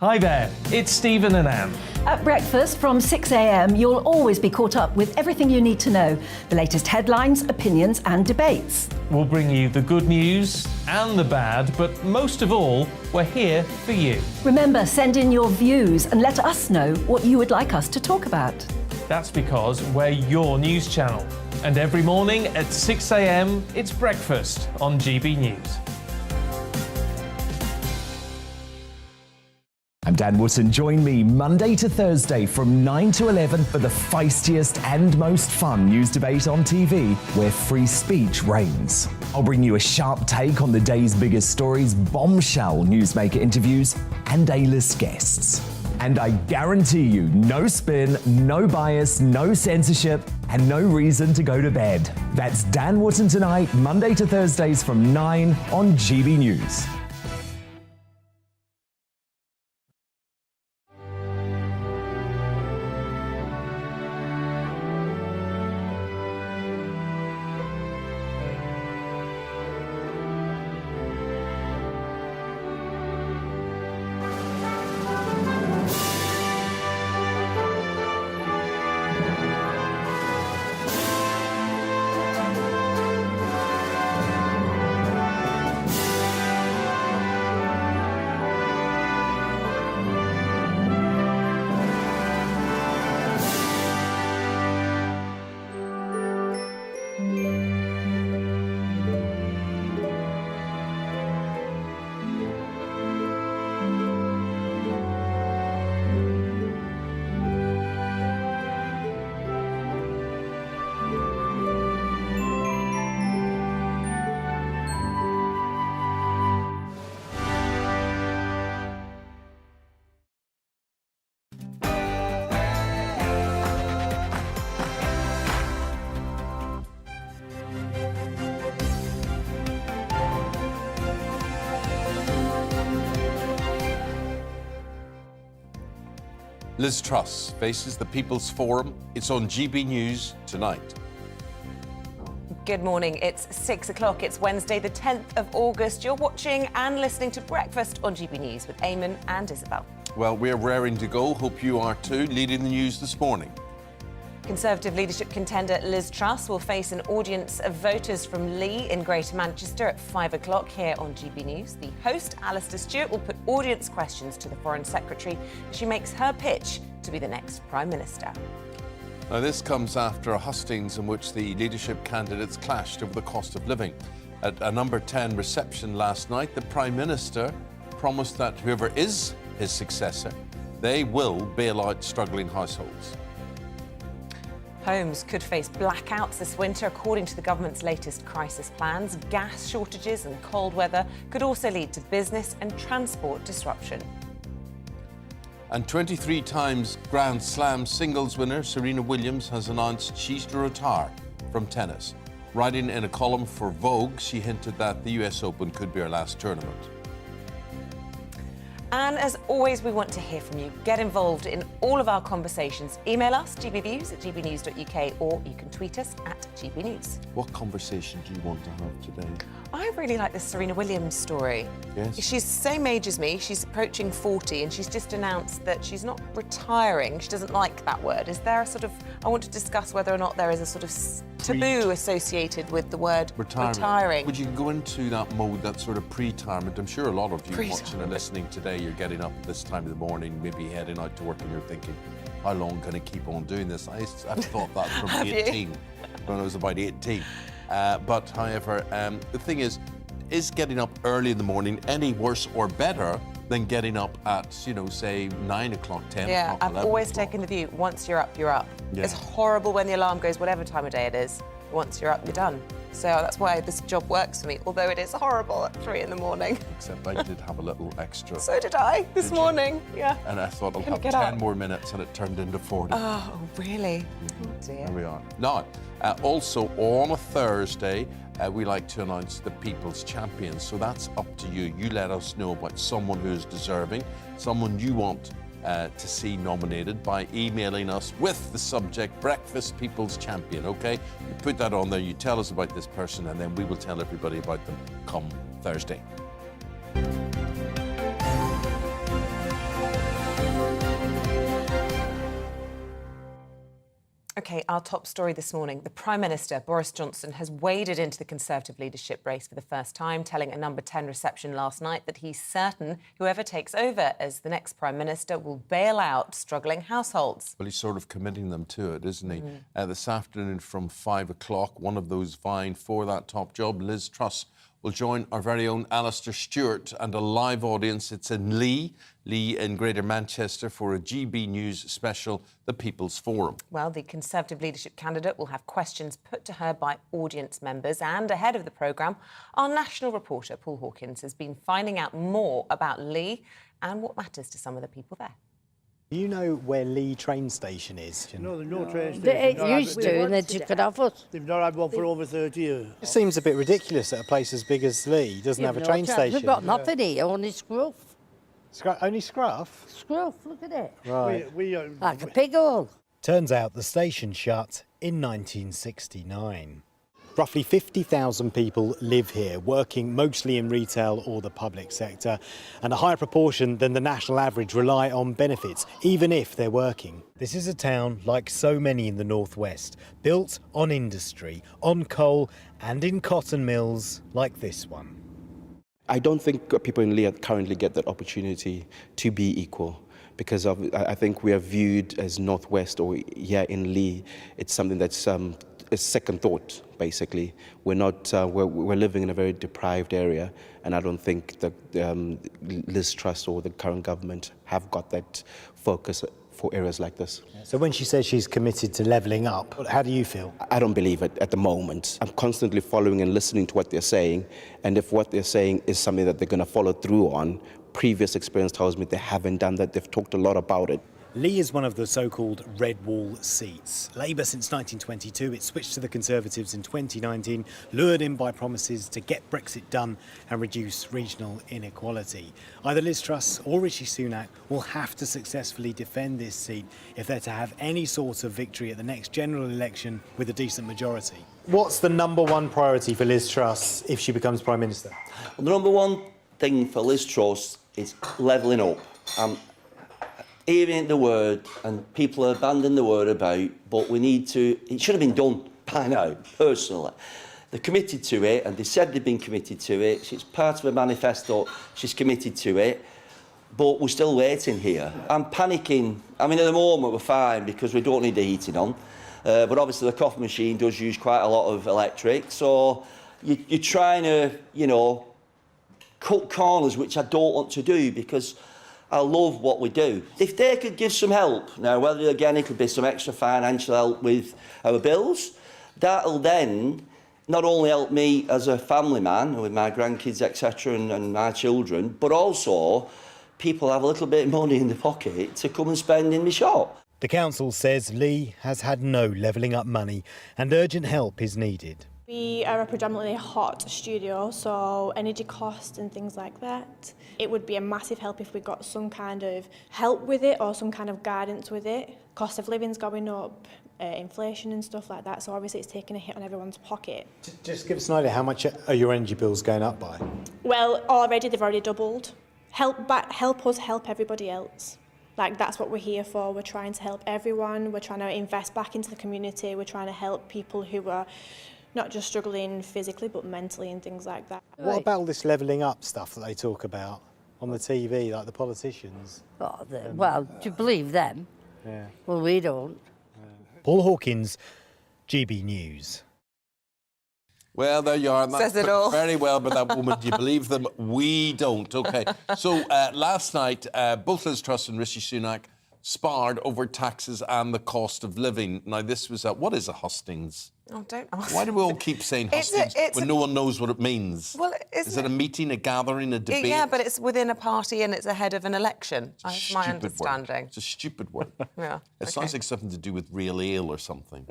Hi there, it's Stephen and Anne. At breakfast from 6 a.m, you'll always be caught up with everything you need to know, the latest headlines, opinions and debates. We'll bring you the good news and the bad, but most of all, we're here for you. Remember, send in your views and let us know what you would like us to talk about. That's because we're your news channel. And every morning at 6 a.m, it's breakfast on GB News. I'm Dan Wootton. Join me Monday to Thursday from 9 to 11 for the feistiest and most fun news debate on TV, where free speech reigns. I'll bring you a sharp take on the day's biggest stories, bombshell newsmaker interviews, and A-list guests. And I guarantee you, no spin, no bias, no censorship, and no reason to go to bed. That's Dan Wootton Tonight, Monday to Thursdays from 9 on GB News. Liz Truss faces the People's Forum. It's on GB News tonight. Good morning. It's 6 o'clock. It's Wednesday, the 10th of August. You're watching and listening to Breakfast on GB News with Eamonn and Isabel. Well, we're raring to go. Hope you are too. Leading the news this morning. Conservative leadership contender Liz Truss will face an audience of voters from Lee in Greater Manchester at 5 o'clock here on GB News. The host, Alistair Stewart, will put audience questions to the Foreign Secretary as she makes her pitch to be the next Prime Minister. Now, this comes after a hustings in which the leadership candidates clashed over the cost of living. At a number 10 reception last night, the Prime Minister promised that whoever is his successor, they will bail out struggling households. Homes could face blackouts this winter, according to the government's latest crisis plans. Gas shortages and cold weather could also lead to business and transport disruption. And 23 times Grand Slam singles winner Serena Williams has announced she's to retire from tennis. Writing in a column for Vogue, she hinted that the US Open could be her last tournament. And as always, we want to hear from you. Get involved in all of our conversations. Email us, gbviews@gbnews.uk, or you can tweet us at gbnews. What conversation do you want to have today? I really like this Serena Williams story. Yes. She's the same age as me. She's approaching 40, and she's just announced that she's not retiring. She doesn't like that word. Is there a sort of... I want to discuss whether or not there is a sort of taboo associated with the word retiring. Would you go into that mode, that sort of pre-retirement? I'm sure a lot of you watching and listening today, you're getting up at this time of the morning, maybe heading out to work, and you're thinking, how long can I keep on doing this? I've thought that from 18, when I was about 18. But however, the thing is getting up early in the morning any worse or better than getting up at, say 9 o'clock, 10 yeah, o'clock, 11 I've always o'clock. taken the view, once you're up, you're up. Yeah. It's horrible when the alarm goes, whatever time of day it is. Once you're up, you're done. So that's why this job works for me, although it is horrible at 3 in the morning. Except I did have a little extra. So did I this morning, yeah. And I thought I'll have get 10 up. more minutes, and it turned into 40. Oh, really? Oh, dear. There we are. Now, also on a Thursday, we like to announce the People's Champions. So that's up to you. You let us know about someone who is deserving, someone you want to see nominated by emailing us with the subject Breakfast People's Champion, okay? You put that on there, you tell us about this person, and then we will tell everybody about them come Thursday. OK, our top story this morning. The Prime Minister, Boris Johnson, has waded into the Conservative leadership race for the first time, telling a Number 10 reception last night that he's certain whoever takes over as the next Prime Minister will bail out struggling households. Well, he's sort of committing them to it, isn't he? This afternoon from 5 o'clock, one of those vying for that top job, Liz Truss, will join our very own Alistair Stewart and a live audience. It's in Lee in Greater Manchester for a GB News special, The People's Forum. Well, the Conservative leadership candidate will have questions put to her by audience members. And ahead of the programme, our national reporter, Paul Hawkins, has been finding out more about Lee and what matters to some of the people there. Do you know where Lee train station is? No, there's no train station. They used to, and they took it off us. They've not had one for over 30 years. It seems a bit ridiculous that a place as big as Lee doesn't have a train station. We've got nothing here, only scruff. Only scruff? Scruff, look at it. Right. Like a pig hole. Turns out the station shut in 1969. Roughly 50,000 people live here, working mostly in retail or the public sector, and a higher proportion than the national average rely on benefits, even if they're working. This is a town, like so many in the northwest, built on industry, on coal and in cotton mills like this one. I don't think people in Lee currently get that opportunity to be equal, because I think we are viewed as northwest, or here in Lee, it's something that's a second thought. Basically, we're not. We're living in a very deprived area, and I don't think that Liz Truss or the current government have got that focus for areas like this. So when she says she's committed to levelling up, how do you feel? I don't believe it at the moment. I'm constantly following and listening to what they're saying, and if what they're saying is something that they're going to follow through on, previous experience tells me they haven't done that. They've talked a lot about it. Lee is one of the so-called red wall seats. Labour since 1922, it switched to the Conservatives in 2019, lured in by promises to get Brexit done and reduce regional inequality. Either Liz Truss or Rishi Sunak will have to successfully defend this seat if they're to have any sort of victory at the next general election with a decent majority. What's the number one priority for Liz Truss if she becomes Prime Minister? Well, the number one thing for Liz Truss is levelling up. Hearing the word, and people are banding the word about, but we need to, it should have been done by now, personally. They're committed to it, and they said they've been committed to it. It's part of a manifesto, she's committed to it, but we're still waiting here. I'm panicking. I mean, at the moment we're fine because we don't need the heating on, but obviously the coffee machine does use quite a lot of electric, so you're trying to, you know, cut corners, which I don't want to do because I love what we do. If they could give some help, now whether again it could be some extra financial help with our bills, that'll then not only help me as a family man with my grandkids, etc., and my children, but also people have a little bit of money in their pocket to come and spend in my shop. The council says Lee has had no levelling up money and urgent help is needed. We are a predominantly hot studio, so energy costs and things like that. It would be a massive help if we got some kind of help with it or some kind of guidance with it. Cost of living's going up, inflation and stuff like that, so obviously it's taking a hit on everyone's pocket. Just give us an idea, how much are your energy bills going up by? Well, already they've already doubled. Help us help everybody else. Like, that's what we're here for. We're trying to help everyone. We're trying to invest back into the community. We're trying to help people who are not just struggling physically, but mentally and things like that. What about all this levelling up stuff that they talk about on the TV, like the politicians? Oh, well, do you believe them? Yeah. Well, we don't. Paul Hawkins, GB News. Well, there you are. Says it all. Very well, but that woman, do you believe them? We don't. OK. So last night, both Liz Truss and Rishi Sunak sparred over taxes and the cost of living. Now, this was what is a hustings? Oh, don't ask. Why do we all keep saying hustings when no one knows what it means? Well, is it a meeting, a gathering, a debate? Yeah, but it's within a party and it's ahead of an election. That's my understanding. It's a stupid word. Yeah. It sounds like something to do with real ale or something.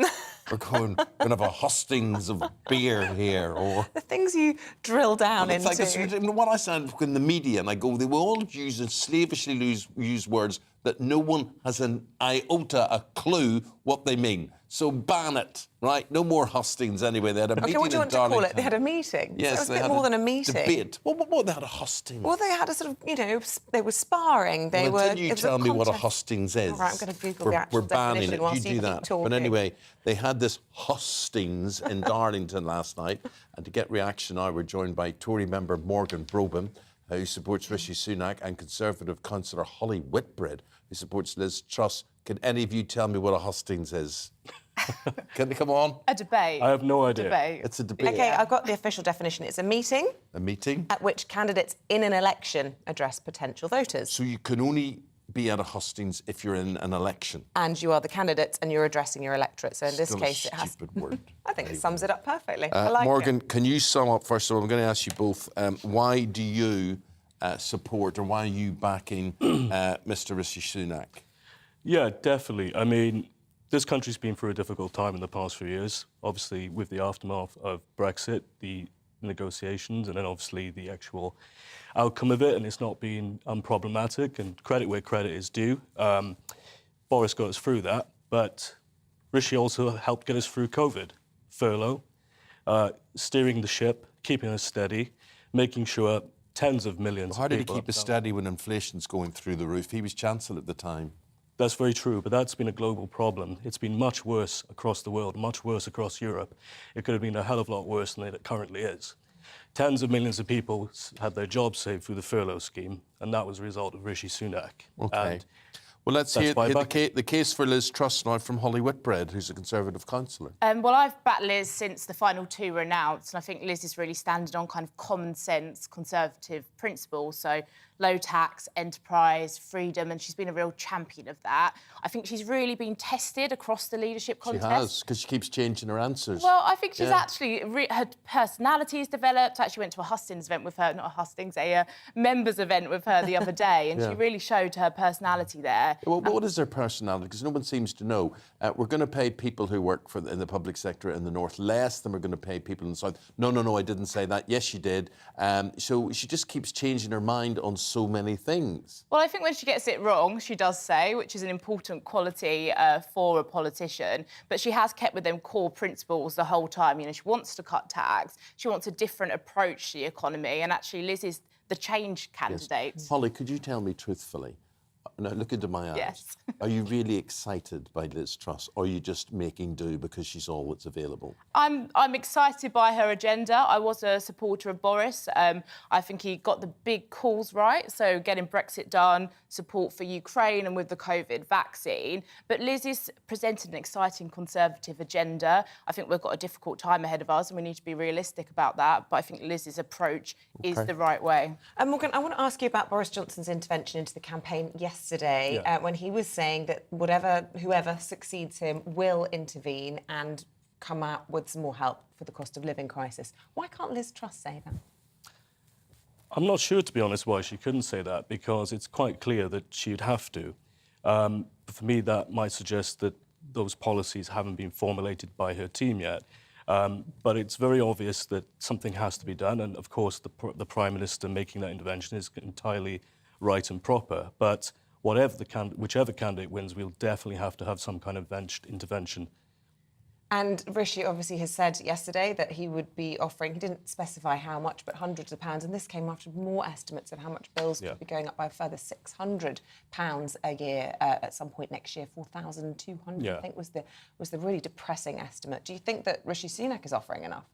We're going to have a hustings of beer here, or the things you drill down it's into. Like what I said in the media, and I go, they will all use and slavishly use words that no one has an iota, a clue what they mean. So ban it, right? No more hustings anyway. They had a meeting OK, what do you want to call it? They had a meeting? Yes, it was a they bit had more a than a meeting. debate. What they had a hustings? Well, they had a sort of, you know, they were sparring. They were. Until you tell me what a hustings is. All right, I'm going to Google the actual We're banning definition it. whilst You you do keep that. talking. But anyway, they had this hustings in Darlington last night, and to get reaction now, we're joined by Tory member Morgan Broban, who supports Rishi Sunak, and Conservative councillor Holly Whitbread, who supports Liz Truss. Can any of you tell me what a hustings is? Can they come on? A debate. I have no idea. Debate. It's a debate. OK, I've got the official definition. It's a meeting. A meeting? At which candidates in an election address potential voters. So you can only be at a hustings if you're in an election. And you are the candidates and you're addressing your electorate. So in this Still case, a it has... stupid word. I think it sums it up perfectly. I like Morgan, it. can you sum up, first of all, I'm going to ask you both, why do you support or why are you backing Mr Rishi Sunak? Yeah, definitely. I mean, this country's been through a difficult time in the past few years, obviously with the aftermath of Brexit, the negotiations, and then obviously the actual outcome of it, and it's not been unproblematic, and credit where credit is due. Boris got us through that, but Rishi also helped get us through COVID, furlough, steering the ship, keeping us steady, making sure tens of millions How of did he people... keep us steady when inflation's going through the roof? He was Chancellor at the time. That's very true, but that's been a global problem. It's been much worse across the world, much worse across Europe. It could have been a hell of a lot worse than it currently is. Tens of millions of people had their jobs saved through the furlough scheme, and that was a result of Rishi Sunak. OK. And well, let's hear that's the case for Liz Truss now from Holly Whitbread, who's a Conservative councillor. Well, I've backed Liz since the final two were announced, and I think Liz is really standing on kind of common sense Conservative principles. So low tax, enterprise, freedom, and she's been a real champion of that. I think she's really been tested across the leadership contest. She has, because she keeps changing her answers. Well, I think she's actually... her personality has developed. I actually went to a hustings event with her, not a hustings, a members event with her the other day, and she really showed her personality there. Well, what is her personality? Because no one seems to know. We're going to pay people who work in the public sector in the north less than we're going to pay people in the south. No, I didn't say that. Yes, she did. So she just keeps changing her mind on so many things. Well, I think when she gets it wrong, she does say, which is an important quality for a politician, but she has kept with them core principles the whole time. You know, she wants to cut tax, she wants a different approach to the economy, and actually Liz is the change candidate. Yes. Holly, could you tell me truthfully, now look into my eyes, yes. Are you really excited by Liz Truss, or are you just making do because she's all that's available? I'm excited by her agenda. I was a supporter of Boris. I think he got the big calls right, so getting Brexit done, support for Ukraine and with the COVID vaccine. But Liz is presenting an exciting Conservative agenda. I think we've got a difficult time ahead of us and we need to be realistic about that. But I think Liz's approach is the right way. Morgan, I want to ask you about Boris Johnson's intervention into the campaign yesterday when he was saying that whoever succeeds him will intervene and come out with some more help for the cost of living crisis. Why can't Liz Truss say that? I'm not sure, to be honest, why she couldn't say that, because it's quite clear that she'd have to. For me, that might suggest that those policies haven't been formulated by her team yet. But it's very obvious that something has to be done, and of course the Prime Minister making that intervention is entirely right and proper. But whichever candidate wins, we'll definitely have to have some kind of intervention. And Rishi obviously has said yesterday that he would be offering, he didn't specify how much, but hundreds of pounds, and this came after more estimates of how much bills could be going up by a further £600 a year at some point next year. 4,200, I think, was the really depressing estimate. Do you think that Rishi Sunak is offering enough?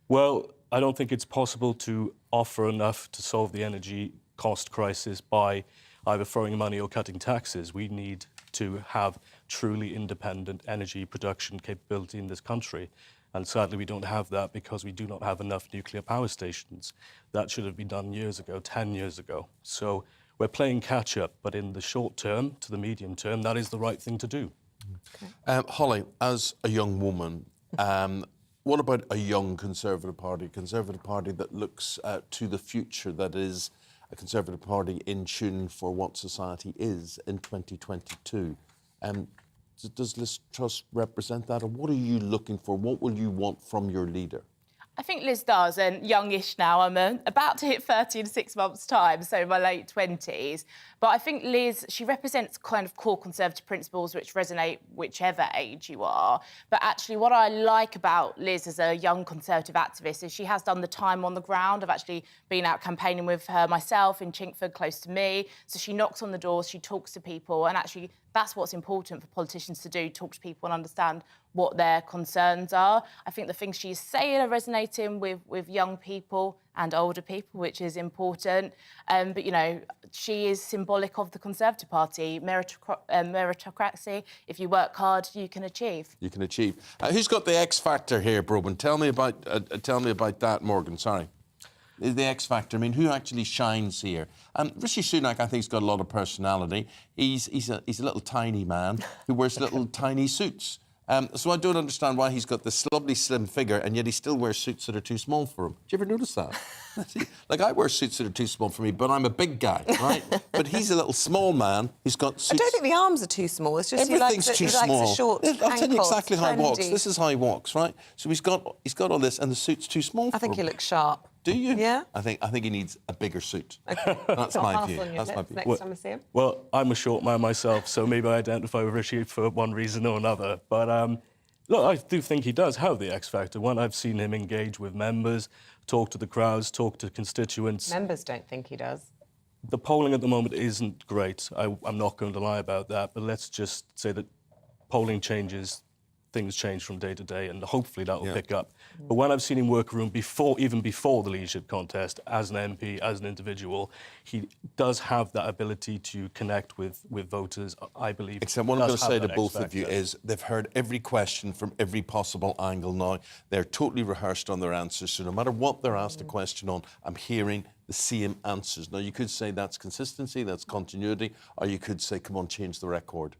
Well, I don't think it's possible to offer enough to solve the energy cost crisis by either throwing money or cutting taxes. We need to have truly independent energy production capability in this country. And sadly, we don't have that because we do not have enough nuclear power stations. That should have been done years ago, 10 years ago. So we're playing catch up, but in the short term to the medium term, that is the right thing to do. Okay. Holly, as a young woman, what about a young Conservative Party that looks to the future, that is a Conservative Party in tune for what society is in 2022? Does Liz Truss represent that, or what are you looking for? What will you want from your leader? I think Liz does, and youngish now. I'm about to hit 30 in 6 months' time, so my late 20s. But I think Liz, she represents kind of core Conservative principles which resonate whichever age you are. But actually what I like about Liz as a young Conservative activist is she has done the time on the ground. I've actually been out campaigning with her myself in Chinkford, close to me. So she knocks on the doors, she talks to people, and actually that's what's important for politicians to do, talk to people and understand what their concerns are. I think the things she's saying are resonating with young people and older people, which is important. But, you know, she is symbolic of the Conservative Party, meritocracy. If you work hard, you can achieve. You can achieve. Who's got the X factor here, Broban? Tell me about that, Morgan. Sorry. The X factor. I mean, who actually shines here? Rishi Sunak, I think, has got a lot of personality. He's a little tiny man who wears little tiny suits. So I don't understand why he's got this lovely slim figure and yet he still wears suits that are too small for him. Do you ever notice that? Like, I wear suits that are too small for me, but I'm a big guy, right? But he's a little small man. He's got suits. I don't think the arms are too small. It's just everything's too small. A short I'll tell you exactly how he walks. trendy. This is how he walks, right? So he's got all this, and the suit's too small for him. I think he looks sharp. Do you? Yeah. I think he needs a bigger suit. Okay. That's my view. That's my view. Next time I see him. Well, I'm a short man myself, so maybe I identify with Rishi for one reason or another. But look, I do think he does have the X factor. When I've seen him engage with members, talk to the crowds, talk to constituents. Members don't think he does. The polling at the moment isn't great. I'm not going to lie about that. But let's just say that polling changes. Things change from day to day, and hopefully that will pick up. But when I've seen him work a room even before the leadership contest, as an MP, as an individual, he does have that ability to connect with voters, I believe. Except what I'm going to say to both of you is they've heard every question from every possible angle now. They're totally rehearsed on their answers, so no matter what they're asked a question on, I'm hearing the same answers. Now, you could say that's consistency, that's continuity, or you could say, come on, change the record.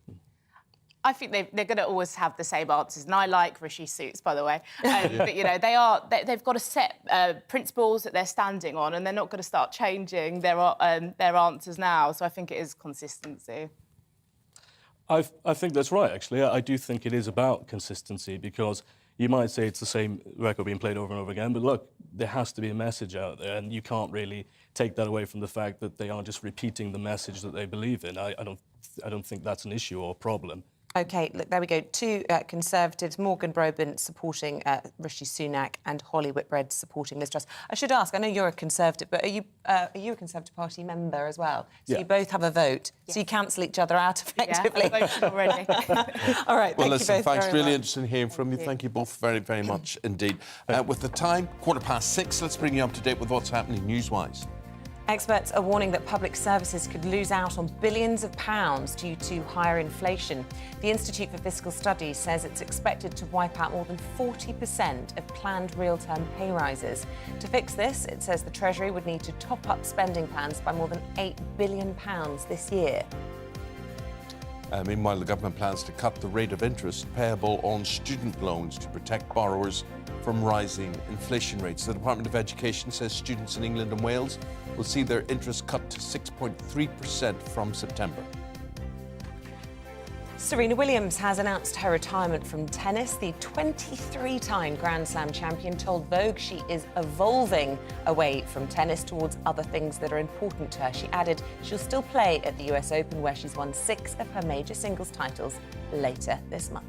I think they're going to always have the same answers, and I like Rishi's suits, by the way. But you know, they've got a set principles that they're standing on, and they're not going to start changing their answers now. So I think it is consistency. I think that's right, actually. I do think it is about consistency, because you might say it's the same record being played over and over again, but look, there has to be a message out there, and you can't really take that away from the fact that they are just repeating the message that they believe in. I don't think that's an issue or a problem. OK, look, there we go. Two Conservatives, Morgan Broban supporting Rishi Sunak and Holly Whitbread supporting Liz Truss. I should ask, I know you're a Conservative, but are you a Conservative Party member as well? So you both have a vote, so you cancel each other out effectively. Yeah, I voted already. All right, well, thank listen, you both thanks. very Really much. interesting hearing from you. Thank you both very, very much indeed. With the time, 6:15, let's bring you up to date with what's happening news-wise. Experts are warning that public services could lose out on billions of pounds due to higher inflation. The Institute for Fiscal Studies says it's expected to wipe out more than 40% of planned real-term pay rises. To fix this, it says the Treasury would need to top up spending plans by more than £8 billion this year. Meanwhile, the government plans to cut the rate of interest payable on student loans to protect borrowers from rising inflation rates. The Department of Education says students in England and Wales will see their interest cut to 6.3% from September. Serena Williams has announced her retirement from tennis. The 23-time Grand Slam champion told Vogue she is evolving away from tennis towards other things that are important to her. She added she'll still play at the US Open, where she's won 6 of her major singles titles, later this month.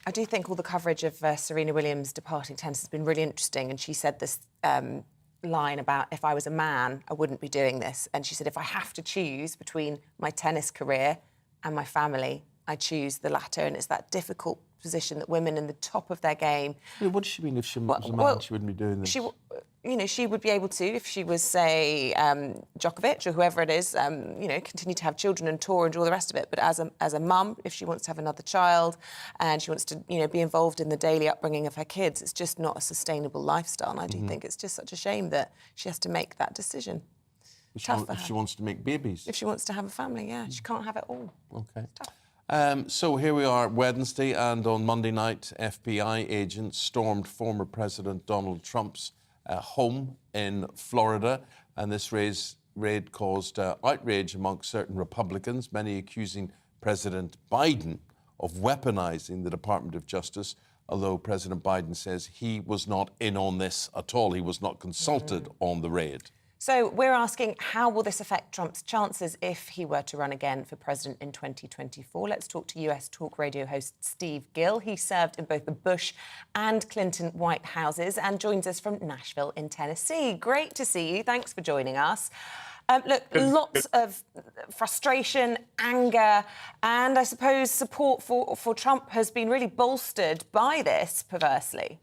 I do think all the coverage of Serena Williams departing tennis has been really interesting, and she said this line about, if I was a man, I wouldn't be doing this. And she said, if I have to choose between my tennis career and my family, I choose the latter. And it's that difficult position that women in the top of their game... What does she mean if she was a man, she wouldn't be doing this? She would be able to, if she was, say, Djokovic or whoever it is, continue to have children and tour and do all the rest of it. But as a mum, if she wants to have another child and she wants to, be involved in the daily upbringing of her kids, it's just not a sustainable lifestyle. And I do think it's just such a shame that she has to make that decision. If she wants to make babies. If she wants to have a family, yeah. She can't have it all. OK. So here we are, Wednesday, and on Monday night, FBI agents stormed former President Donald Trump's home in Florida, and this raid caused outrage amongst certain Republicans, many accusing President Biden of weaponizing the Department of Justice, although President Biden says he was not in on this at all. He was not consulted on the raid. So we're asking, how will this affect Trump's chances if he were to run again for president in 2024? Let's talk to US talk radio host Steve Gill. He served in both the Bush and Clinton White Houses and joins us from Nashville in Tennessee. Great to see you. Thanks for joining us. Look, lots of frustration, anger, and I suppose support for Trump has been really bolstered by this, perversely.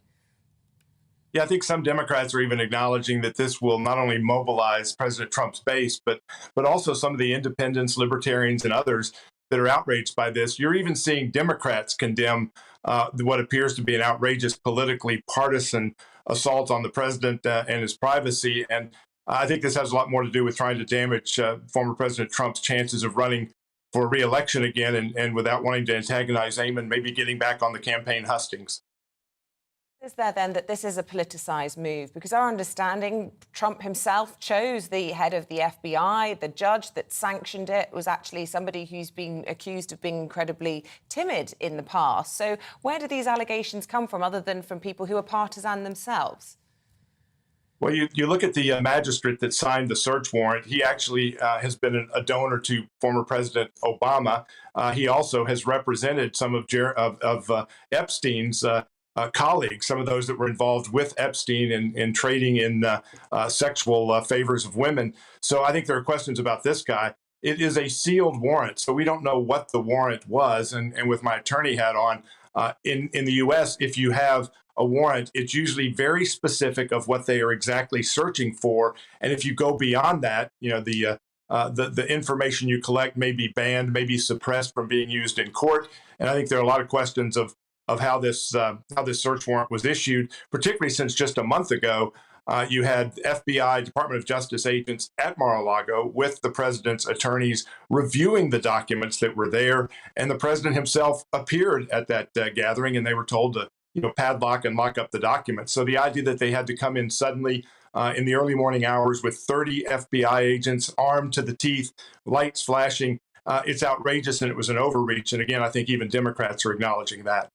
Yeah, I think some Democrats are even acknowledging that this will not only mobilize President Trump's base, but also some of the independents, libertarians, and others that are outraged by this. You're even seeing Democrats condemn what appears to be an outrageous, politically partisan assault on the president and his privacy. And I think this has a lot more to do with trying to damage former President Trump's chances of running for re-election again, and without wanting to antagonize Eamonn, maybe getting back on the campaign hustings. Is there then that this is a politicised move? Because our understanding, Trump himself chose the head of the FBI. The judge that sanctioned it was actually somebody who's been accused of being incredibly timid in the past. So where do these allegations come from, other than from people who are partisan themselves? Well, you look at the magistrate that signed the search warrant. He actually has been a donor to former President Obama. He also has represented some of Epstein's colleagues, some of those that were involved with Epstein in trading in sexual favors of women. So I think there are questions about this guy. It is a sealed warrant, so we don't know what the warrant was. And with my attorney hat on, in the U.S., if you have a warrant, it's usually very specific of what they are exactly searching for. And if you go beyond that, you know, the information you collect may be banned, may be suppressed from being used in court. And I think there are a lot of questions of how this search warrant was issued, particularly since just a month ago, you had FBI, Department of Justice agents at Mar-a-Lago with the president's attorneys reviewing the documents that were there. And the president himself appeared at that gathering, and they were told to padlock and lock up the documents. So the idea that they had to come in suddenly in the early morning hours with 30 FBI agents armed to the teeth, lights flashing, it's outrageous, and it was an overreach. And again, I think even Democrats are acknowledging that.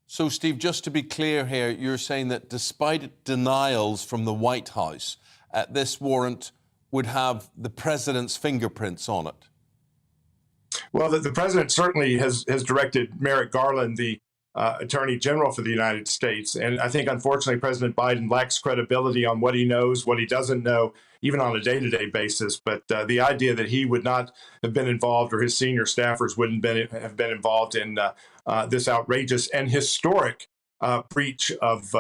So, Steve, just to be clear here, you're saying that despite denials from the White House, this warrant would have the president's fingerprints on it? Well, the president certainly has directed Merrick Garland, the Attorney General for the United States. And I think, unfortunately, President Biden lacks credibility on what he knows, what he doesn't know, even on a day-to-day basis. But the idea that he would not have been involved, or his senior staffers wouldn't have been involved in this outrageous and historic breach of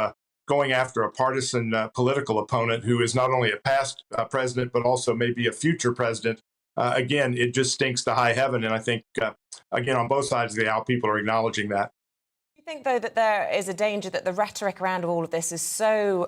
going after a partisan political opponent who is not only a past president, but also maybe a future president. Again, it just stinks to high heaven. And I think, again, on both sides of the aisle, people are acknowledging that. Do you think, though, that there is a danger that the rhetoric around all of this is so,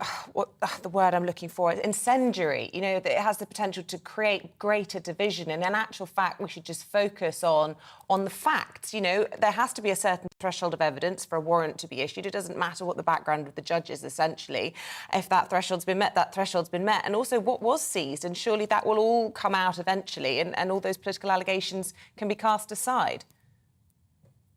the word I'm looking for, incendiary, that it has the potential to create greater division? And in actual fact, we should just focus on the facts. There has to be a certain threshold of evidence for a warrant to be issued. It doesn't matter what the background of the judge is, essentially. If that threshold's been met, that threshold's been met. And also what was seized, and surely that will all come out eventually, and all those political allegations can be cast aside.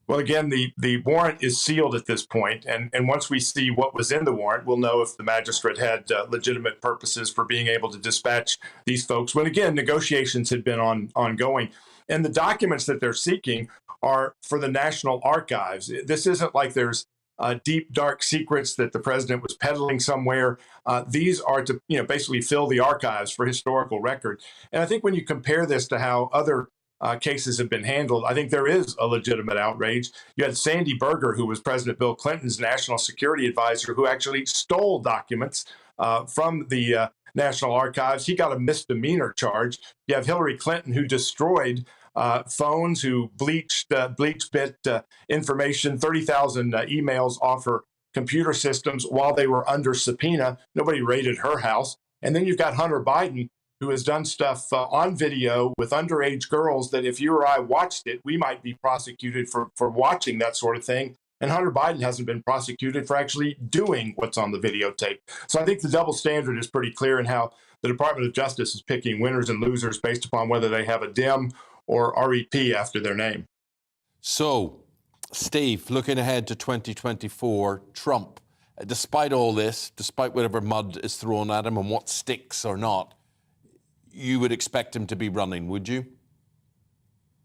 Well, again, the warrant is sealed at this point, and once we see what was in the warrant, we'll know if the magistrate had legitimate purposes for being able to dispatch these folks, when, again, negotiations had been ongoing. And the documents that they're seeking are for the National Archives. This isn't like there's deep, dark secrets that the president was peddling somewhere. These are to basically fill the archives for historical record. And I think when you compare this to how other cases have been handled, I think there is a legitimate outrage. You had Sandy Berger, who was President Bill Clinton's national security advisor, who actually stole documents from the National Archives. He got a misdemeanor charge. You have Hillary Clinton, who destroyed phones, who bleached bit information, 30,000 emails off her computer systems while they were under subpoena. Nobody raided her house. And then you've got Hunter Biden, who has done stuff on video with underage girls that if you or I watched it, we might be prosecuted for watching that sort of thing. And Hunter Biden hasn't been prosecuted for actually doing what's on the videotape. So I think the double standard is pretty clear in how the Department of Justice is picking winners and losers based upon whether they have a DIM or REP after their name. So, Steve, looking ahead to 2024, Trump, despite all this, despite whatever mud is thrown at him and what sticks or not, you would expect him to be running, would you?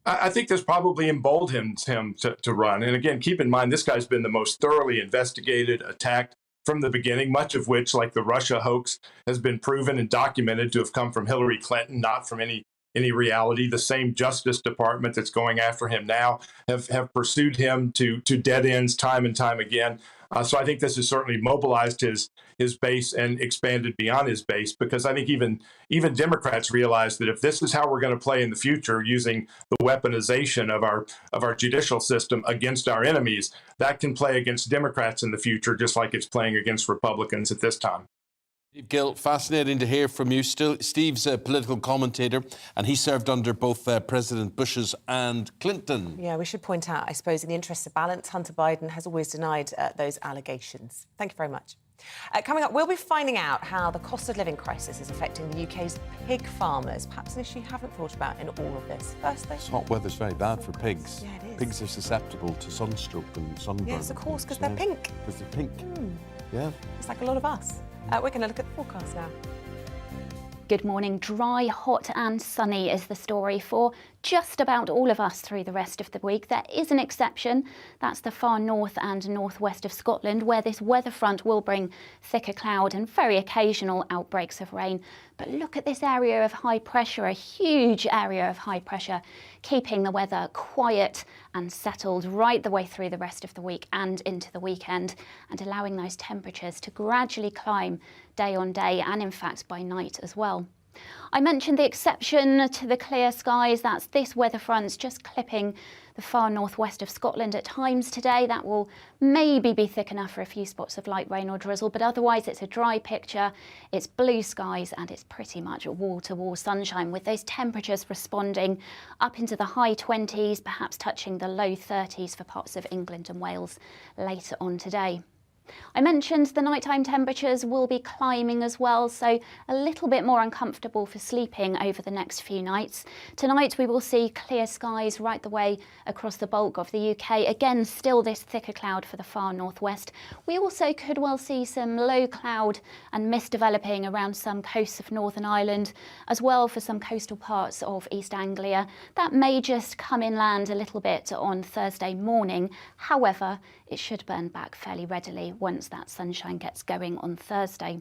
I think this probably emboldens him to run. And again, keep in mind, this guy's been the most thoroughly investigated, attacked from the beginning, much of which, like the Russia hoax, has been proven and documented to have come from Hillary Clinton, not from any reality. The same Justice Department that's going after him now have pursued him to dead ends time and time again. So I think this has certainly mobilized his base and expanded beyond his base, because I think even Democrats realize that if this is how we're going to play in the future, using the weaponization of our judicial system against our enemies, that can play against Democrats in the future, just like it's playing against Republicans at this time. Gil, fascinating to hear from you. Steve's a political commentator, and he served under both President Bush's and Clinton. Yeah, we should point out, I suppose, in the interest of balance, Hunter Biden has always denied those allegations. Thank you very much. Coming up, we'll be finding out how the cost of living crisis is affecting the UK's pig farmers. Perhaps an issue you haven't thought about in all of this. First, though, hot weather's very bad for pigs. Yeah, it is. Pigs are susceptible to sunstroke and sunburn. Yes, of course, because they're pink. Because they're pink. Yeah. It's like a lot of us. We're going to look at the forecast now. Good morning. Dry, hot and sunny is the story for just about all of us through the rest of the week. There is an exception. That's the far north and northwest of Scotland, where this weather front will bring thicker cloud and very occasional outbreaks of rain. But look at this area of high pressure, a huge area of high pressure, keeping the weather quiet and settled right the way through the rest of the week and into the weekend, and allowing those temperatures to gradually climb day on day and in fact by night as well. I mentioned the exception to the clear skies. That's this weather front's just clipping the far northwest of Scotland at times today. That will maybe be thick enough for a few spots of light rain or drizzle, but otherwise it's a dry picture, it's blue skies and it's pretty much wall-to-wall sunshine, with those temperatures responding up into the high 20s, perhaps touching the low 30s for parts of England and Wales later on today. I mentioned the nighttime temperatures will be climbing as well, so a little bit more uncomfortable for sleeping over the next few nights. Tonight we will see clear skies right the way across the bulk of the UK. Again, still this thicker cloud for the far northwest. We also could well see some low cloud and mist developing around some coasts of Northern Ireland, as well for some coastal parts of East Anglia. That may just come inland a little bit on Thursday morning. However, it should burn back fairly readily once that sunshine gets going on Thursday.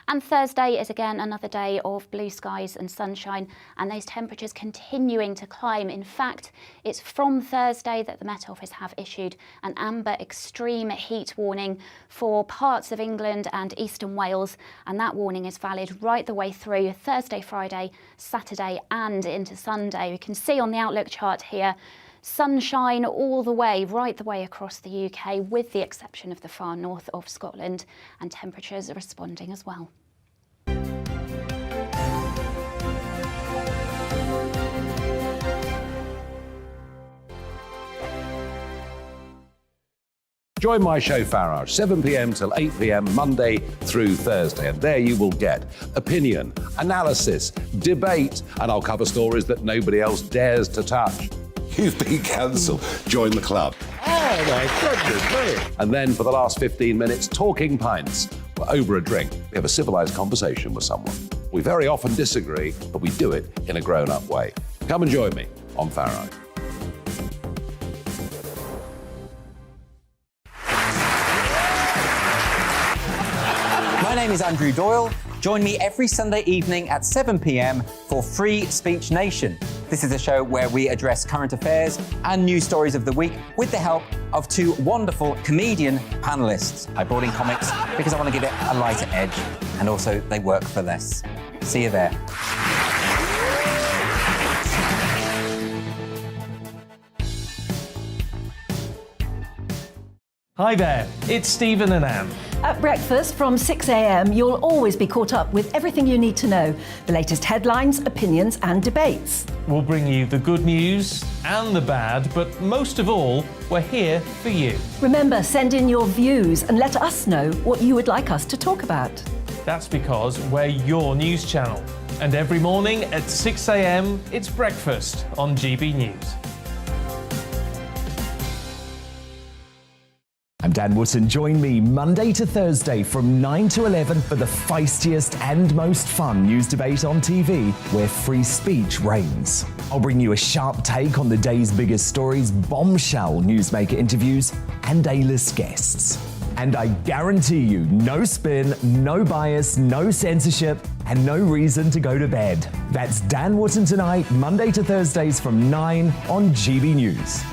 And Thursday is again another day of blue skies and sunshine, and those temperatures continuing to climb. In fact, it's from Thursday that the Met Office have issued an amber extreme heat warning for parts of England and eastern Wales, and that warning is valid right the way through Thursday, Friday, Saturday and into Sunday. We can see on the Outlook chart here sunshine all the way, right the way across the UK, with the exception of the far north of Scotland, and temperatures are responding as well. Join my show Farage, 7 p.m. till 8 p.m. Monday through Thursday, and there you will get opinion, analysis, debate, and I'll cover stories that nobody else dares to touch. You've been cancelled. Join the club. Oh my goodness me. And then for the last 15 minutes, talking pints. We're over a drink. We have a civilised conversation with someone. We very often disagree, but we do it in a grown-up way. Come and join me on Farage. My name is Andrew Doyle. Join me every Sunday evening at 7 p.m. for Free Speech Nation. This is a show where we address current affairs and news stories of the week with the help of two wonderful comedian panellists. I brought in comics because I want to give it a lighter edge, and also they work for less. See you there. Hi there, it's Stephen and Anne. At breakfast from 6 a.m, you'll always be caught up with everything you need to know, the latest headlines, opinions and debates. We'll bring you the good news and the bad, but most of all, we're here for you. Remember, send in your views and let us know what you would like us to talk about. That's because we're your news channel. And every morning at 6 a.m, it's breakfast on GB News. Dan Wootton. Join me Monday to Thursday from 9 to 11 for the feistiest and most fun news debate on TV, where free speech reigns. I'll bring you a sharp take on the day's biggest stories, bombshell newsmaker interviews, and A-list guests. And I guarantee you, no spin, no bias, no censorship, and no reason to go to bed. That's Dan Wootton tonight, Monday to Thursdays from 9 on GB News.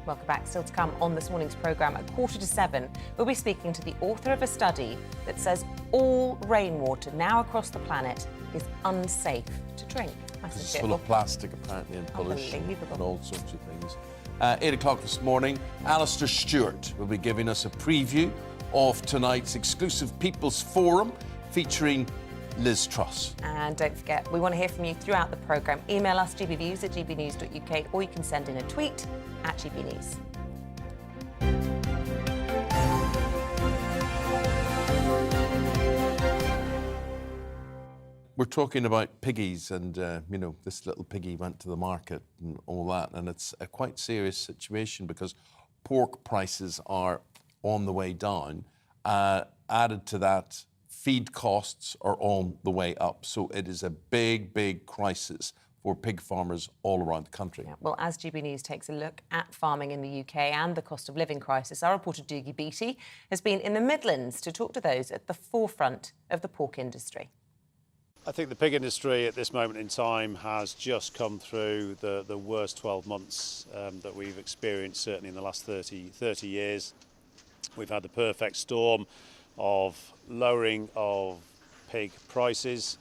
Welcome back. Still to come on this morning's programme at 6:45, we'll be speaking to the author of a study that says all rainwater now across the planet is unsafe to drink. It's full of plastic, apparently, and pollution and all sorts of things. 8 o'clock this morning, Alistair Stewart will be giving us a preview of tonight's exclusive People's Forum featuring Liz Truss. And don't forget, we want to hear from you throughout the programme. Email us gbviews@gbnews.uk, or you can send in a tweet at gbnews. We're talking about piggies and, this little piggy went to the market and all that. And it's a quite serious situation because pork prices are on the way down. Added to that, feed costs are on the way up. So it is a big, big crisis for pig farmers all around the country. Yeah, well, as GB News takes a look at farming in the UK and the cost of living crisis, our reporter Doogie Beattie has been in the Midlands to talk to those at the forefront of the pork industry. I think the pig industry at this moment in time has just come through the worst 12 months that we've experienced, certainly in the last 30 years. We've had the perfect storm of lowering of pig prices,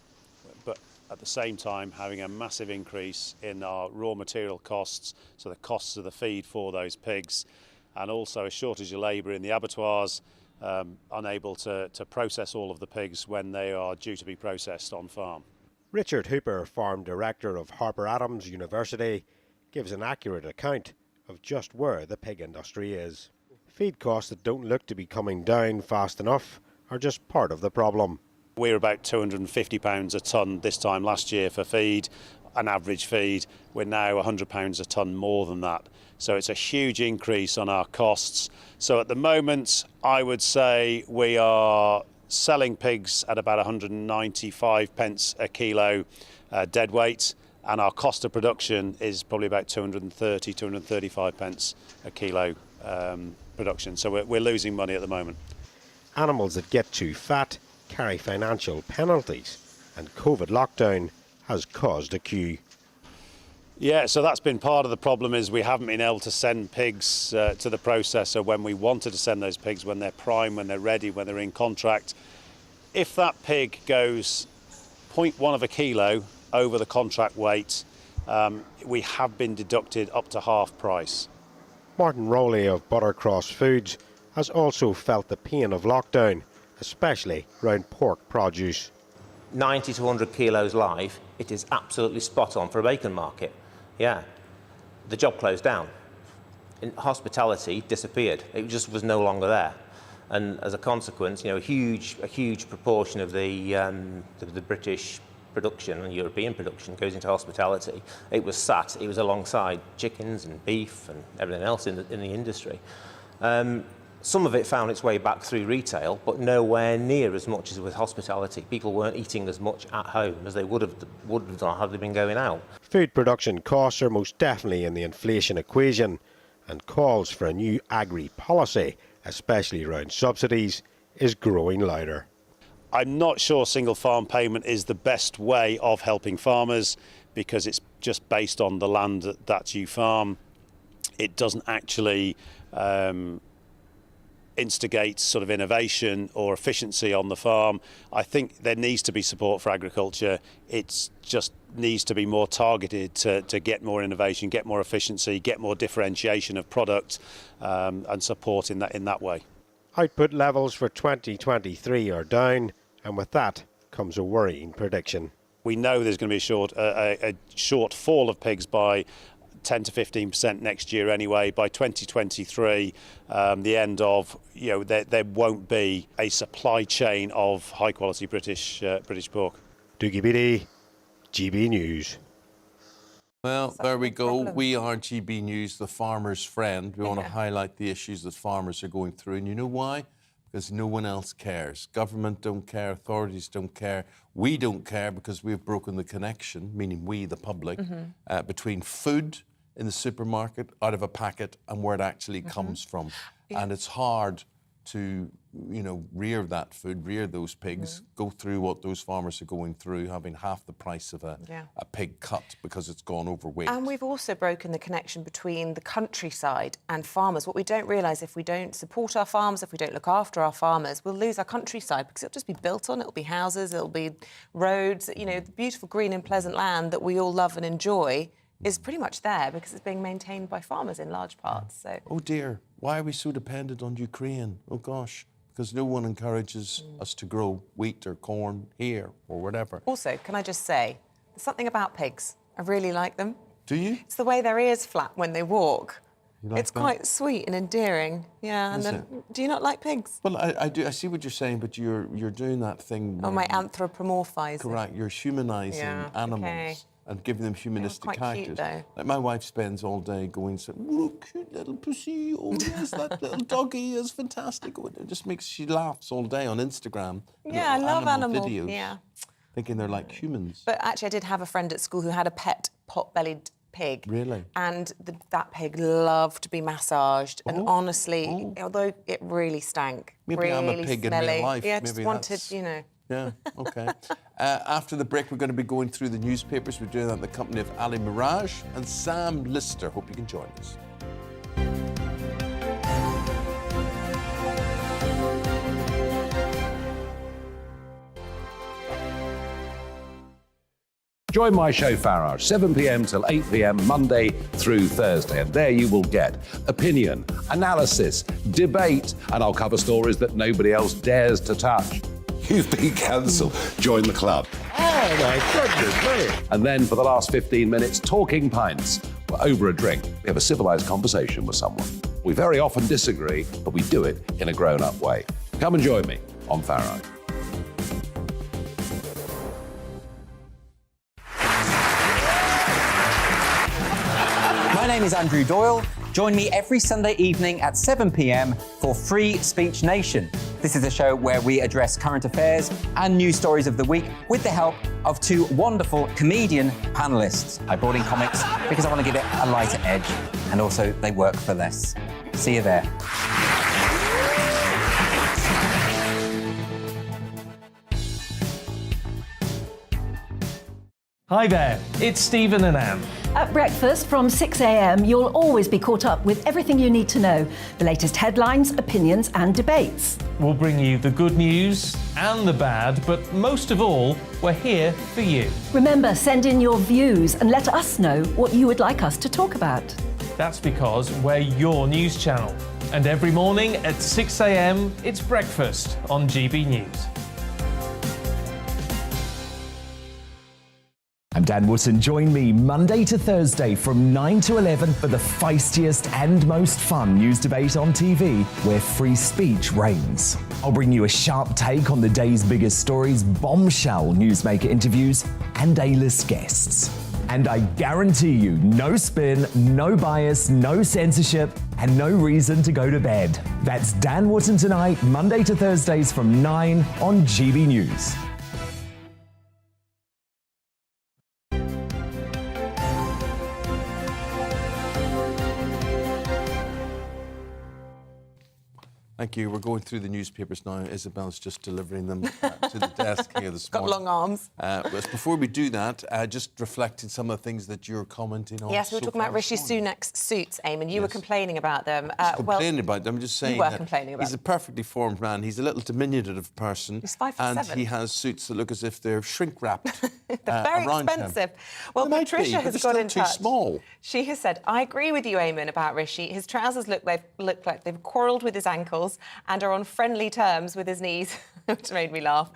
but at the same time having a massive increase in our raw material costs, so the costs of the feed for those pigs, and also a shortage of labour in the abattoirs, unable to process all of the pigs when they are due to be processed on farm. Richard Hooper, Farm Director of Harper Adams University, gives an accurate account of just where the pig industry is. Feed costs that don't look to be coming down fast enough are just part of the problem. We're about £250 a tonne this time last year for feed, an average feed. We're now £100 a tonne more than that. So it's a huge increase on our costs. So at the moment, I would say we are selling pigs at about 195 pence a kilo dead weight, and our cost of production is probably about 230, 235 pence a kilo production. So we're losing money at the moment. Animals that get too fat carry financial penalties, and COVID lockdown has caused a queue. Yeah, so that's been part of the problem, is we haven't been able to send pigs to the processor when we wanted to send those pigs, when they're prime, when they're ready, when they're in contract. If that pig goes 0.1 of a kilo over the contract weight, we have been deducted up to half price. Martin Rowley of Buttercross Foods has also felt the pain of lockdown, especially around pork produce. 90 to 100 kilos live, it is absolutely spot on for a bacon market. Yeah, the job closed down. Hospitality disappeared. It just was no longer there. And as a consequence, a huge proportion of the British production and European production goes into hospitality. It was alongside chickens and beef and everything else in the industry. Some of it found its way back through retail, but nowhere near as much as with hospitality. People weren't eating as much at home as they would have done had they been going out. Food production costs are most definitely in the inflation equation, and calls for a new agri-policy, especially around subsidies, is growing louder. I'm not sure single farm payment is the best way of helping farmers, because it's just based on the land that you farm. It doesn't actually instigate sort of innovation or efficiency on the farm. I think there needs to be support for agriculture. It just needs to be more targeted to get more innovation, get more efficiency, get more differentiation of product, and support in that way. Output levels for 2023 are down, and with that comes a worrying prediction. We know there's going to be a shortfall of pigs by 10 to 15% next year anyway. By 2023, the end of, there won't be a supply chain of high-quality British pork. Doogie Beatty, GB News. Well, there we go. We are GB News, the farmer's friend. We want to highlight the issues that farmers are going through. And you know why? Because no one else cares. Government don't care, authorities don't care. We don't care because we've broken the connection, meaning we, the public, between food in the supermarket, out of a packet, and where it actually comes from. And it's hard to, rear that food, rear those pigs, go through what those farmers are going through, having half the price of a pig cut because it's gone overweight. And we've also broken the connection between the countryside and farmers. What we don't realise, if we don't support our farmers, if we don't look after our farmers, we'll lose our countryside because it'll just be built on, it'll be houses, it'll be roads, the beautiful green and pleasant land that we all love and enjoy is pretty much there because it's being maintained by farmers in large parts. So. Oh dear, why are we so dependent on Ukraine? Oh gosh, because no one encourages us to grow wheat or corn here or whatever. Also, can I just say, there's something about pigs. I really like them. Do you? It's the way their ears flap when they walk. Like it's quite sweet and endearing. Yeah, and then, do you not like pigs? Well, I do. I see what you're saying, but you're doing that thing. Oh, my anthropomorphising. Correct. You're humanising animals. And giving them humanistic characters. Cute, though. Like my wife spends all day going, "Oh, cute little pussy! Oh yes, that little doggy is fantastic!" It just makes she laughs all day on Instagram. Yeah, I love animal videos. Yeah, thinking they're like humans. But actually, I did have a friend at school who had a pet pot-bellied pig. Really? And that pig loved to be massaged. And honestly, although it really stank, maybe really I'm a pig smelly. in real life. Yeah, maybe just wanted, Yeah, OK. After the break, we're going to be going through the newspapers. We're doing that in the company of Ali Mirage and Sam Lister. Hope you can join us. Join my show Farage, 7 p.m. till 8 p.m. Monday through Thursday. And there you will get opinion, analysis, debate, and I'll cover stories that nobody else dares to touch. You've been cancelled. Join the club. Oh my goodness me. And then for the last 15 minutes, talking pints. We're over a drink. We have a civilised conversation with someone. We very often disagree, but we do it in a grown-up way. Come and join me on Farage. My name is Andrew Doyle. Join me every Sunday evening at 7 p.m. for Free Speech Nation. This is a show where we address current affairs and news stories of the week with the help of two wonderful comedian panellists. I brought in comics because I want to give it a lighter edge, and also they work for less. See you there. Hi there, it's Stephen and Anne. At breakfast from 6 a.m, you'll always be caught up with everything you need to know, the latest headlines, opinions and debates. We'll bring you the good news and the bad, but most of all, we're here for you. Remember, send in your views and let us know what you would like us to talk about. That's because we're your news channel. And every morning at 6 a.m, it's breakfast on GB News. I'm Dan Wootton. Join me Monday to Thursday from 9 to 11 for the feistiest and most fun news debate on TV, where free speech reigns. I'll bring you a sharp take on the day's biggest stories, bombshell newsmaker interviews, and A-list guests. And I guarantee you, no spin, no bias, no censorship, and no reason to go to bed. That's Dan Wootton Tonight, Monday to Thursdays from 9 on GB News. Thank you. We're going through the newspapers now. Isabel's just delivering them to the desk here this morning. Got long arms. But before we do that, just reflecting some of the things that you're commenting on. Yes, we were talking about Rishi Sunak's suits, Eamonn. You were complaining about them. Complaining about them. I'm just saying you were that complaining about he's a perfectly formed man. He's a little diminutive person. He's 5'7". And he has suits that look as if they're shrink-wrapped They're very around him. expensive. Well, They might be, Patricia but has they're got in still too touch. small. She has said, I agree with you, Eamonn, about Rishi. His trousers look like they've quarrelled with his ankles and are on friendly terms with his knees, which made me laugh.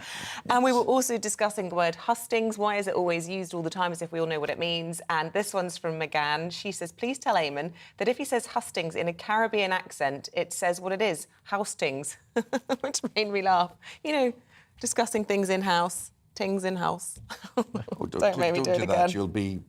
And we were also discussing the word hustings. Why is it always used all the time as if we all know what it means? And this one's from McGann. She says, please tell Eamonn that if he says hustings in a Caribbean accent, it says what it is, houstings, which made me laugh. You know, discussing things in-house. Tings in house. Don't make me do it again. That. You'll be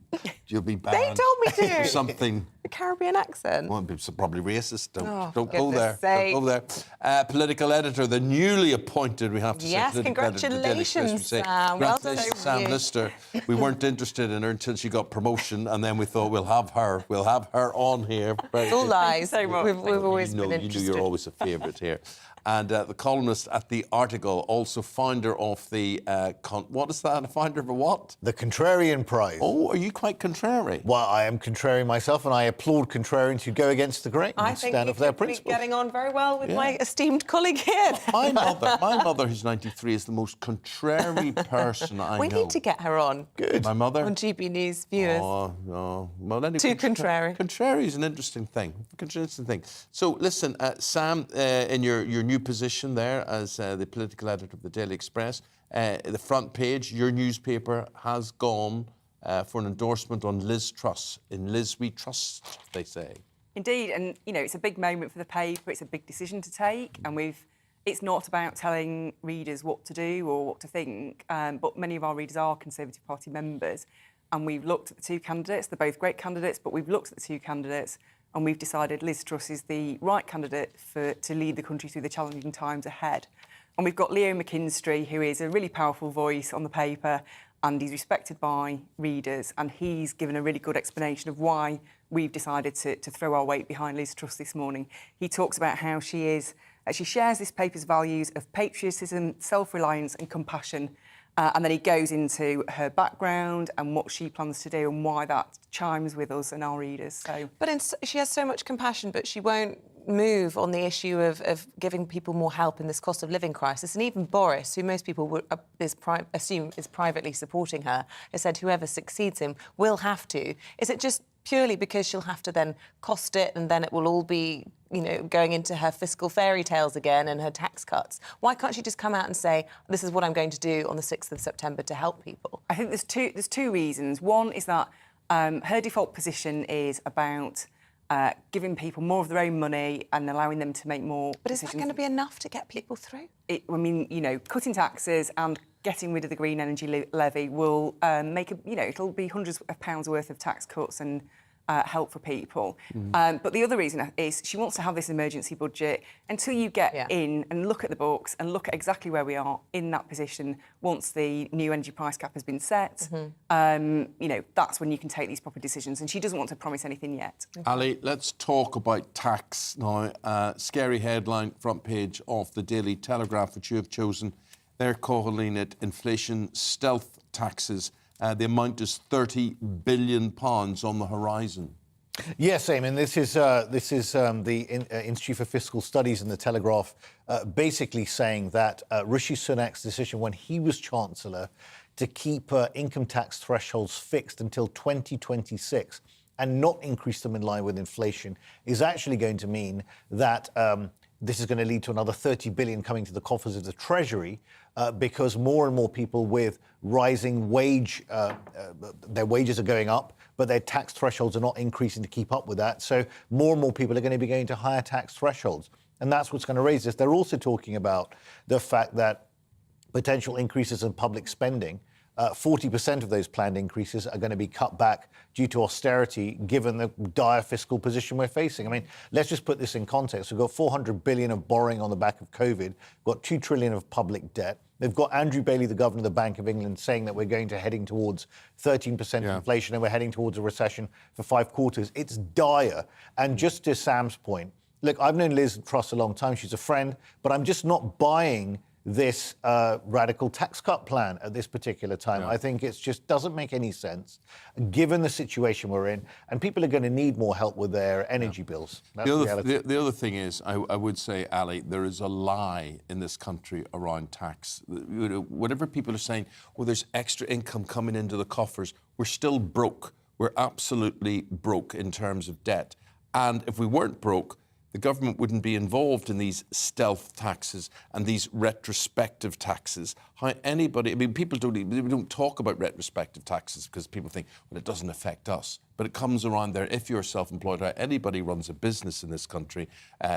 banned. They told me to. Something. A Caribbean accent. Well, it's probably racist. Don't goodness go there. sake. Don't go there. Political editor, the newly appointed, we have to say. Yes, Political editor of the Daily Express. We congratulations, say, Sam. Well done congratulations, to Sam you. Lister. We weren't interested in her until she got promotion, and then we thought we'll have her on here. It's all lies. We've always been You interested. know you're always a favourite here. And the columnist at The Article, also founder of the... what is that? A founder of a what? The Contrarian Prize. Oh, are you quite contrary? Well, I am contrarian myself, and I applaud contrarians who go agast the grain I and think stand you up for their could be principles. getting on very well with my esteemed colleague here. My mother, who's 93, is the most contrary person I know. We need to get her on. Good. My mother? On GB News viewers. Oh, no. Well, anyway, Too contrary. Contrary is an interesting thing. So, listen, Sam, in your new position there as the political editor of the Daily Express, the front page, your newspaper has gone for an endorsement on Liz Truss. In Liz we trust, they say. Indeed, and you know, it's a big moment for the paper, it's a big decision to take, and it's not about telling readers what to do or what to think, but many of our readers are Conservative Party members, and we've looked at the two candidates. They're both great candidates, but we've looked at the two candidates and we've decided Liz Truss is the right candidate to lead the country through the challenging times ahead. And we've got Leo McKinstry, who is a really powerful voice on the paper, and he's respected by readers, and he's given a really good explanation of why we've decided to throw our weight behind Liz Truss this morning. He talks about how she shares this paper's values of patriotism, self-reliance and compassion, and then he goes into her background and what she plans to do and why that chimes with us and our readers. So, But she has so much compassion, but she won't move on the issue of giving people more help in this cost of living crisis. And even Boris, who most people would assume is privately supporting her, has said whoever succeeds him will have to. Is it just purely because she'll have to then cost it and then it will all be, you know, going into her fiscal fairy tales again and her tax cuts? Why can't she just come out and say, this is what I'm going to do on the 6th of September to help people? I think there's two reasons. One is that her default position is about giving people more of their own money and allowing them to make more But is that going to be enough to get people through? I mean, you know, cutting taxes and getting rid of the green energy levy will it'll be hundreds of pounds worth of tax cuts and help for people. But the other reason is she wants to have this emergency budget until you get in and look at the books and look at exactly where we are in that position once the new energy price cap has been set. You know, that's when you can take these proper decisions, and she doesn't want to promise anything yet. Ali, let's talk about tax now. Scary headline, front page of the Daily Telegraph, which you have chosen. They're calling it inflation stealth taxes. The amount is £30 billion on the horizon. Yes, Eamonn, this is the Institute for Fiscal Studies in the Telegraph basically saying that Rishi Sunak's decision when he was Chancellor to keep income tax thresholds fixed until 2026 and not increase them in line with inflation is actually going to mean that this is going to lead to another 30 billion coming to the coffers of the Treasury because more and more people with rising their wages are going up, but their tax thresholds are not increasing to keep up with that. So more and more people are going to be going to higher tax thresholds. And that's what's going to raise this. They're also talking about the fact that potential increases in public spending, 40% of those planned increases are going to be cut back due to austerity, given the dire fiscal position we're facing. I mean, let's just put this in context. We've got 400 billion of borrowing on the back of COVID. We've got 2 trillion of public debt. They've got Andrew Bailey, the governor of the Bank of England, saying that we're heading towards 13% inflation and we're heading towards a recession for 5 quarters. It's dire. And just to Sam's point, look, I've known Liz Truss a long time. She's a friend, but I'm just not buying this radical tax cut plan at this particular time. I think it just doesn't make any sense, given the situation we're in, and people are going to need more help with their energy bills. That's the reality. The other thing is, I would say, Ali, there is a lie in this country around tax. Whatever people are saying, well, there's extra income coming into the coffers, we're still broke. We're absolutely broke in terms of debt. And if we weren't broke, the government wouldn't be involved in these stealth taxes and these retrospective taxes. How anybody, I mean, people don't talk about retrospective taxes because people think, well, it doesn't affect us. But it comes around there. If you're self-employed, or anybody runs a business in this country,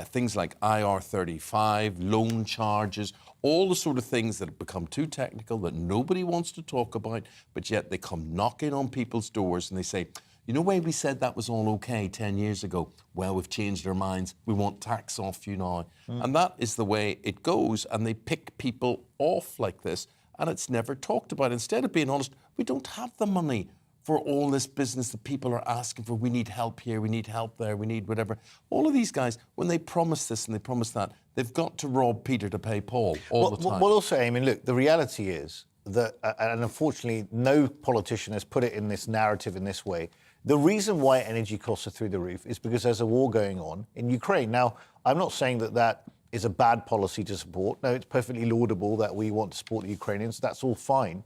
things like IR35, loan charges, all the sort of things that have become too technical that nobody wants to talk about, but yet they come knocking on people's doors and they say, you know, why we said that was all okay 10 years ago? Well, we've changed our minds. We want tax off you now. And that is the way it goes. And they pick people off like this, and it's never talked about. Instead of being honest, we don't have the money for all this business that people are asking for. We need help here, we need help there, we need whatever. All of these guys, when they promise this and they promise that, they've got to rob Peter to pay Paul all the time. Well, also, Eamonn, look, the reality is that, and unfortunately, no politician has put it in this narrative in this way, the reason why energy costs are through the roof is because there's a war going on in Ukraine. Now, I'm not saying that that is a bad policy to support. No, it's perfectly laudable that we want to support the Ukrainians. That's all fine.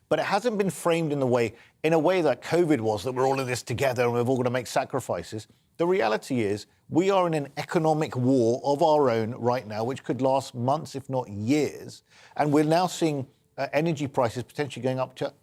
But it hasn't been framed in a way that COVID was, that we're all in this together and we've all got to make sacrifices. The reality is we are in an economic war of our own right now, which could last months, if not years. And we're now seeing energy prices potentially going up to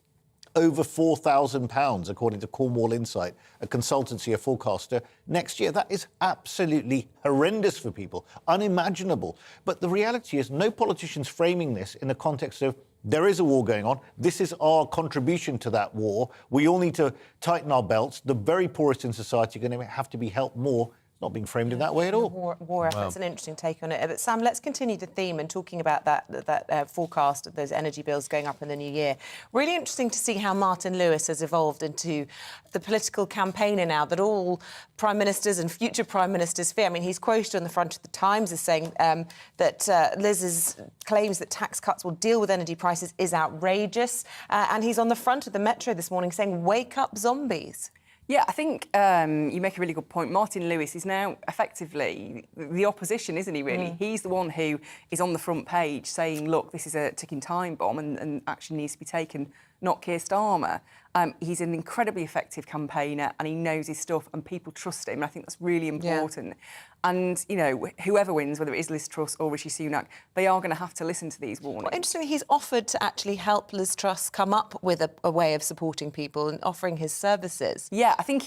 over £4,000, according to Cornwall Insight, a consultancy, a forecaster, next year. That is absolutely horrendous for people, unimaginable. But the reality is no politician's framing this in the context of there is a war going on. This is our contribution to that war. We all need to tighten our belts. The very poorest in society are going to have to be helped more. Not being framed in that way at all. War effort's an interesting take on it. But Sam, let's continue the theme and talking about that forecast of those energy bills going up in the new year. Really interesting to see how Martin Lewis has evolved into the political campaigner now that all prime ministers and future prime ministers fear. I mean, he's quoted on the front of the Times as saying that Liz's claims that tax cuts will deal with energy prices is outrageous. And he's on the front of the Metro this morning saying, wake up zombies. Yeah, I think you make a really good point. Martin Lewis is now effectively the opposition, isn't he, really? He's the one who is on the front page saying, look, this is a ticking time bomb and action needs to be taken, not Keir Starmer. He's an incredibly effective campaigner and he knows his stuff and people trust him. And I think that's really important. Yeah. And, you know, whoever wins, whether it is Liz Truss or Rishi Sunak, they are going to have to listen to these warnings. Well, interestingly, he's offered to actually help Liz Truss come up with a way of supporting people and offering his services. Yeah, I think,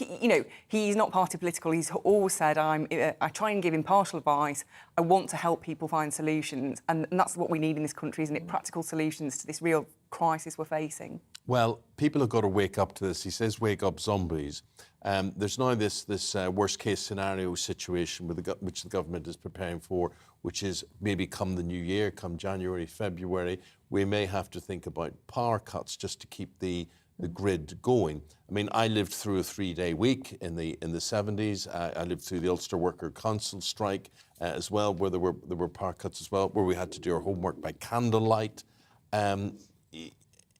he's not party political. He's always said, I try and give impartial advice. I want to help people find solutions. And that's what we need in this country, isn't it? Practical solutions to this real crisis we're facing. Well, people have got to wake up to this. He says, wake up zombies. There's now this worst-case scenario situation which the government is preparing for, which is maybe come the new year, come January, February, we may have to think about power cuts just to keep the grid going. I mean, I lived through a 3-day week in the 70s. I lived through the Ulster Worker Council strike as well, where there were power cuts as well, where we had to do our homework by candlelight.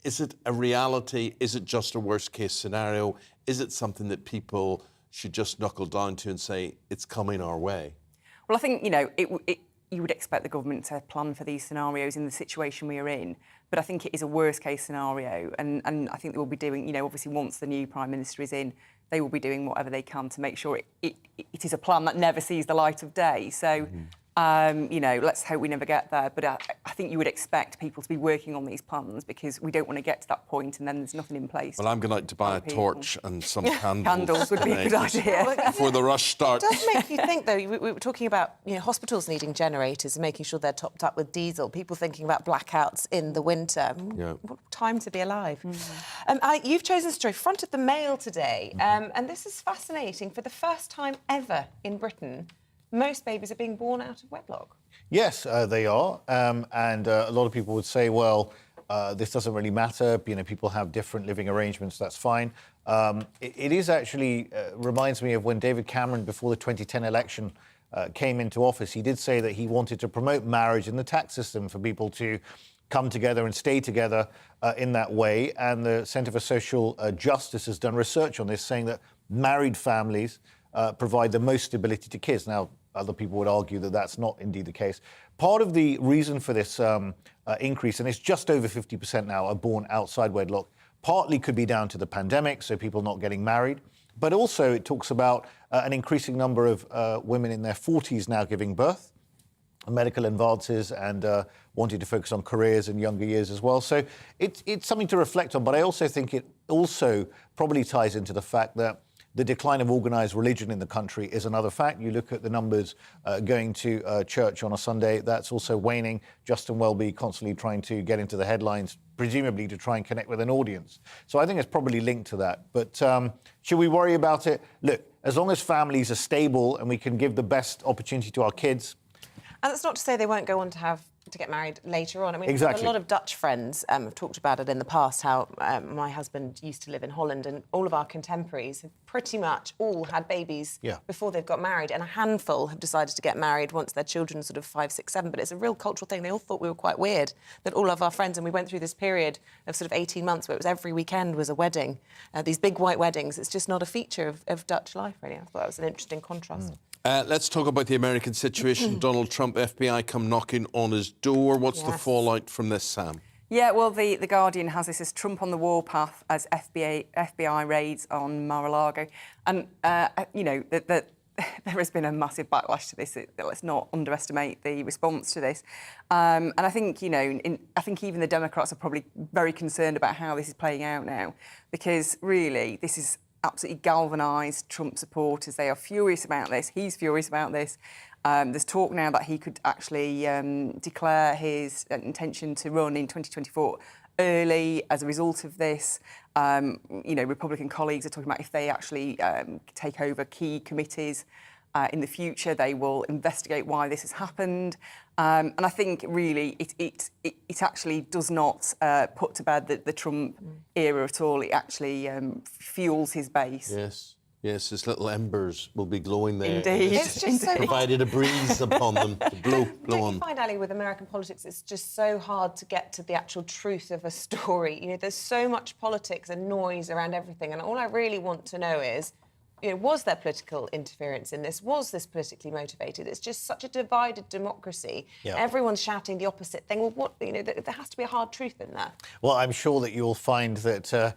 Is it a reality? Is it just a worst-case scenario? Is it something that people should just knuckle down to and say, it's coming our way? Well, I think, you would expect the government to plan for these scenarios in the situation we are in. But I think it is a worst-case scenario. And I think they will be doing, obviously once the new Prime Minister is in, they will be doing whatever they can to make sure it is a plan that never sees the light of day. So... let's hope we never get there. But I think you would expect people to be working on these plans because we don't want to get to that point and then there's nothing in place. Well, I'm going out to buy a torch and some candles. Candles would be a good idea. Before the rush starts. It does make you think, though, we were talking about hospitals needing generators and making sure they're topped up with diesel, people thinking about blackouts in the winter. Yeah. What time to be alive. You've chosen a story, front of the Mail today, and this is fascinating. For the first time ever in Britain, most babies are being born out of wedlock. Yes, they are. And a lot of people would say, well, this doesn't really matter. People have different living arrangements. That's fine. It is actually reminds me of when David Cameron, before the 2010 election, came into office, he did say that he wanted to promote marriage in the tax system for people to come together and stay together in that way. And the Centre for Social Justice has done research on this, saying that married families provide the most stability to kids. Now, other people would argue that that's not indeed the case. Part of the reason for this increase, and it's just over 50% now, are born outside wedlock, partly could be down to the pandemic, so people not getting married. But also it talks about an increasing number of women in their 40s now giving birth, medical advances, and wanting to focus on careers in younger years as well. So it's something to reflect on. But I also think it also probably ties into the fact that the decline of organised religion in the country is another fact. You look at the numbers going to church on a Sunday, that's also waning. Justin Welby constantly trying to get into the headlines, presumably to try and connect with an audience. So I think it's probably linked to that. But should we worry about it? Look, as long as families are stable and we can give the best opportunity to our kids. And that's not to say they won't go on to get married later on. I mean, Exactly. a lot of Dutch friends have talked about it in the past, how my husband used to live in Holland, and all of our contemporaries have pretty much all had babies before they've got married, and a handful have decided to get married once their children are sort of 5, 6, 7. But it's a real cultural thing. They all thought we were quite weird, that all of our friends, and we went through this period of sort of 18 months where it was every weekend was a wedding, these big white weddings. It's just not a feature of Dutch life, really. I thought that was an interesting contrast. Let's talk about the American situation. Donald Trump, FBI come knocking on his door. What's the fallout from this, Sam? Yeah, well, the Guardian has this as Trump on the warpath as FBI raids on Mar-a-Lago. And, you know, there has been a massive backlash to this. Let's not underestimate the response to this. And I think, you know, I think even the Democrats are probably very concerned about how this is playing out now, because really this is absolutely galvanised Trump supporters. They are furious about this. He's furious about this. There's talk now that he could actually declare his intention to run in 2024 early as a result of this. You know, Republican colleagues are talking about if they actually take over key committees in the future, they will investigate why this has happened. And I think really it actually does not put to bed the Trump era at all. It actually fuels his base. Yes, his little embers will be glowing there. Indeed. It's just so provided a breeze upon them to blow on. Don't you find, Ali, with American politics, it's just so hard to get to the actual truth of a story? You know, there's so much politics and noise around everything, and all I really want to know is, you know, was there political interference in this? Was this politically motivated? It's just such a divided democracy. Yeah. Everyone's shouting the opposite thing. Well, what, you know, there has to be a hard truth in there. Well, I'm sure that you'll find that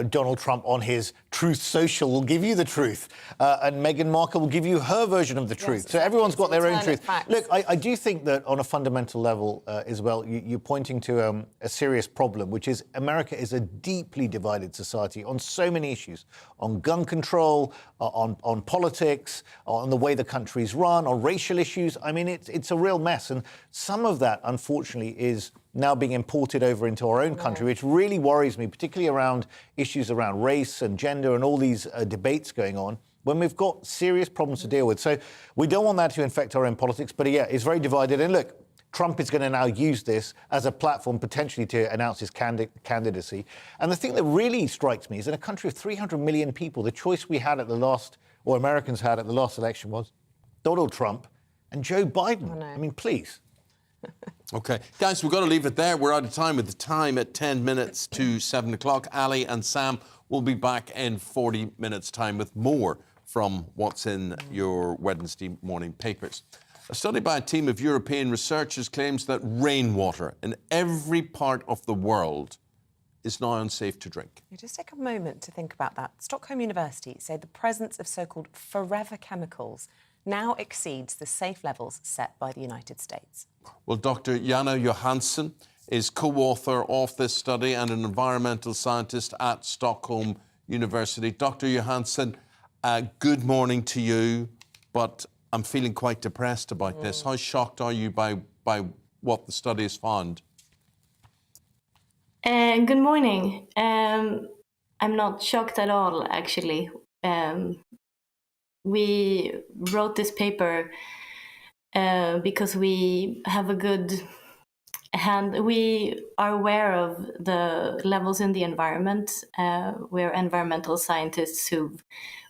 Donald Trump on his Truth Social will give you the truth, and Meghan Markle will give you her version of the truth. Yes, so everyone's got their own truth. facts. Look, I do think that on a fundamental level, Isabel, you're pointing to a serious problem, which is America is a deeply divided society on so many issues, on gun control, on politics, on the way the country's run, on racial issues. I mean, it's a real mess. And some of that, unfortunately, is now being imported over into our own country, which really worries me, particularly around issues around race and gender and all these debates going on, when we've got serious problems to deal with. So we don't want that to infect our own politics, but yeah, it's very divided. And look, Trump is going to now use this as a platform potentially to announce his candidacy. And the thing that really strikes me is in a country of 300 million people, the choice we had at the last, or Americans had at the last election, was Donald Trump and Joe Biden. I mean, please. OK. Guys, we've got to leave it there. We're out of time with the time at 10 minutes to 7 o'clock. Ali and Sam will be back in 40 minutes' time with more from what's in your Wednesday morning papers. A study by a team of European researchers claims that rainwater in every part of the world is now unsafe to drink. You just take a moment to think about that. Stockholm University say the presence of so-called forever chemicals now exceeds the safe levels set by the United States. Well, Dr. Jana Johansson is co-author of this study and an environmental scientist at Stockholm University. Dr. Johansson, good morning to you, but I'm feeling quite depressed about this. How shocked are you by what the study has found? Good morning. I'm not shocked at all, actually. We wrote this paper because we have a good hand. We are aware of the levels in the environment. We're environmental scientists who've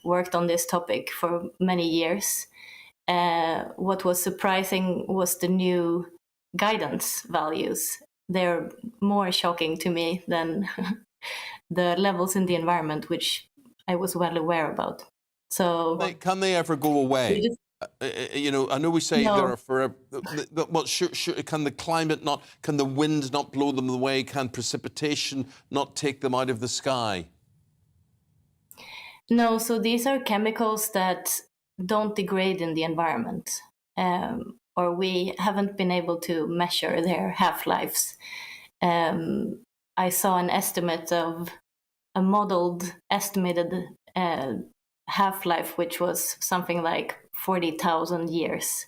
worked on this topic for many years. what was surprising was the new guidance values. They're more shocking to me than the levels in the environment, which I was well aware about. So Can they ever go away? You know, I know we say No. they're forever. But can the climate not? Can the wind not blow them away? Can precipitation not take them out of the sky? No, so these are chemicals that don't degrade in the environment, or we haven't been able to measure their half-lives. I saw an estimate of a modeled estimated half-life, which was something like 40,000 years.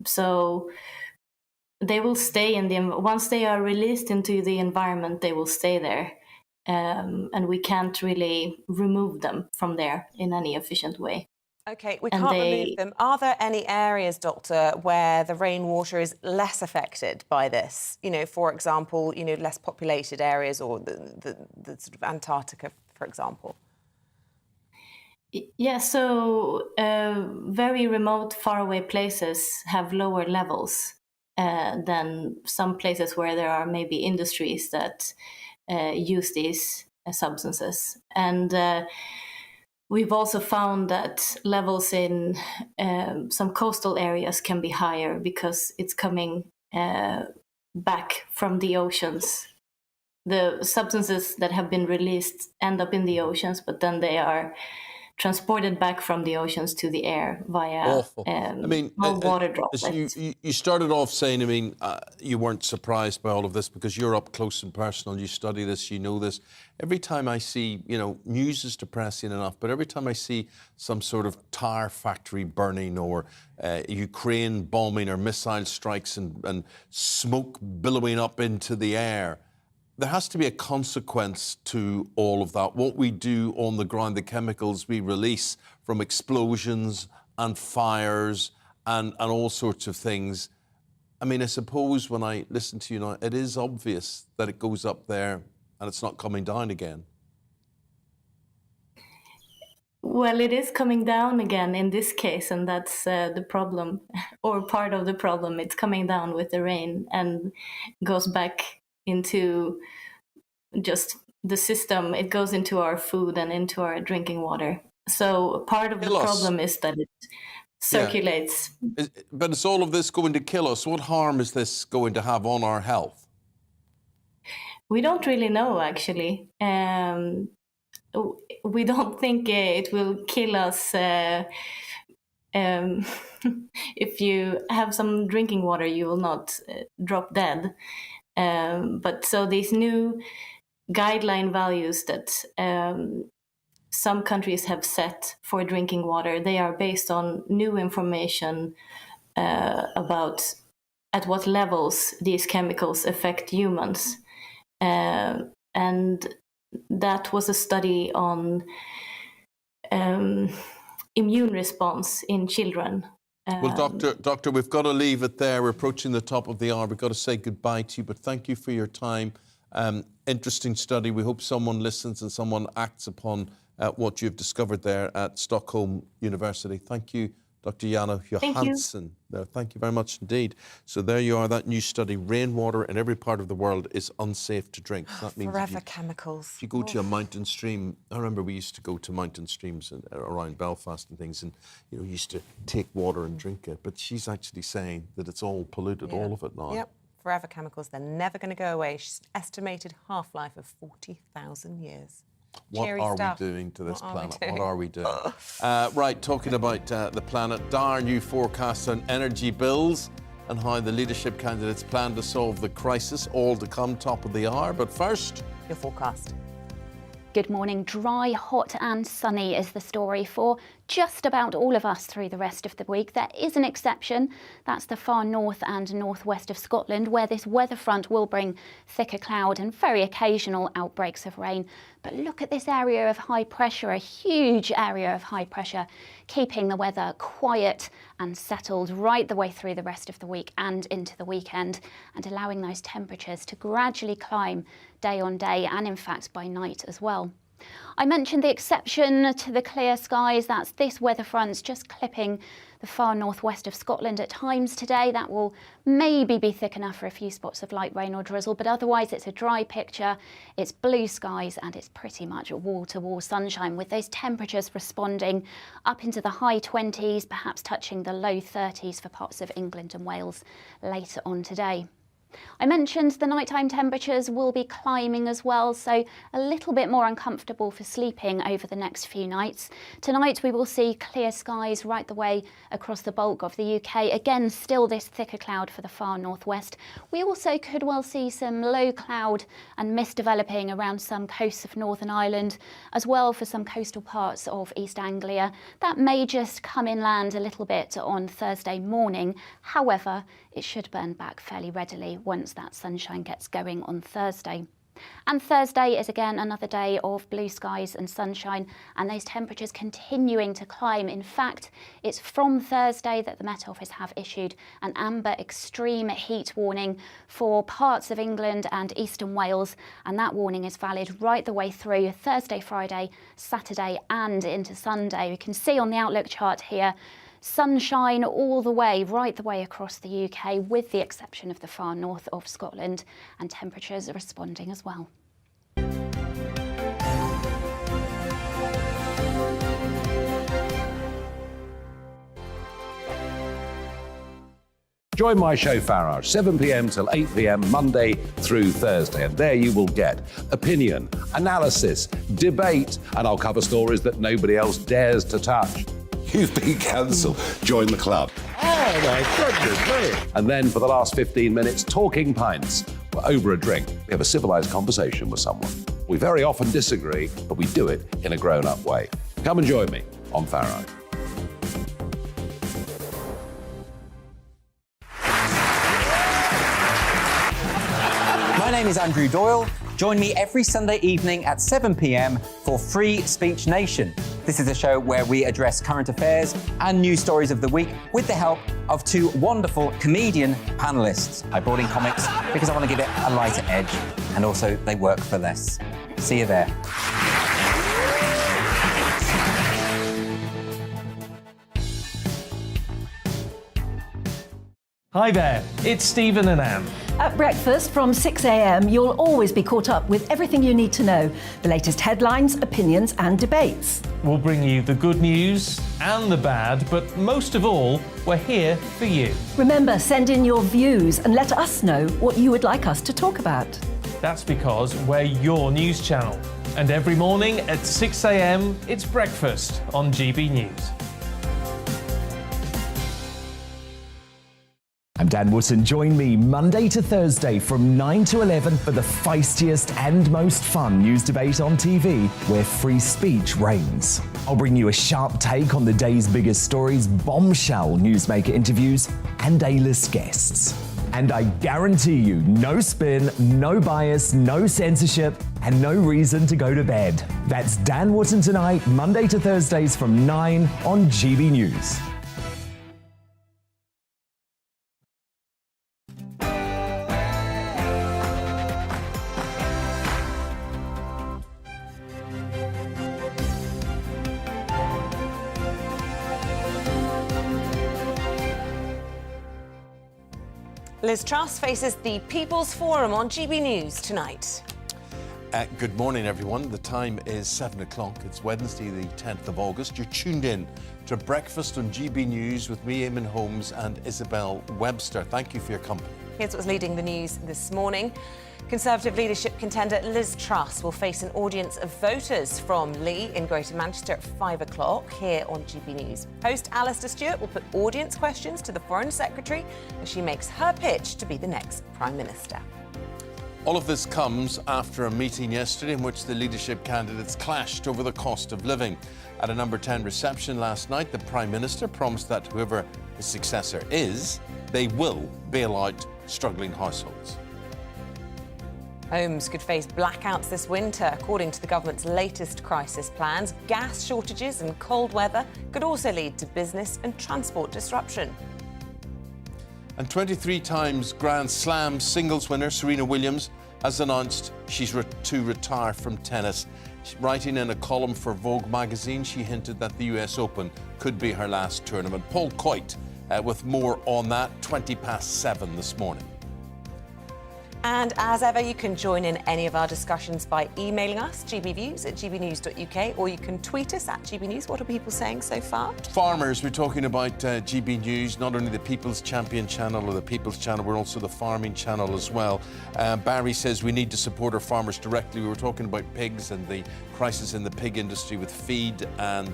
So they will stay in the, once they are released into the environment, they will stay there. And we can't really remove them from there in any efficient way. OK, we can't remove them. Are there any areas, Doctor, where the rainwater is less affected by this? You know, for example, you know, less populated areas, or the sort of Antarctica, for example? Yeah, so very remote, faraway places have lower levels than some places where there are maybe industries that use these substances. And we've also found that levels in some coastal areas can be higher because it's coming back from the oceans. The substances that have been released end up in the oceans, but then they are transported back from the oceans to the air via water droplets. You started off saying, I mean, you weren't surprised by all of this because you're up close and personal, you study this, you know this. Every time I see, you know, news is depressing enough, but every time I see some sort of tire factory burning or Ukraine bombing or missile strikes and smoke billowing up into the air, there has to be a consequence to all of that. What we do on the ground, the chemicals we release from explosions and fires and all sorts of things. I mean, I suppose when I listen to you now, it is obvious that it goes up there and it's not coming down again. Well, it is coming down again in this case, and that's the problem, or part of the problem. It's coming down with the rain and goes back into just the system. It goes into our food and into our drinking water. So part of the problem is that it circulates. Yeah. But is all of this going to kill us? What harm is this going to have on our health? We don't really know, actually. We don't think it will kill us. If you have some drinking water, you will not drop dead. But so these new guideline values that some countries have set for drinking water, they are based on new information about at what levels these chemicals affect humans. And that was a study on immune response in children. Well, Doctor, we've got to leave it there. We're approaching the top of the hour. We've got to say goodbye to you, but thank you for your time. Interesting study. We hope someone listens and someone acts upon what you've discovered there at Stockholm University. Thank you, Dr. Jana Johansson. Thank you very much indeed. So there you are, that new study. Rainwater in every part of the world is unsafe to drink. That means Forever chemicals. If you go to a mountain stream, I remember we used to go to mountain streams around Belfast and things, and you know, used to take water and drink it. But she's actually saying that it's all polluted, all of it now. Yep, forever chemicals. They're never going to go away. She's estimated half-life of 40,000 years. What are we doing to this planet? What are we doing? Right, talking about the planet, dire new forecasts on energy bills and how the leadership candidates plan to solve the crisis, all to come top of the hour. But first, your forecast. Good morning. Dry, hot and sunny is the story for just about all of us through the rest of the week. There is an exception. That's the far north and northwest of Scotland, where this weather front will bring thicker cloud and very occasional outbreaks of rain. But look at this area of high pressure, a huge area of high pressure, keeping the weather quiet and settled right the way through the rest of the week and into the weekend, and allowing those temperatures to gradually climb day on day and in fact by night as well. I mentioned the exception to the clear skies. That's this weather front just clipping the far northwest of Scotland at times today. That will maybe be thick enough for a few spots of light rain or drizzle, but otherwise it's a dry picture. It's blue skies and it's pretty much wall-to-wall sunshine, with those temperatures responding up into the high 20s, perhaps touching the low 30s for parts of England and Wales later on today. I mentioned the nighttime temperatures will be climbing as well, so a little bit more uncomfortable for sleeping over the next few nights. Tonight we will see clear skies right the way across the bulk of the UK. Again, still this thicker cloud for the far northwest. We also could well see some low cloud and mist developing around some coasts of Northern Ireland, as well for some coastal parts of East Anglia. That may just come inland a little bit on Thursday morning. However, it should burn back fairly readily once that sunshine gets going on Thursday. And Thursday is again another day of blue skies and sunshine, and those temperatures continuing to climb. In fact, it's from Thursday that the Met Office have issued an amber extreme heat warning for parts of England and eastern Wales, and that warning is valid right the way through Thursday, Friday, Saturday and into Sunday. You can see on the Outlook chart here, sunshine all the way, right the way across the UK, with the exception of the far north of Scotland, and temperatures are responding as well. Join my show Farage, 7 p.m. till 8 p.m. Monday through Thursday, and there you will get opinion, analysis, debate, and I'll cover stories that nobody else dares to touch. You've been cancelled. Join the club. Oh my goodness me. And then for the last 15 minutes, talking pints. We're over a drink. We have a civilised conversation with someone. We very often disagree, but we do it in a grown-up way. Come and join me on Farage. My name is Andrew Doyle. Join me every Sunday evening at 7 p.m. for Free Speech Nation. This is a show where we address current affairs and news stories of the week with the help of two wonderful comedian panellists. I brought in comics because I want to give it a lighter edge, and also they work for less. See you there. Hi there, it's Stephen and Anne. At breakfast from 6 a.m, you'll always be caught up with everything you need to know, the latest headlines, opinions and debates. We'll bring you the good news and the bad, but most of all, we're here for you. Remember, send in your views and let us know what you would like us to talk about. That's because we're your news channel. And every morning at 6 a.m, it's breakfast on GB News. I'm Dan Wootton. Join me Monday to Thursday from 9 to 11 for the feistiest and most fun news debate on TV, where free speech reigns. I'll bring you a sharp take on the day's biggest stories, bombshell newsmaker interviews, and A-list guests. And I guarantee you, no spin, no bias, no censorship, and no reason to go to bed. That's Dan Wootton tonight, Monday to Thursdays from 9 on GB News. Liz Truss faces the People's Forum on GB News tonight. Good morning, everyone. The time is 7 o'clock. It's Wednesday, the 10th of August. You're tuned in to Breakfast on GB News with me, Eamonn, Holmes and Isabel Webster. Thank you for your company. Here's what's leading the news this morning. Conservative leadership contender Liz Truss will face an audience of voters from Lee in Greater Manchester at 5 o'clock here on GB News. Host Alistair Stewart will put audience questions to the Foreign Secretary as she makes her pitch to be the next Prime Minister. All of this comes after a meeting yesterday in which the leadership candidates clashed over the cost of living. At a number 10 reception last night, the Prime Minister promised that whoever his successor is, they will bail out struggling households. Homes could face blackouts this winter. According to the government's latest crisis plans, gas shortages and cold weather could also lead to business and transport disruption. And 23 times Grand Slam singles winner Serena Williams has announced she's to retire from tennis. Writing in a column for Vogue magazine, she hinted that the US Open could be her last tournament. Paul Coit with more on that, 7:20 this morning. And as ever, you can join in any of our discussions by emailing us, gbviews@gbnews.uk, or you can tweet us at gbnews. What are people saying so far? Farmers, we're talking about GB News, not only the People's Champion channel or the People's channel, we're also the farming channel as well. Barry says we need to support our farmers directly. We were talking about pigs and the crisis in the pig industry with feed and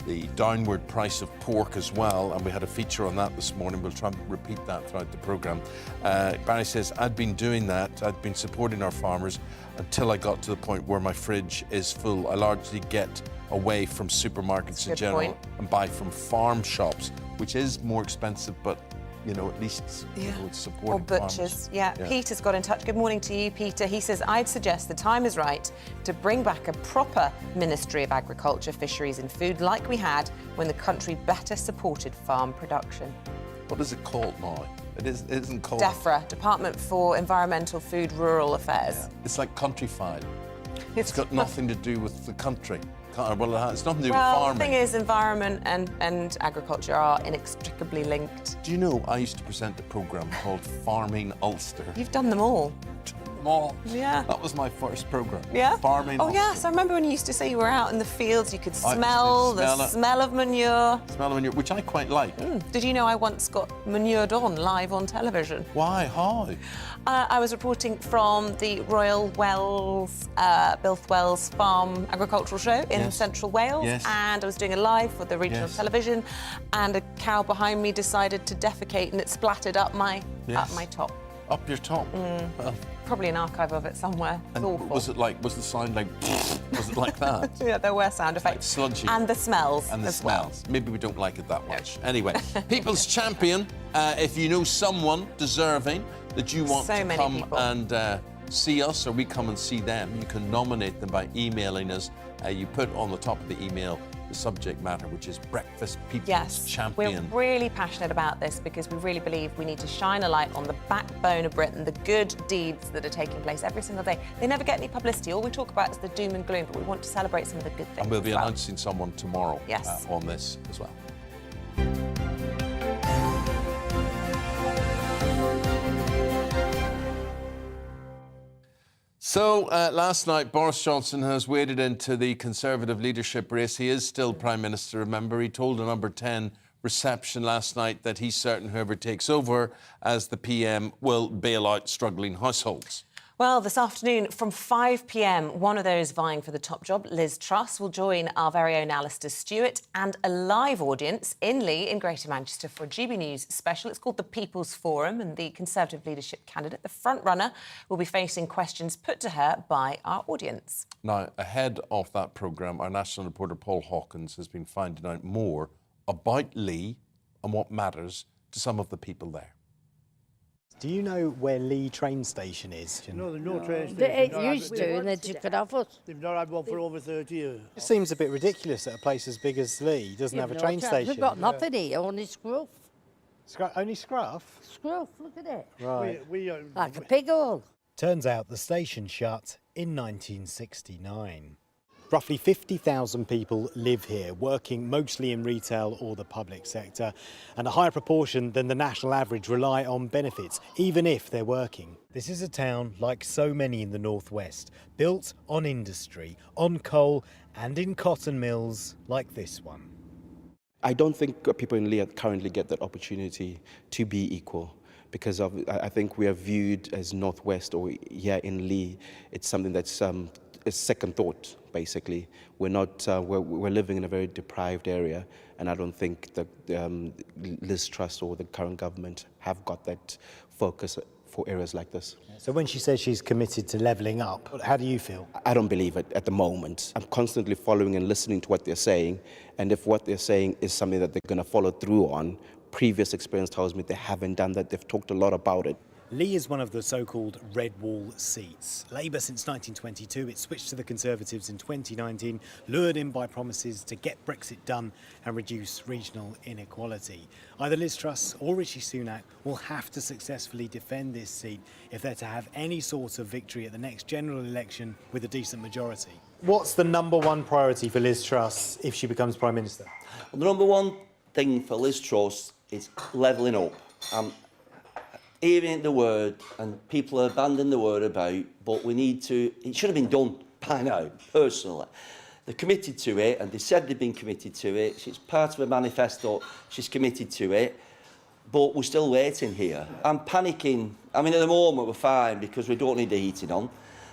the downward price of pork as well, and we had a feature on that this morning. We'll try and repeat that throughout the programme. Barry says, I'd been doing that. I'd been supporting our farmers until I got to the point where my fridge is full. I largely get away from supermarkets in general and buy from farm shops, which is more expensive, but you know, at least it's supporting Or butchers. farmers. Yeah. Peter's got in touch. Good morning to you, Peter. He says, I'd suggest the time is right to bring back a proper Ministry of Agriculture, Fisheries and Food like we had when the country better supported farm production. What is it called now? It isn't called... DEFRA, Department for Environmental, Food, Rural Affairs. Yeah. It's like Countryfile. It's got nothing to do with the country. Well, it's nothing to do with Well, farming. the thing is, environment and agriculture are inextricably linked. Do you know, I used to present a programme called Farming Ulster. You've done them all. All. Yeah. That was my first programme. Yeah? Farming Oh, Ulster. yes. I remember when you used to say you were out in the fields, you could I smell could the smell it. smell of manure. Smell of manure, which I quite like. Did you know I once got manured on live on television? Why? How? I was reporting from the Royal Wells, Bilth Wells Farm Agricultural Show in Central Wales. Yes. And I was doing a live for the regional television, and a cow behind me decided to defecate and it splattered up my top. Up your top? Well, Probably an archive of it somewhere. It's and awful. was the sound like, was it like that? Yeah, there were sound effects. Sludgy. And the smells And the as well. smells. Maybe we don't like it that much. Anyway, People's Champion, if you know someone deserving that you want So to many come people. and see us or we come and see them, you can nominate them by emailing us. You put on the top of the email the subject matter, which is Breakfast People's Champion. We're really passionate about this because we really believe we need to shine a light on the backbone of Britain, the good deeds that are taking place every single day. They never get any publicity. All we talk about is the doom and gloom, but we want to celebrate some of the good things. And we'll be as well. announcing someone tomorrow Yes. on this as well. So last night, Boris Johnson has waded into the Conservative leadership race. He is still Prime Minister, remember. He told a Number 10 reception last night that he's certain whoever takes over as the PM will bail out struggling households. Well, this afternoon from 5 p.m, one of those vying for the top job, Liz Truss, will join our very own Alistair Stewart and a live audience in Lee in Greater Manchester for a GB News special. It's called the People's Forum, and the Conservative leadership candidate, the front-runner, will be facing questions put to her by our audience. Now, ahead of that programme, our national reporter Paul Hawkins has been finding out more about Lee and what matters to some of the people there. Do you know where Lee train station is? No, there's no train station. It used to, and they took it off us. They've not had one for over 30 years. It seems a bit ridiculous that a place as big as Lee doesn't have a train station. We've got nothing here, only scruff. Only scruff? Scruff, look at it. Right. Like a pig hole. Turns out the station shut in 1969. Roughly 50,000 people live here, working mostly in retail or the public sector, and a higher proportion than the national average rely on benefits, even if they're working. This is a town, like so many in the northwest, built on industry, on coal and in cotton mills like this one. I don't think people in Lee currently get that opportunity to be equal, because I think we are viewed as northwest, or here in Lee, it's something that's a second thought, basically. We're not, we're living in a very deprived area, and I don't think that Liz Truss or the current government have got that focus for areas like this. So when she says she's committed to levelling up, how do you feel? I don't believe it at the moment. I'm constantly following and listening to what they're saying, and if what they're saying is something that they're going to follow through on, previous experience tells me they haven't done that. They've talked a lot about it. Lee is one of the so-called red wall seats. Labour since 1922, it switched to the Conservatives in 2019, lured in by promises to get Brexit done and reduce regional inequality. Either Liz Truss or Rishi Sunak will have to successfully defend this seat if they're to have any sort of victory at the next general election with a decent majority. What's the number one priority for Liz Truss if she becomes Prime Minister? Well, the number one thing for Liz Truss is levelling up. Hearing the word, and people are banding the word about, but we need to, it should have been done by now, personally. They're committed to it, and they said they've been committed to it. It's part of a manifesto, she's committed to it, but we're still waiting here. I'm panicking. I mean, at the moment we're fine because we don't need the heating on,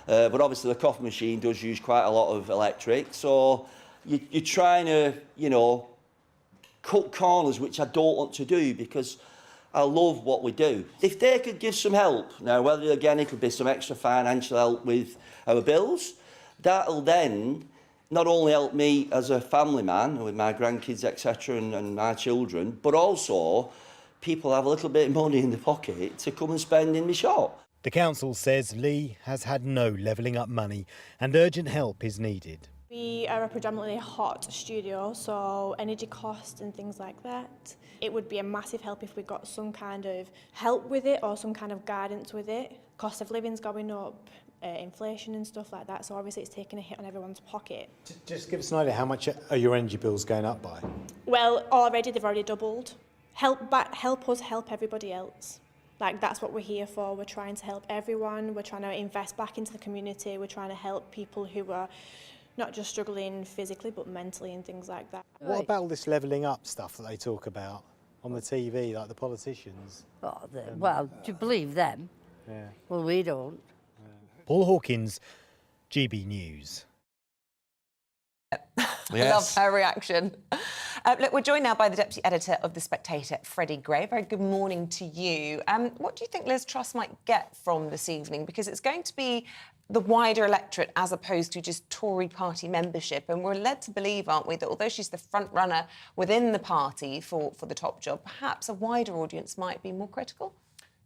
but obviously the coffee machine does use quite a lot of electric, so you're trying to, you know, cut corners, which I don't want to do because I love what we do. If they could give some help, now whether again it could be some extra financial help with our bills, that'll then not only help me as a family man with my grandkids, etc., and my children, but also people have a little bit of money in the pocket to come and spend in my shop. The council says Lee has had no levelling up money and urgent help is needed. We are a predominantly hot studio, so energy costs and things like that. It would be a massive help if we got some kind of help with it or some kind of guidance with it. Cost of living's going up, inflation and stuff like that, so obviously it's taking a hit on everyone's pocket. Just give us an idea, how much are your energy bills going up by? Well, they've already doubled. Help us help everybody else. Like, that's what we're here for. We're trying to help everyone. We're trying to invest back into the community. We're trying to help people who are not just struggling physically, but mentally and things like that. What about all this levelling up stuff that they talk about on the TV, like the politicians? Oh, well, do you believe them? Yeah. Well, we don't. Paul Hawkins, GB News. Love her reaction. Look, we're joined now by the Deputy Editor of The Spectator, Freddie Gray. Very good morning to you. What do you think Liz Truss might get from this evening? Because it's going to be the wider electorate as opposed to just Tory party membership. And we're led to believe, aren't we, that although she's the front runner within the party for the top job, perhaps a wider audience might be more critical?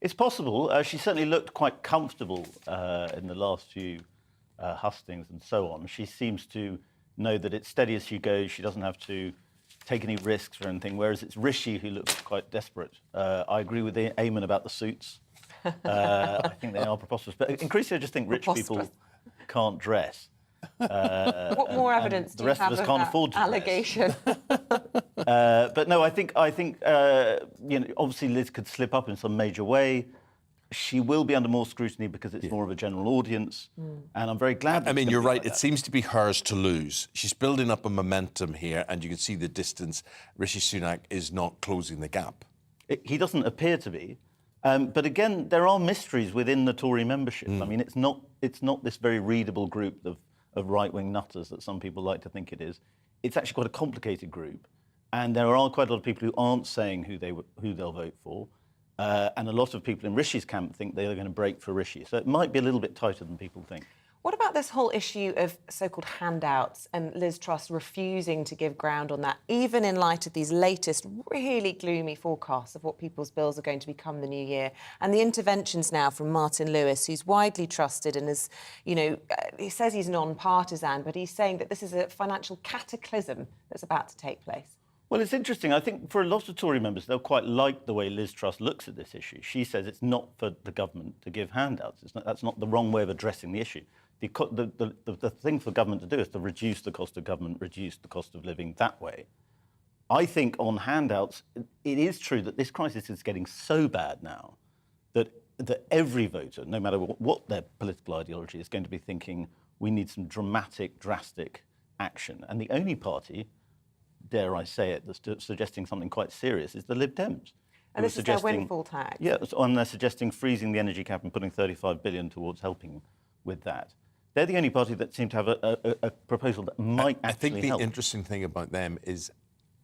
It's possible. She certainly looked quite comfortable in the last few hustings and so on. She seems to know that it's steady as she goes. She doesn't have to take any risks or anything, whereas it's Rishi who looks quite desperate. I agree with Eamonn about the suits. I think they are preposterous. But increasingly, I just think rich people can't dress. What more evidence do you have of that allegation? But no, I think you know, obviously Liz could slip up in some major way. She will be under more scrutiny because it's more of a general audience, and I'm very glad. I mean, you're right. It seems to be hers to lose. She's building up a momentum here, and you can see the distance. Rishi Sunak is not closing the gap. He doesn't appear to be. But again, there are mysteries within the Tory membership. I mean, it's not this very readable group of right-wing nutters that some people like to think it is. It's actually quite a complicated group, and there are quite a lot of people who aren't saying who they'll vote for. And a lot of people in Rishi's camp think they're going to break for Rishi. So it might be a little bit tighter than people think. What about this whole issue of so-called handouts and Liz Truss refusing to give ground on that, even in light of these latest really gloomy forecasts of what people's bills are going to become the new year, and the interventions now from Martin Lewis, who's widely trusted and is, you know, he says he's non-partisan, but he's saying that this is a financial cataclysm that's about to take place. Well, it's interesting. I think for a lot of Tory members, they'll quite like the way Liz Truss looks at this issue. She says it's not for the government to give handouts. That's not the wrong way of addressing the issue. The thing for government to do is to reduce the cost of government, reduce the cost of living that way. I think on handouts, it is true that this crisis is getting so bad now that every voter, no matter what their political ideology, is going to be thinking we need some drastic action. And the only party, dare I say it, that's suggesting something quite serious is the Lib Dems. And this is their windfall tax. Yeah, and they're suggesting freezing the energy cap and putting 35 billion towards helping with that. They're the only party that seem to have a proposal that might actually help. I think the interesting thing about them is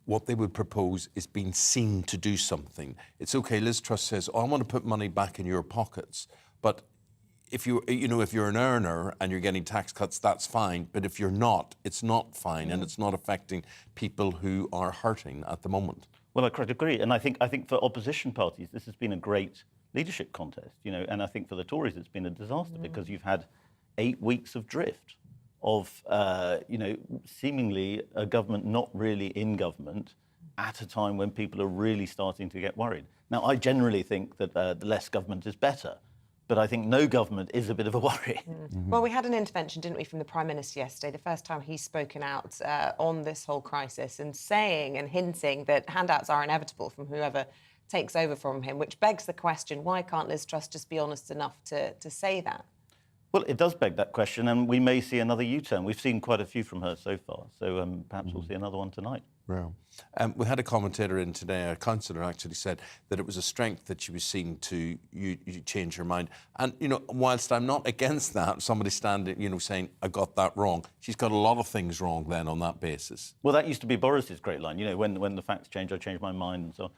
what they would propose is being seen to do something. It's okay, Liz Truss says, I want to put money back in your pockets, but if you're an earner and you're getting tax cuts, that's fine. But if you're not, it's not fine, and it's not affecting people who are hurting at the moment. Well, I quite agree, and I think for opposition parties, this has been a great leadership contest, and I think for the Tories it's been a disaster because you've had 8 weeks of drift of, seemingly a government not really in government at a time when people are really starting to get worried. Now, I generally think that less government is better, but I think no government is a bit of a worry. Well, we had an intervention, didn't we, from the Prime Minister yesterday, the first time he's spoken out on this whole crisis and saying and hinting that handouts are inevitable from whoever takes over from him, which begs the question, why can't Liz Truss just be honest enough to say that? Well, it does beg that question, and we may see another U-turn. We've seen quite a few from her so far, so perhaps we'll see another one tonight. Well, we had a commentator in today, a councillor actually said that it was a strength that she was seeing to you change her mind. And, whilst I'm not against that, somebody standing, saying, I got that wrong, she's got a lot of things wrong then on that basis. Well, that used to be Boris's great line, when the facts change, I change my mind and so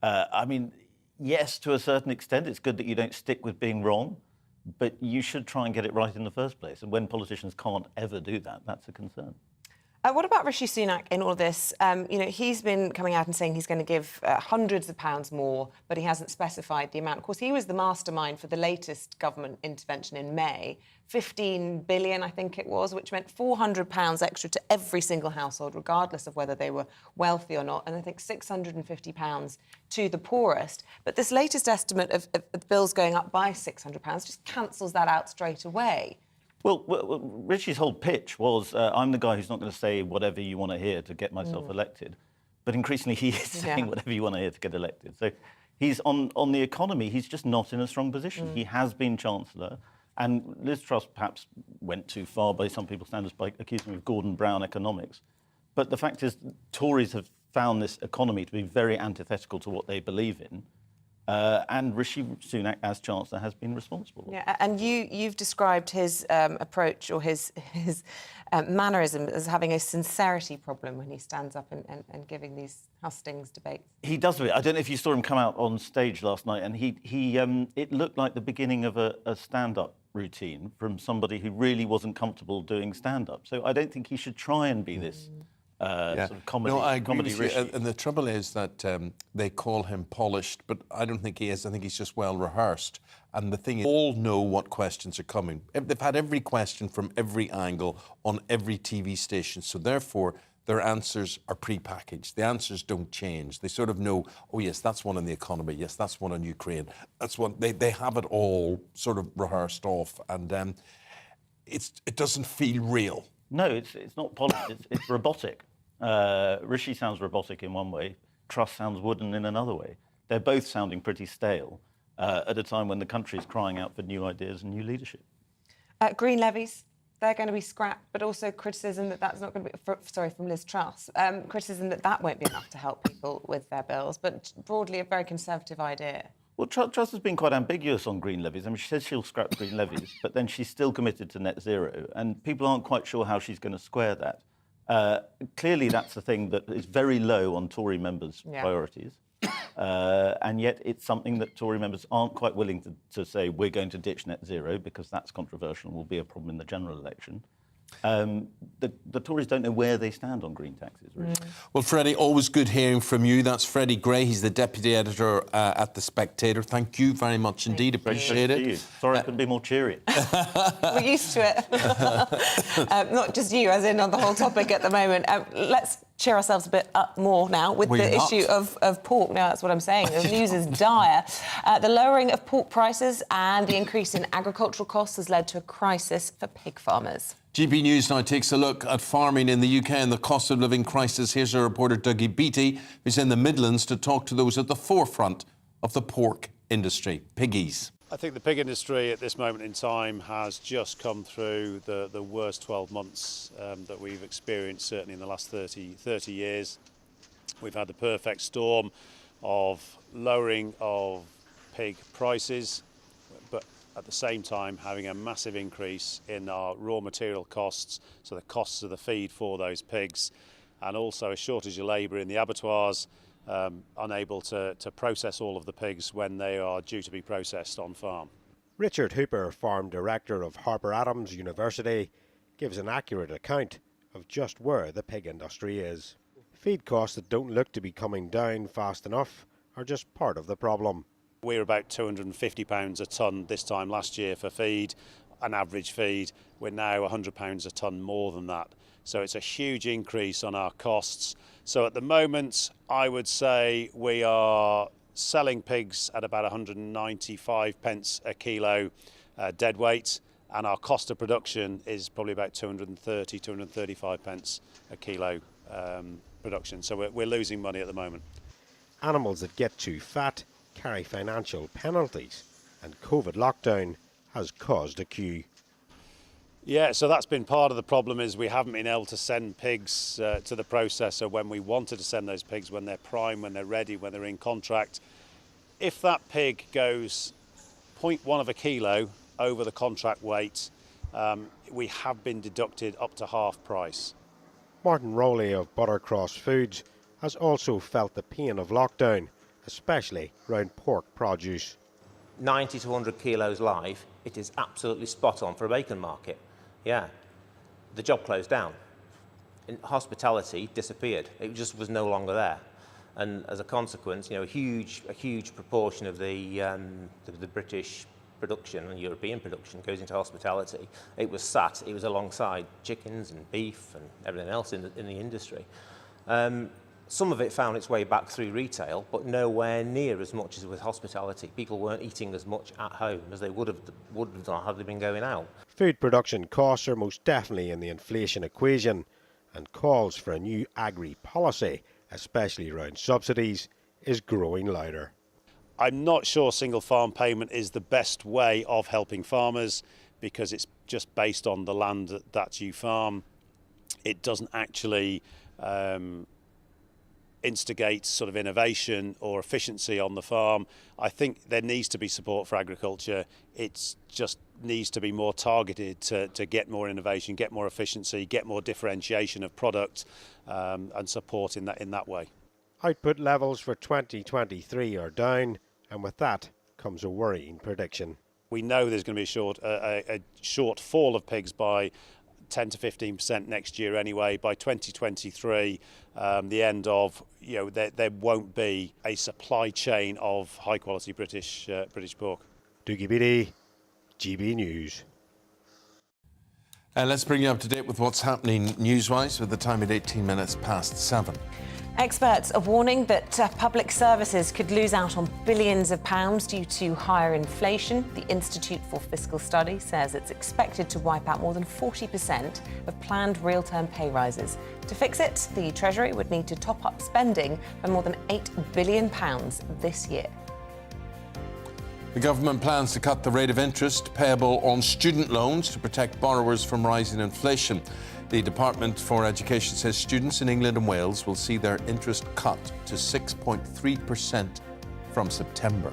on. Yes, to a certain extent, it's good that you don't stick with being wrong, but you should try and get it right in the first place. And when politicians can't ever do that, that's a concern. What about Rishi Sunak in all of this? He's been coming out and saying he's going to give hundreds of pounds more, but he hasn't specified the amount. Of course, he was the mastermind for the latest government intervention in May, 15 billion, I think it was, which meant £400 extra to every single household, regardless of whether they were wealthy or not, and I think £650 to the poorest. But this latest estimate of the bills going up by £600 just cancels that out straight away. Well, Rishi's whole pitch was, I'm the guy who's not going to say whatever you want to hear to get myself elected. But increasingly, he is saying whatever you want to hear to get elected. So he's on the economy, he's just not in a strong position. He has been Chancellor. And Liz Truss perhaps went too far by some people's standards by accusing him of Gordon Brown economics. But the fact is, Tories have found this economy to be very antithetical to what they believe in. And Rishi Sunak, as Chancellor, has been responsible. Yeah, and you've described his approach or his mannerism as having a sincerity problem when he stands up and giving these hustings debates. He does a bit. I don't know if you saw him come out on stage last night, and it looked like the beginning of a stand-up routine from somebody who really wasn't comfortable doing stand-up. So I don't think he should try and be this sort of comedy. No, I agree comedy with you. And the trouble is that they call him polished, but I don't think he is. I think he's just well rehearsed. And the thing is, all know what questions are coming. They've had every question from every angle on every TV station, so therefore their answers are pre-packaged. The answers don't change. They sort of know, oh yes, that's one on the economy. Yes, that's one on Ukraine. That's one. They have it all sort of rehearsed off, and it doesn't feel real. No, it's not polished. It's robotic. Rishi sounds robotic in one way. Truss sounds wooden in another way. They're both sounding pretty stale at a time when the country is crying out for new ideas and new leadership. Green levies, they're going to be scrapped, but also criticism that that's not going to be... from Liz Truss. Criticism that won't be enough to help people with their bills, but broadly a very Conservative idea. Well, Truss has been quite ambiguous on green levies. I mean, she says she'll scrap green levies, but then she's still committed to net zero, and people aren't quite sure how she's going to square that. Clearly, that's the thing that is very low on Tory members' priorities, and yet it's something that Tory members aren't quite willing to say, we're going to ditch net zero, because that's controversial and will be a problem in the general election. The Tories don't know where they stand on green taxes, really. Well, Freddie, always good hearing from you. That's Freddie Gray. He's the deputy editor at The Spectator. Thank you very much indeed. Appreciate it. Sorry I couldn't be more cheery. We're used to it. Not just you, as in on the whole topic at the moment. Let's cheer ourselves a bit up more now with the issue of pork. Now, that's what I'm saying. The news is dire. The lowering of pork prices and the increase in agricultural costs has led to a crisis for pig farmers. GB News now takes a look at farming in the UK and the cost of living crisis. Here's our reporter Dougie Beattie, who's in the Midlands to talk to those at the forefront of the pork industry, piggies. I think the pig industry at this moment in time has just come through the worst 12 months that we've experienced, certainly in the last 30 years. We've had the perfect storm of lowering of pig prices, but at the same time having a massive increase in our raw material costs, so the costs of the feed for those pigs, and also a shortage of labour in the abattoirs, unable to process all of the pigs when they are due to be processed on farm. Richard Hooper, Farm Director of Harper Adams University, gives an accurate account of just where the pig industry is. Feed costs that don't look to be coming down fast enough are just part of the problem. We were about £250 a tonne this time last year for feed, an average feed. We're now £100 a tonne more than that. So it's a huge increase on our costs. So at the moment, I would say we are selling pigs at about 195 pence a kilo dead weight, and our cost of production is probably about 230, 235 pence a kilo production. So we're losing money at the moment. Animals that get too fat carry financial penalties, and COVID lockdown has caused a queue. Yeah, so that's been part of the problem, is we haven't been able to send pigs to the processor when we wanted to send those pigs, when they're prime, when they're ready, when they're in contract. If that pig goes 0.1 of a kilo over the contract weight, we have been deducted up to half price. Martin Rowley of Buttercross Foods has also felt the pain of lockdown, especially around pork produce. 90 to 100 kilos live, it is absolutely spot on for a bacon market. Yeah, the job closed down. Hospitality disappeared. It just was no longer there. And as a consequence, you know, a huge proportion of the British production and European production goes into hospitality. It was alongside chickens and beef and everything else in the industry. Some of it found its way back through retail, but nowhere near as much as with hospitality. People weren't eating as much at home as they would have done had they been going out. Food production costs are most definitely in the inflation equation, and calls for a new agri policy, especially around subsidies, is growing louder. I'm not sure single farm payment is the best way of helping farmers, because it's just based on the land that you farm. It doesn't actually instigate sort of innovation or efficiency on the farm. I think there needs to be support for agriculture. It just needs to be more targeted to get more innovation, get more efficiency, get more differentiation of product, and support in that way. Output levels for 2023 are down, and with that comes a worrying prediction. We know there's going to be a shortfall of pigs by 10 to 15% next year anyway. By 2023, the end of, there won't be a supply chain of high quality British pork. Dougie Beattie, GB News. Let's bring you up to date with what's happening news-wise with the time at 18 minutes past 7. Experts are warning that public services could lose out on billions of pounds due to higher inflation. The Institute for Fiscal Studies says it's expected to wipe out more than 40% of planned real-term pay rises. To fix it, the Treasury would need to top up spending by more than £8 billion this year. The government plans to cut the rate of interest payable on student loans to protect borrowers from rising inflation. The Department for Education says students in England and Wales will see their interest cut to 6.3% from September.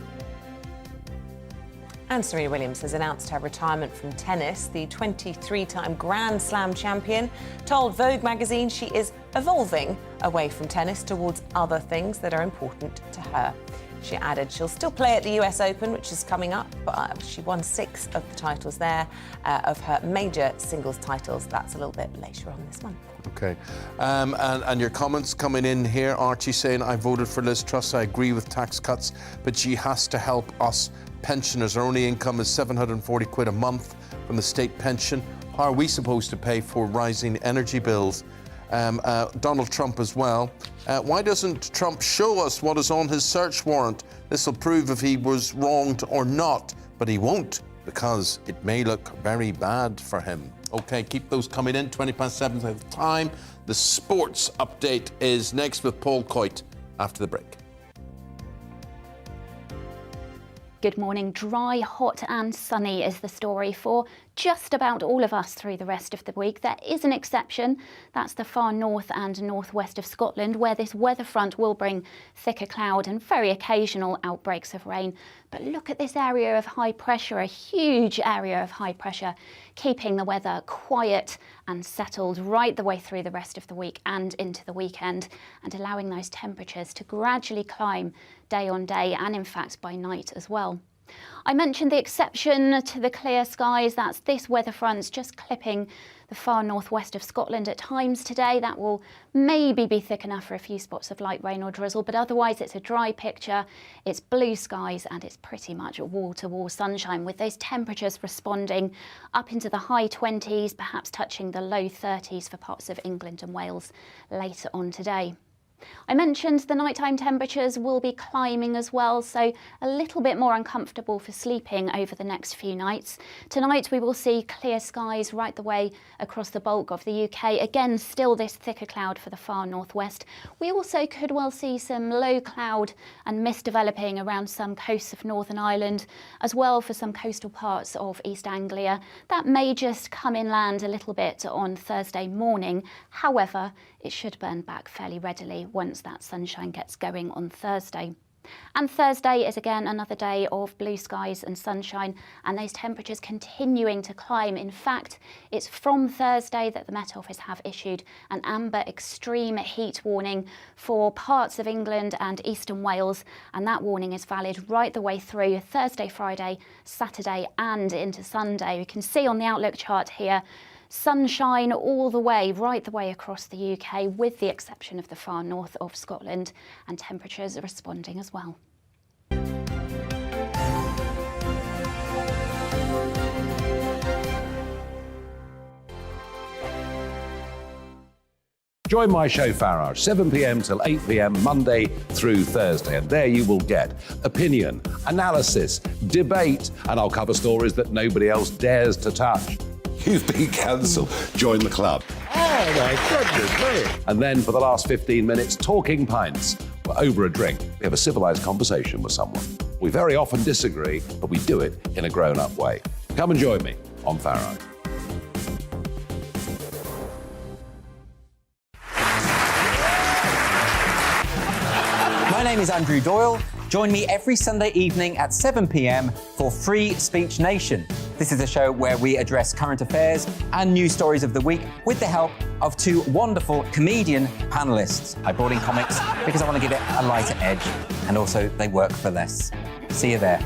And Serena Williams has announced her retirement from tennis. The 23-time Grand Slam champion told Vogue magazine she is evolving away from tennis towards other things that are important to her. She added she'll still play at the US Open, which is coming up, but she won 6 of the titles there, of her major singles titles. That's a little bit later on this month. Okay. And your comments coming in here, Archie saying, I voted for Liz Truss. I agree with tax cuts, but she has to help us pensioners. Our only income is 740 quid a month from the state pension. How are we supposed to pay for rising energy bills? Donald Trump as well. Why doesn't Trump show us what is on his search warrant? This will prove if he was wronged or not, but he won't, because it may look very bad for him. Okay, keep those coming in. 20 past 7 at the time. The sports update is next with Paul Coit after the break. Good morning. Dry, hot and sunny is the story for just about all of us through the rest of the week. There is an exception. That's the far north and northwest of Scotland, where this weather front will bring thicker cloud and very occasional outbreaks of rain. But look at this area of high pressure, a huge area of high pressure, keeping the weather quiet and settled right the way through the rest of the week and into the weekend, and allowing those temperatures to gradually climb day on day and in fact by night as well. I mentioned the exception to the clear skies. That's this weather front's just clipping the far northwest of Scotland at times today. That will maybe be thick enough for a few spots of light rain or drizzle, but otherwise it's a dry picture. It's blue skies and it's pretty much wall-to-wall sunshine, with those temperatures responding up into the high 20s, perhaps touching the low 30s for parts of England and Wales later on today. I mentioned the nighttime temperatures will be climbing as well, so a little bit more uncomfortable for sleeping over the next few nights. Tonight we will see clear skies right the way across the bulk of the UK. Again, still this thicker cloud for the far northwest. We also could well see some low cloud and mist developing around some coasts of Northern Ireland, as well for some coastal parts of East Anglia. That may just come inland a little bit on Thursday morning. However, it should burn back fairly readily once that sunshine gets going on Thursday. And Thursday is again another day of blue skies and sunshine, and those temperatures continuing to climb. In fact, it's from Thursday that the Met Office have issued an amber extreme heat warning for parts of England and eastern Wales, and that warning is valid right the way through Thursday, Friday, Saturday and into Sunday. You can see on the Outlook chart here, sunshine all the way, right the way across the UK, with the exception of the far north of Scotland, and temperatures are responding as well. Join my show Farage, 7 p.m. till 8 p.m. Monday through Thursday, and there you will get opinion, analysis, debate, and I'll cover stories that nobody else dares to touch. You've been cancelled. Join the club. Oh my goodness me. And then for the last 15 minutes, talking pints. We're over a drink. We have a civilised conversation with someone. We very often disagree, but we do it in a grown-up way. Come and join me on Farage. My name is Andrew Doyle. Join me every Sunday evening at 7 p.m. for Free Speech Nation. This is a show where we address current affairs and news stories of the week with the help of two wonderful comedian panellists. I brought in comics because I want to give it a lighter edge, and also they work for less. See you there.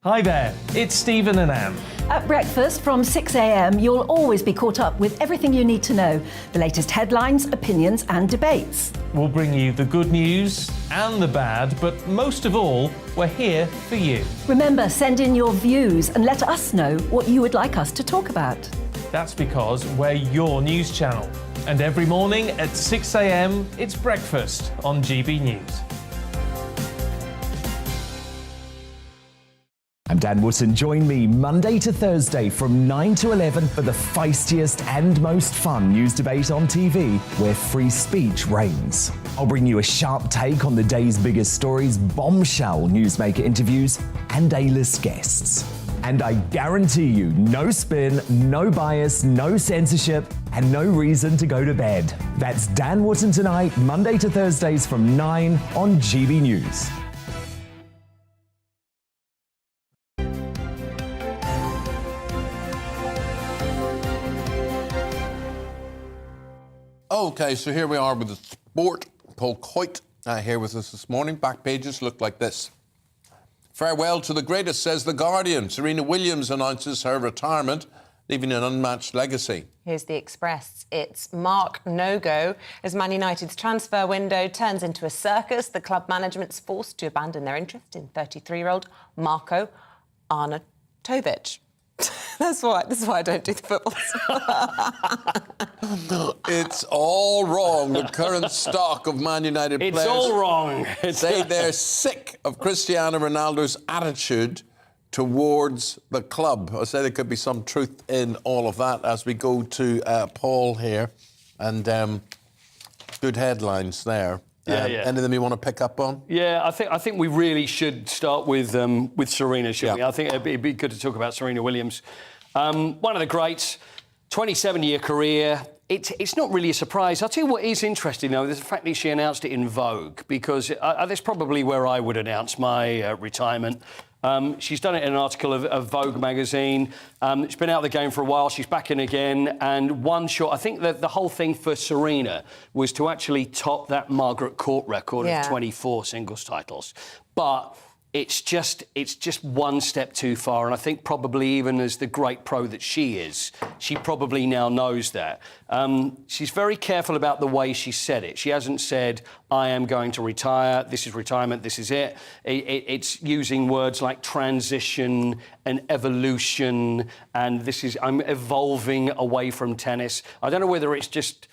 Hi there, it's Stephen and Anne. At breakfast from 6 a.m, you'll always be caught up with everything you need to know, the latest headlines, opinions and debates. We'll bring you the good news and the bad, but most of all, we're here for you. Remember, send in your views and let us know what you would like us to talk about. That's because we're your news channel. And every morning at 6 a.m, it's breakfast on GB News. I'm Dan Wootton. Join me Monday to Thursday from 9 to 11 for the feistiest and most fun news debate on TV, where free speech reigns. I'll bring you a sharp take on the day's biggest stories, bombshell newsmaker interviews, and A-list guests. And I guarantee you, no spin, no bias, no censorship, and no reason to go to bed. That's Dan Wootton Tonight, Monday to Thursdays from 9 on GB News. Okay, so here we are with the sport. Paul Coit here with us this morning. Back pages look like this. Farewell to the greatest, says The Guardian. Serena Williams announces her retirement, leaving an unmatched legacy. Here's the Express. It's Mark no-go. As Man United's transfer window turns into a circus, the club management's forced to abandon their interest in 33-year-old Marko Arnautovic. That's why I don't do the football. It's all wrong. The current stock of Man United players... It's all wrong. say they're sick of Cristiano Ronaldo's attitude towards the club. I say there could be some truth in all of that as we go to Paul here. And good headlines there. Yeah. Anything you want to pick up on? Yeah, I think we really should start with Serena, shouldn't we? I think it'd be good to talk about Serena Williams. One of the greats, 27-year career. It's not really a surprise. I'll tell you what is interesting, though, is the fact that she announced it in Vogue, because that's probably where I would announce my retirement. She's done it in an article of Vogue magazine. She's been out of the game for a while. She's back in again. And one shot, I think that the whole thing for Serena was to actually top that Margaret Court record of 24 singles titles. But it's just one step too far, and I think probably even as the great pro that she is, she probably now knows that. She's very careful about the way she said it. She hasn't said, I am going to retire, this is retirement, this is it. It's using words like transition and evolution, and I'm evolving away from tennis. I don't know whether it's just,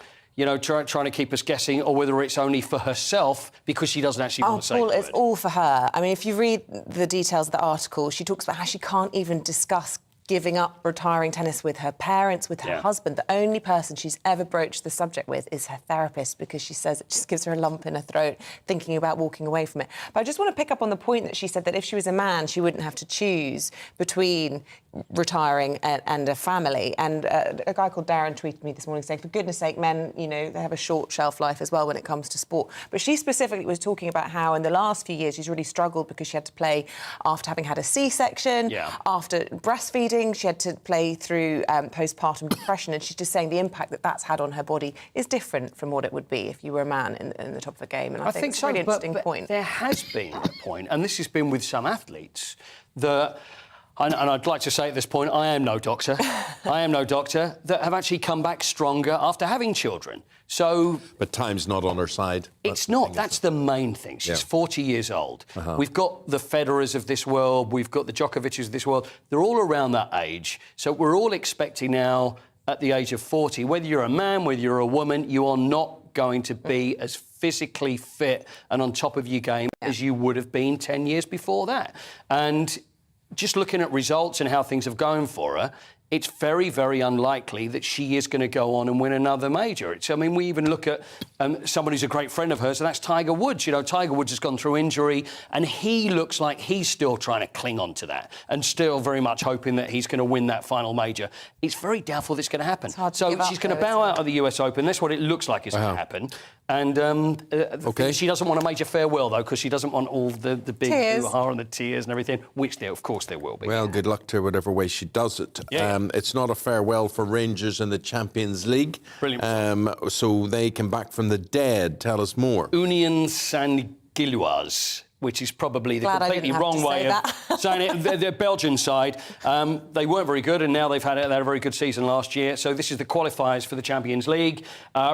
trying to keep us guessing, or whether it's only for herself because she doesn't actually want to say Paul, it. it's all for her. I mean, if you read the details of the article, she talks about how she can't even discuss giving up retiring tennis with her parents, with her husband. The only person she's ever broached the subject with is her therapist, because she says it just gives her a lump in her throat thinking about walking away from it. But I just want to pick up on the point that she said that if she was a man, she wouldn't have to choose between retiring and a family. And a guy called Darren tweeted me this morning saying, for goodness sake, men, they have a short shelf life as well when it comes to sport. But she specifically was talking about how in the last few years she's really struggled because she had to play after having had a C-section, after breastfeeding. She had to play through postpartum depression, and she's just saying the impact that that's had on her body is different from what it would be if you were a man in the top of the game. And I think it's a really interesting point. There has been a point, and this has been with some athletes, that... And I'd like to say at this point, I am no doctor. I am no doctor, that have actually come back stronger after having children. So... But time's not on her side. It's not. That's the main thing. She's 40 years old. We've got the Federers of this world. We've got the Djokovic's of this world. They're all around that age. So we're all expecting now, at the age of 40, whether you're a man, whether you're a woman, you are not going to be as physically fit and on top of your game as you would have been 10 years before that. And... just looking at results and how things have gone for her, it's very, very unlikely that she is going to go on and win another major. We even look at someone who's a great friend of hers, and that's Tiger Woods. Tiger Woods has gone through injury, and he looks like he's still trying to cling on to that and still very much hoping that he's going to win that final major. It's very doubtful that's going to happen. So she's going to bow out of the US Open. That's what it looks like is going to happen. And she doesn't want a major farewell, though, because she doesn't want all the big hoo-ha and the tears and everything, which, of course, there will be. Well, good luck to her, whatever way she does it. It's not a farewell for Rangers in the Champions League. Brilliant. So they come back from the dead. Tell us more. Union Saint-Gilloise, which is probably the completely wrong way of saying it. They're Belgian side. They weren't very good, and now they had a very good season last year. So this is the qualifiers for the Champions League.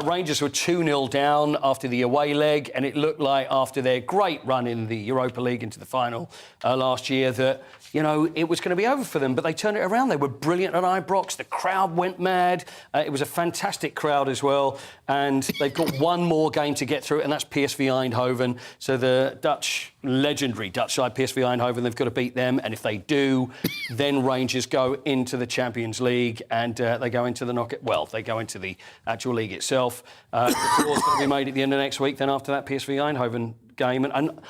Rangers were 2-0 down after the away leg, and it looked like after their great run in the Europa League into the final last year that, it was going to be over for them. But they turned it around. They were brilliant at Ibrox. The crowd went mad. It was a fantastic crowd as well. And they've got one more game to get through, and that's PSV Eindhoven. So the legendary Dutch side, PSV Eindhoven, they've got to beat them. And if they do, then Rangers go into the Champions League, and they go into the knockout. Well, they go into the actual league itself. The draw's going to be made at the end of next week. Then after that, PSV Eindhoven game. And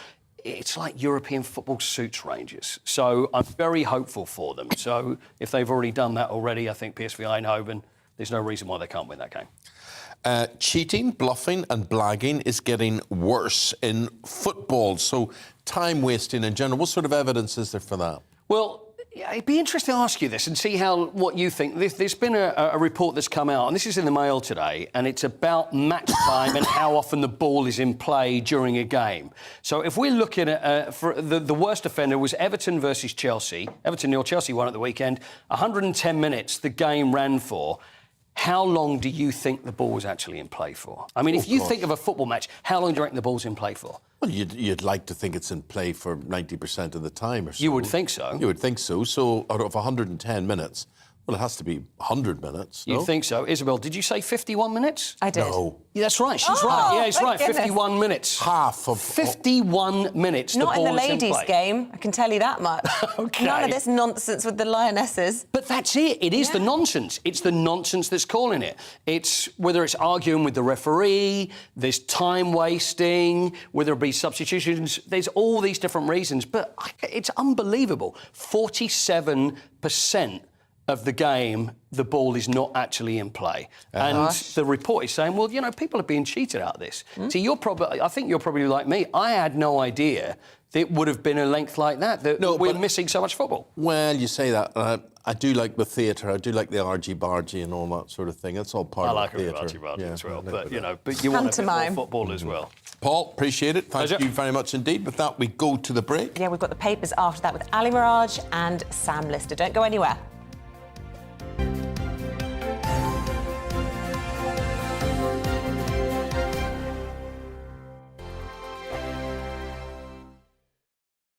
it's like European football suits Rangers. So I'm very hopeful for them. So if they've already done that already, I think PSV Eindhoven, there's no reason why they can't win that game. Cheating, bluffing and blagging is getting worse in football. So time wasting in general, what sort of evidence is there for that? Well, it'd be interesting to ask you this and see what you think. There's been a report that's come out, and this is in the Mail today, and it's about match time and how often the ball is in play during a game. So if we're looking at... for the worst offender was Everton versus Chelsea. Everton 0, Chelsea won at the weekend. 110 minutes the game ran for. How long do you think the ball was actually in play for? I mean, if you think of a football match, how long do you reckon the ball's in play for? Well, you'd like to think it's in play for 90% of the time or so. You would think so. You would think so. So out of 110 minutes, well, it has to be 100 minutes, no? You think so. Isabel, did you say 51 minutes? I did. No. Yeah, that's right. She's right. Yeah, it's right. Goodness. 51 minutes. Half of... 51 minutes. Not the ball in the is ladies' play. game, I can tell you that much. OK. None of this nonsense with the Lionesses. But that's it. It is the nonsense. It's the nonsense that's calling it. It's whether it's arguing with the referee, there's time wasting, whether it be substitutions. There's all these different reasons. But it's unbelievable. 47% of the game, the ball is not actually in play. And the report is saying, well, you know, people are being cheated out of this. So I think you're probably like me. I had no idea that it would have been a length like that we're missing so much football. Well, you say that. I do like the theatre. I do like the argy-bargy and all that sort of thing. It's all part of the theatre. I like argy-bargy as well. But, you know, you want a bit more football as well. Paul, appreciate it. Thank you very much indeed. With that, we go to the break. Yeah, we've got the papers after that with Ali Mirage and Sam Lister. Don't go anywhere.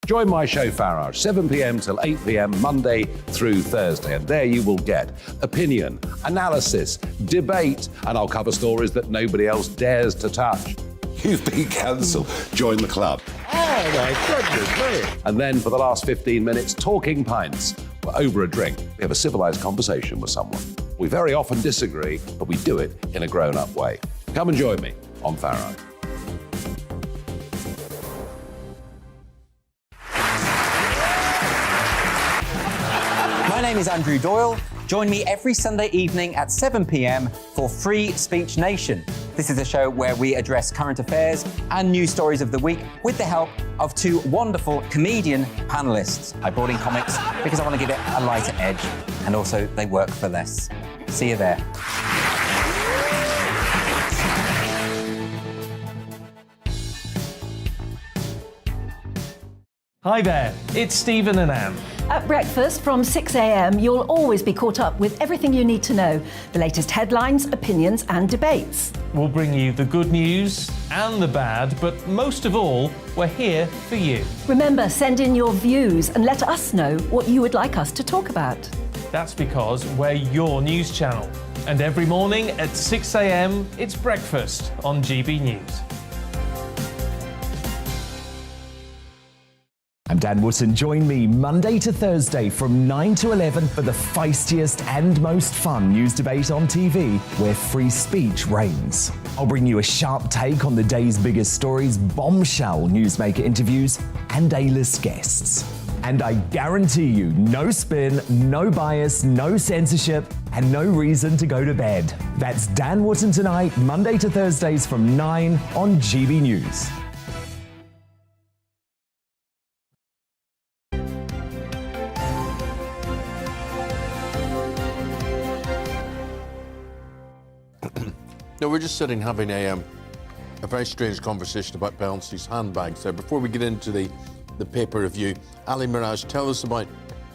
Join my show Farage, 7 p.m. till 8 p.m. Monday through Thursday. And there you will get opinion, analysis, debate, and I'll cover stories that nobody else dares to touch. You've been cancelled. Join the club. Oh, my goodness me. And then for the last 15 minutes, talking pints. Over a drink, we have a civilised conversation with someone. We very often disagree, but we do it in a grown-up way. Come and join me on Farage. My name is Andrew Doyle. Join me every Sunday evening at 7 p.m. for Free Speech Nation. This is a show where we address current affairs and news stories of the week with the help of two wonderful comedian panellists. I brought in comics because I want to give it a lighter edge, and also they work for less. See you there. Hi there, it's Stephen and Anne. At breakfast from 6 a.m, you'll always be caught up with everything you need to know, the latest headlines, opinions and debates. We'll bring you the good news and the bad, but most of all, we're here for you. Remember, send in your views and let us know what you would like us to talk about. That's because we're your news channel. And every morning at 6 a.m, it's breakfast on GB News. I'm Dan Wootton. Join me Monday to Thursday from 9 to 11 for the feistiest and most fun news debate on TV, where free speech reigns. I'll bring you a sharp take on the day's biggest stories, bombshell newsmaker interviews, and A-list guests. And I guarantee you, no spin, no bias, no censorship, and no reason to go to bed. That's Dan Wootton Tonight, Monday to Thursdays from 9 on GB News. No, we're just sitting having a very strange conversation about Beyoncé's handbags there. Before we get into the paper review, Ali Mirage, tell us about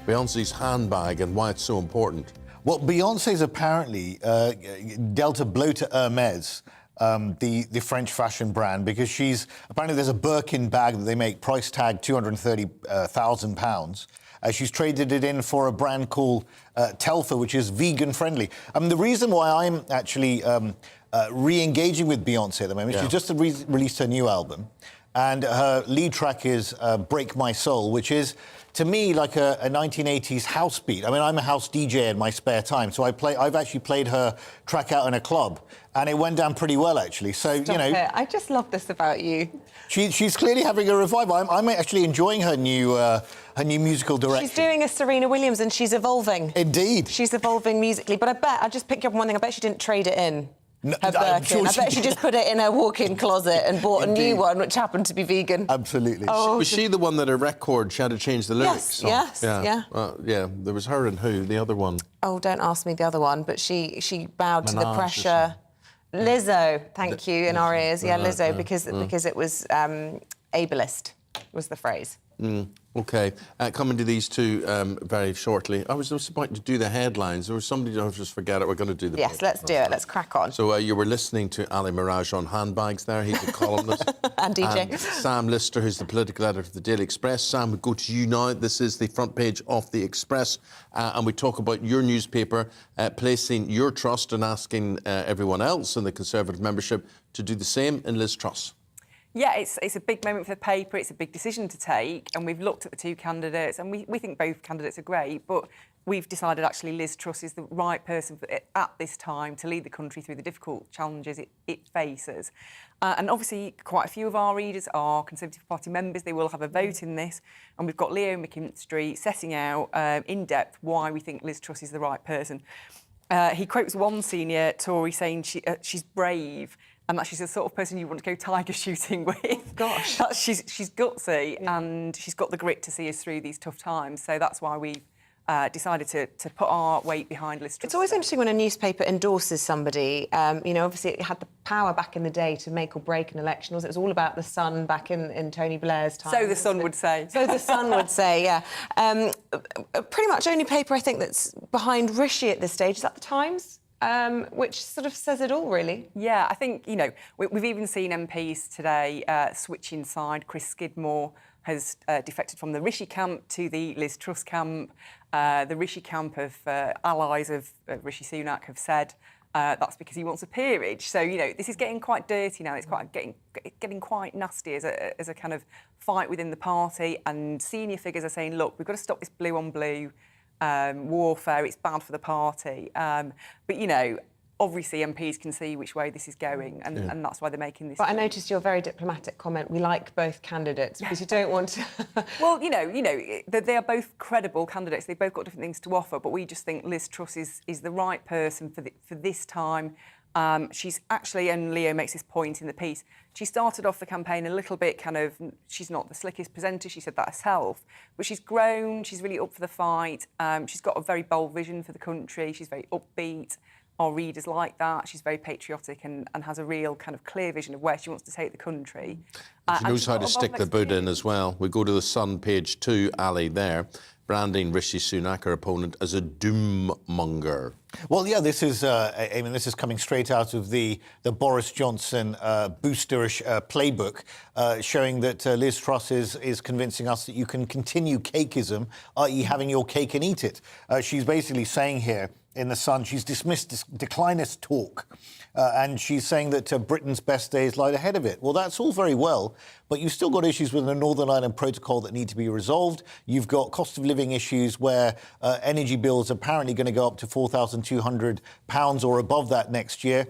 Beyoncé's handbag and why it's so important. Well, Beyoncé's apparently dealt a blow to Hermes, the French fashion brand, because apparently there's a Birkin bag that they make, price tag £230,000. She's traded it in for a brand called Telfa, which is vegan friendly. The reason why I'm actually re-engaging with Beyoncé at the moment, she's just released her new album, and her lead track is Break My Soul, which is, to me, like a 1980s house beat. I mean, I'm a house DJ in my spare time, so I've actually played her track out in a club, and it went down pretty well, actually. So, Stop it. I just love this about you. She's clearly having a revival. I'm actually enjoying her new musical direction. She's doing a Serena Williams and she's evolving. Indeed. She's evolving musically. But I'll just pick you up on one thing. I bet she didn't trade it in. No, her Birkin. sure I bet she just put it in her walk-in closet and bought a new one, which happened to be vegan. Absolutely. Was she the one that her record, she had to change the lyrics? Yes, yeah. Yeah, there was her and who? The other one? Oh, don't ask me the other one, but she bowed to the pressure. Lizzo, thank you, in our ears. Yeah, Lizzo, because it was ableist, was the phrase. OK. Coming to these two very shortly. I was just about to do the headlines. There was somebody, I'll just forget it. We're going to do the... Yes, let's do it. Let's crack on. So you were listening to Ali Mirage on handbags there. He's a columnist. And DJ. And Sam Lister, who's the political editor of the Daily Express. Sam, we go to you now. This is the front page of the Express. And we talk about your newspaper placing your trust and asking everyone else in the Conservative membership to do the same in Liz Truss. Yeah, it's a big moment for the paper. It's a big decision to take, and we've looked at the two candidates, and we think both candidates are great, but we've decided actually Liz Truss is the right person at this time to lead the country through the difficult challenges it faces. And obviously, quite a few of our readers are Conservative Party members. They will have a vote in this, and we've got Leo McKinstry setting out in depth why we think Liz Truss is the right person. He quotes one senior Tory saying she's brave, and that she's the sort of person you want to go tiger shooting with. Gosh. She's gutsy, and she's got the grit to see us through these tough times. So that's why we've decided to put our weight behind Liz Truss. It's always interesting when a newspaper endorses somebody. Obviously it had the power back in the day to make or break an election. It was all about the Sun back in Tony Blair's time. So the Sun would say. So the Sun would say, yeah. Pretty much only paper I think that's behind Rishi at this stage is at the Times. Which sort of says it all, really. Yeah, I think, we've even seen MPs today switching side. Chris Skidmore has defected from the Rishi camp to the Liz Truss camp. The Rishi camp of allies of Rishi Sunak have said that's because he wants a peerage. So, this is getting quite dirty now. It's quite getting quite nasty as a kind of fight within the party. And senior figures are saying, look, we've got to stop this blue-on-blue warfare. It's bad for the party. But, obviously MPs can see which way this is going, and that's why they're making this. But I noticed your very diplomatic comment. We like both candidates because you don't want to. Well, they are both credible candidates. They've both got different things to offer, but we just think Liz Truss is the right person for this time. She's actually, and Leo makes this point in the piece, she started off the campaign a little bit she's not the slickest presenter, she said that herself, but she's grown, she's really up for the fight, she's got a very bold vision for the country, she's very upbeat. Our readers like that. She's very patriotic and has a real kind of clear vision of where she wants to take the country. She knows how to stick the boot in as well. We go to the Sun page 2, Ali, there, branding Rishi Sunak, her opponent, as a doom monger. Well, yeah, this is coming straight out of the Boris Johnson boosterish playbook, showing that Liz Truss is convincing us that you can continue cakeism, i.e. having your cake and eat it. She's basically saying here in the Sun, she's dismissed declinist talk, and she's saying that Britain's best days lie ahead of it. Well, that's all very well, but you've still got issues with the Northern Ireland Protocol that need to be resolved. You've got cost of living issues where energy bills are apparently going to go up to £4,200 or above that next year.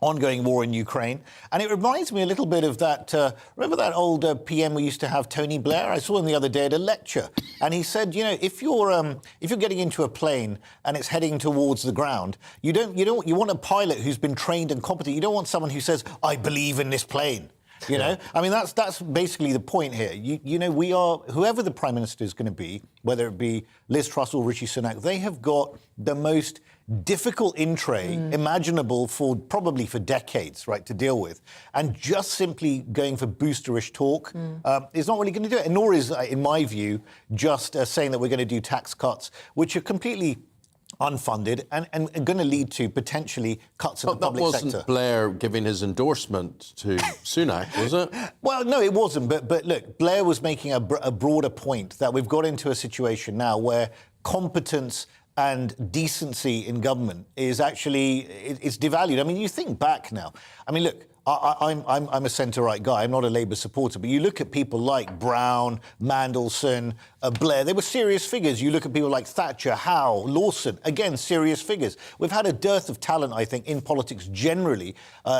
Ongoing war in Ukraine. And it reminds me a little bit of that, remember that old PM we used to have, Tony Blair? I saw him the other day at a lecture. And he said, if you're getting into a plane and it's heading towards the ground, you want a pilot who's been trained and competent. You don't want someone who says, I believe in this plane. I mean, that's basically the point here. We are, whoever the Prime Minister is going to be, whether it be Liz Truss or Rishi Sunak, they have got the most difficult in tray imaginable probably for decades, right, to deal with. And just simply going for boosterish talk is not really going to do it. And nor is, in my view, just saying that we're going to do tax cuts, which are completely unfunded and going to lead to potentially cuts in the public sector. That wasn't Blair giving his endorsement to Sunak, was it? Well, no, it wasn't. But look, Blair was making a broader point that we've got into a situation now where competence and decency in government is actually it's devalued. I mean, you think back now. I mean, look, I'm a centre-right guy. I'm not a Labour supporter. But you look at people like Brown, Mandelson, Blair. They were serious figures. You look at people like Thatcher, Howe, Lawson. Again, serious figures. We've had a dearth of talent, I think, in politics generally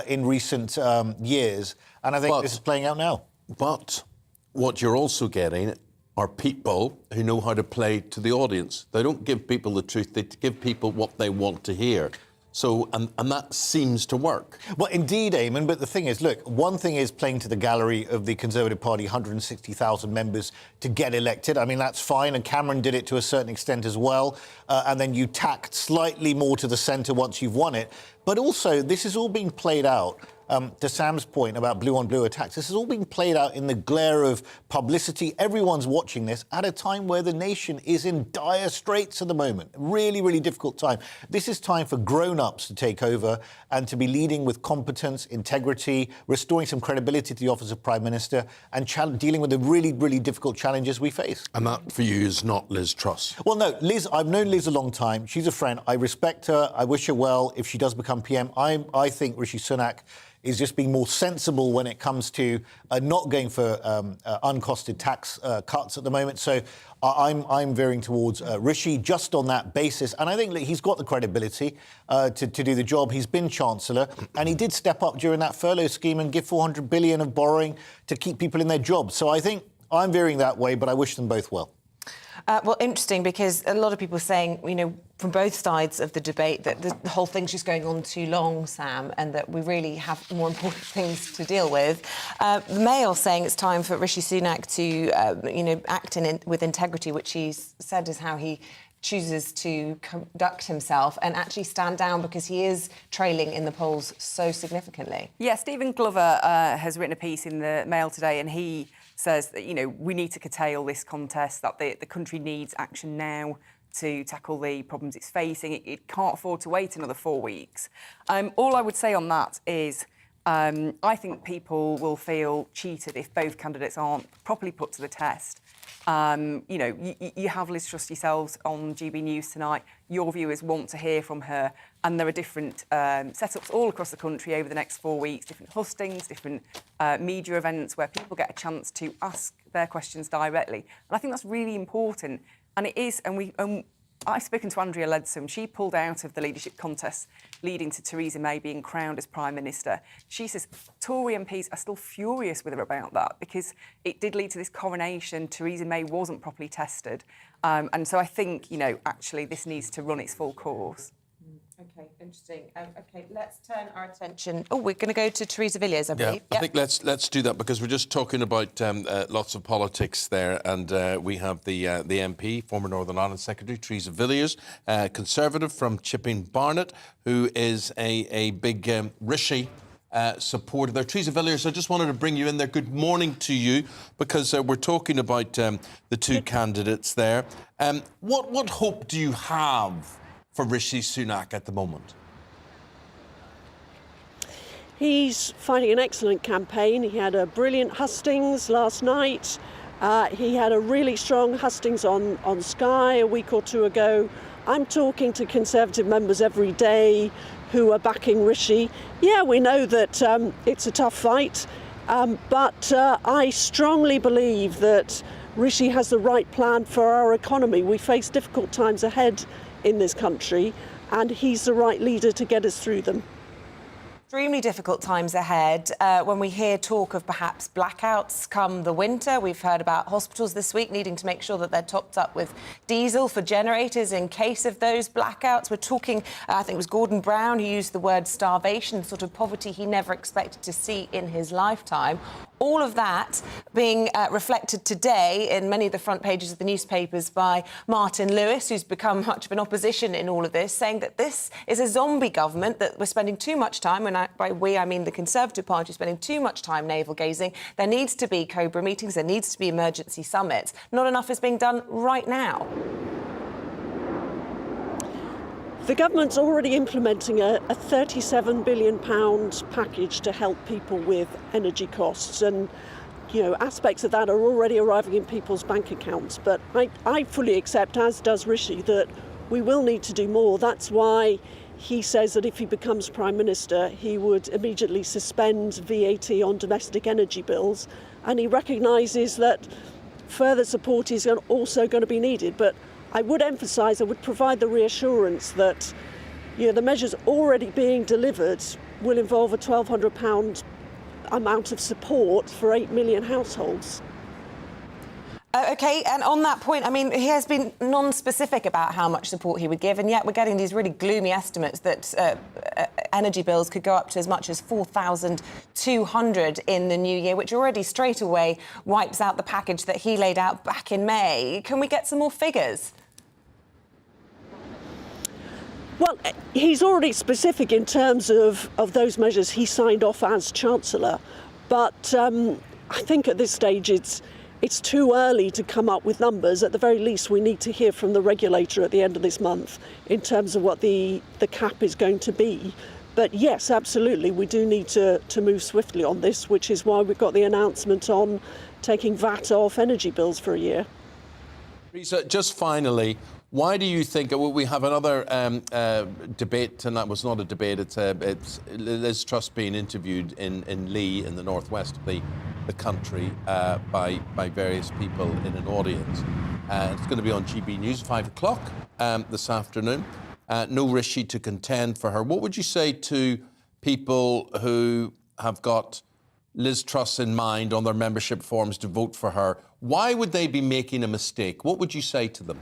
in recent years. And I think this is playing out now. But what you're also getting are people who know how to play to the audience. They don't give people the truth. They give people what they want to hear. So, and that seems to work. Well, indeed, Eamonn, but the thing is, look, one thing is playing to the gallery of the Conservative Party, 160,000 members to get elected. I mean, that's fine, and Cameron did it to a certain extent as well. And then you tacked slightly more to the centre once you've won it. But also, this is all being played out. To Sam's point about blue-on-blue attacks, this is all being played out in the glare of publicity. Everyone's watching this at a time where the nation is in dire straits at the moment. Really, really difficult time. This is time for grown-ups to take over and to be leading with competence, integrity, restoring some credibility to the office of Prime Minister and dealing with the really, really difficult challenges we face. And that, for you, is not Liz Truss? Well, no, Liz, I've known Liz a long time. She's a friend. I respect her. I wish her well if she does become PM. I think Rishi Sunak is just being more sensible when it comes to not going for uncosted tax cuts at the moment. So I'm veering towards Rishi just on that basis. And I think he's got the credibility to do the job. He's been Chancellor, and he did step up during that furlough scheme and give 400 billion of borrowing to keep people in their jobs. So I think I'm veering that way, but I wish them both well. Well, interesting, because a lot of people are saying, you know, from both sides of the debate, that the whole thing's just going on too long, Sam, and that we really have more important things to deal with. The Mail saying it's time for Rishi Sunak to, act with integrity, which he said is how he chooses to conduct himself, and actually stand down because he is trailing in the polls so significantly. Yeah, Stephen Glover has written a piece in the Mail today, and he says that, we need to curtail this contest, that the country needs action now to tackle the problems it's facing. It can't afford to wait another 4 weeks. All I would say on that is I think people will feel cheated if both candidates aren't properly put to the test. You have Liz Truss yourselves on GB News tonight. Your viewers want to hear from her, and there are different setups all across the country over the next 4 weeks, different hustings, different media events where people get a chance to ask their questions directly. And I think that's really important. And it is, I've spoken to Andrea Leadsom. She pulled out of the leadership contest leading to Theresa May being crowned as Prime Minister. She says Tory MPs are still furious with her about that because it did lead to this coronation. Theresa May wasn't properly tested. And so I think, actually this needs to run its full course. OK, interesting. OK, let's turn our attention. Oh, we're going to go to Theresa Villiers, I believe. I think let's do that, because we're just talking about lots of politics there, and we have the MP, former Northern Ireland Secretary, Theresa Villiers, Conservative from Chipping Barnet, who is a big Rishi supporter there. Theresa Villiers, I just wanted to bring you in there. Good morning to you, because we're talking about the two candidates there. What hope do you have for Rishi Sunak at the moment? He's fighting an excellent campaign. He had a brilliant hustings last night. He had a really strong hustings on Sky a week or two ago. I'm talking to Conservative members every day who are backing Rishi. Yeah, we know that it's a tough fight, but I strongly believe that Rishi has the right plan for our economy. We face difficult times ahead in this country, and he's the right leader to get us through them. Extremely difficult times ahead. When we hear talk of perhaps blackouts come the winter, we've heard about hospitals this week needing to make sure that they're topped up with diesel for generators in case of those blackouts. We're talking, I think it was Gordon Brown who used the word starvation, sort of poverty he never expected to see in his lifetime. All of that being reflected today in many of the front pages of the newspapers by Martin Lewis, who's become much of an opposition in all of this, saying that this is a zombie government, that we're spending too much time, and by we I mean the Conservative Party, spending too much time navel-gazing. There needs to be Cobra meetings, there needs to be emergency summits. Not enough is being done right now. The government's already implementing a £37 billion package to help people with energy costs, and aspects of that are already arriving in people's bank accounts. But I fully accept, as does Rishi, that we will need to do more. That's why he says that if he becomes Prime Minister, he would immediately suspend VAT on domestic energy bills, and he recognises that further support is also going to be needed. But I would emphasise, I would provide the reassurance that the measures already being delivered will involve a £1,200 amount of support for 8 million households. OK, and on that point, I mean, he has been non-specific about how much support he would give, and yet we're getting these really gloomy estimates that energy bills could go up to as much as $4,200 in the new year, which already straight away wipes out the package that he laid out back in May. Can we get some more figures? Well, he's already specific in terms of those measures he signed off as Chancellor, but I think at this stage it's too early to come up with numbers. At the very least, we need to hear from the regulator at the end of this month in terms of what the cap is going to be. But yes, absolutely, we do need to move swiftly on this, which is why we've got the announcement on taking VAT off energy bills for a year. Theresa, just finally, Why do you think we have another debate, and that was not a debate? It's Liz Truss being interviewed in Lee, in the northwest of the country, by various people in an audience. It's going to be on GB News 5 o'clock this afternoon. No Rishi to contend for her. What would you say to people who have got Liz Truss in mind on their membership forms to vote for her? Why would they be making a mistake? What would you say to them?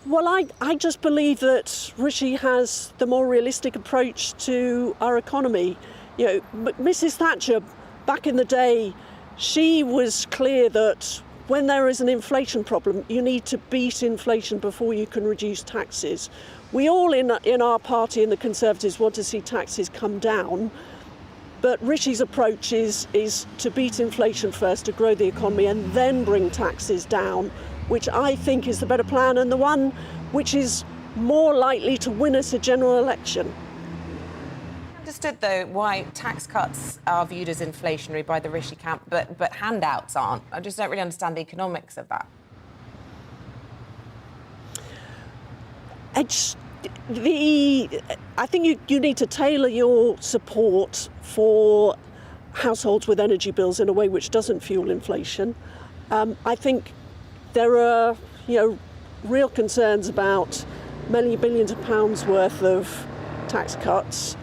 Well, I just believe that Rishi has the more realistic approach to our economy. You know, Mrs. Thatcher, back in the day, she was clear that when there is an inflation problem, you need to beat inflation before you can reduce taxes. We all in our party and the Conservatives want to see taxes come down, but Rishi's approach is to beat inflation first, to grow the economy and then bring taxes down, which I think is the better plan and the one which is more likely to win us a general election. Understood, though, why tax cuts are viewed as inflationary by the Rishi camp, but handouts aren't. I just don't really understand the economics of that. I think you need to tailor your support for households with energy bills in a way which doesn't fuel inflation. I think there are, real concerns about many billions of pounds worth of tax cuts,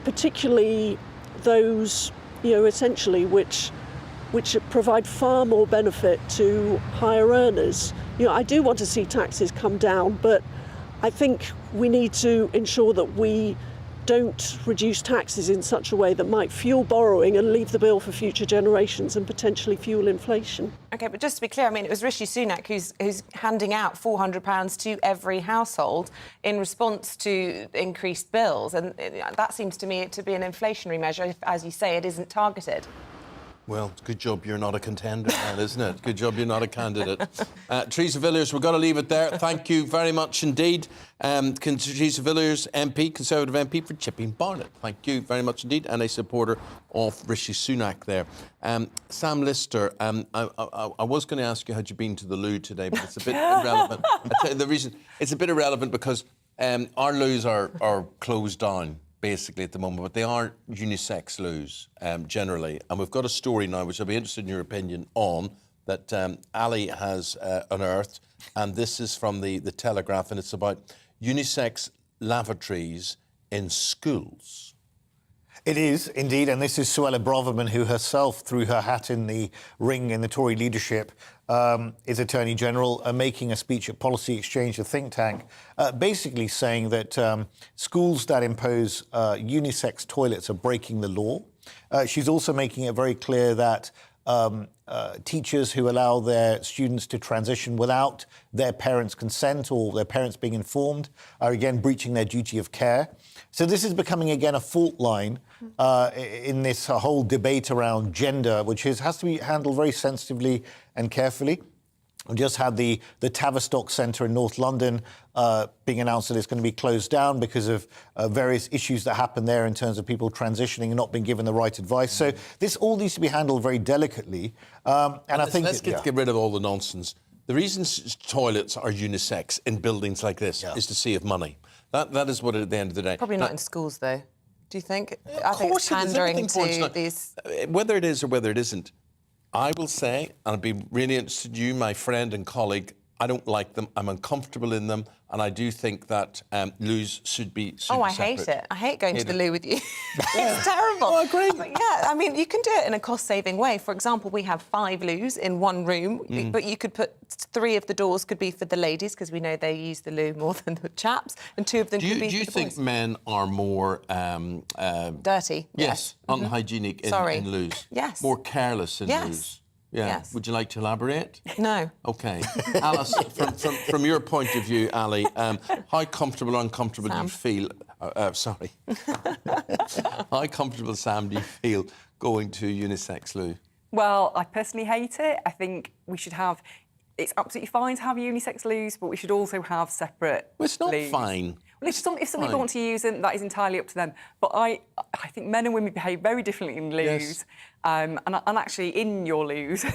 particularly those, essentially which provide far more benefit to higher earners. I do want to see taxes come down, but I think we need to ensure that we don't reduce taxes in such a way that might fuel borrowing and leave the bill for future generations and potentially fuel inflation. OK, but just to be clear, I mean, it was Rishi Sunak who's handing out £400 to every household in response to increased bills, and that seems to me to be an inflationary measure if, as you say, it isn't targeted. Well, good job you're not a contender, man, isn't it? Good job you're not a candidate. Teresa Villiers, we're going to leave it there. Thank you very much indeed. Teresa Villiers, MP, Conservative MP for Chipping Barnet. Thank you very much indeed, and a supporter of Rishi Sunak there. Sam Lister, I was going to ask you had you been to the loo today, but it's a bit irrelevant. I'll tell you the reason. It's a bit irrelevant because our loos are closed down basically at the moment, but they are unisex loos generally. And we've got a story now, which I'll be interested in your opinion on, that Ali has unearthed. And this is from the Telegraph, and it's about unisex lavatories in schools. It is, indeed, and this is Suella Braverman, who herself threw her hat in the ring in the Tory leadership, is Attorney General, making a speech at Policy Exchange, a think tank, basically saying that schools that impose unisex toilets are breaking the law. She's also making it very clear that teachers who allow their students to transition without their parents' consent or their parents being informed are again breaching their duty of care. So this is becoming again a fault line in this whole debate around gender, which has to be handled very sensitively and carefully. We just had the Tavistock Centre in North London being announced that it's going to be closed down because of various issues that happen there in terms of people transitioning and not being given the right advice. So this all needs to be handled very delicately. And I think let's get rid of all the nonsense. The reason toilets are unisex in buildings like this is to save money. That is what at the end of the day. Probably not in schools, though. Do you think? I think it's pandering to these. Whether it is or whether it isn't, I will say, and I'd be really interested in you, my friend and colleague, I don't like them. I'm uncomfortable in them, and I do think that loos should be super I separate. hate it. I hate going to the loo with you. It's terrible. Oh, I agree. But yeah, I mean, you can do it in a cost-saving way. For example, we have 5 loos in one room, but you could put 3 of the doors could be for the ladies because we know they use the loo more than the chaps, and 2 of them could be for the boys. Do you think men are more dirty? Yes, unhygienic in loos. Yes. More careless in loos. Yeah. Yes. Would you like to elaborate? No. OK. Alice, from your point of view, Ali, how comfortable or uncomfortable do you feel... sorry. How comfortable, Sam, do you feel going to unisex loo? Well, I personally hate it. I think we should have... It's absolutely fine to have unisex loos, but we should also have separate Well, it's not loos. fine. Well, if some people want to use them, that is entirely up to them. But I think men and women behave very differently in loos. Yes. And actually, in your loos,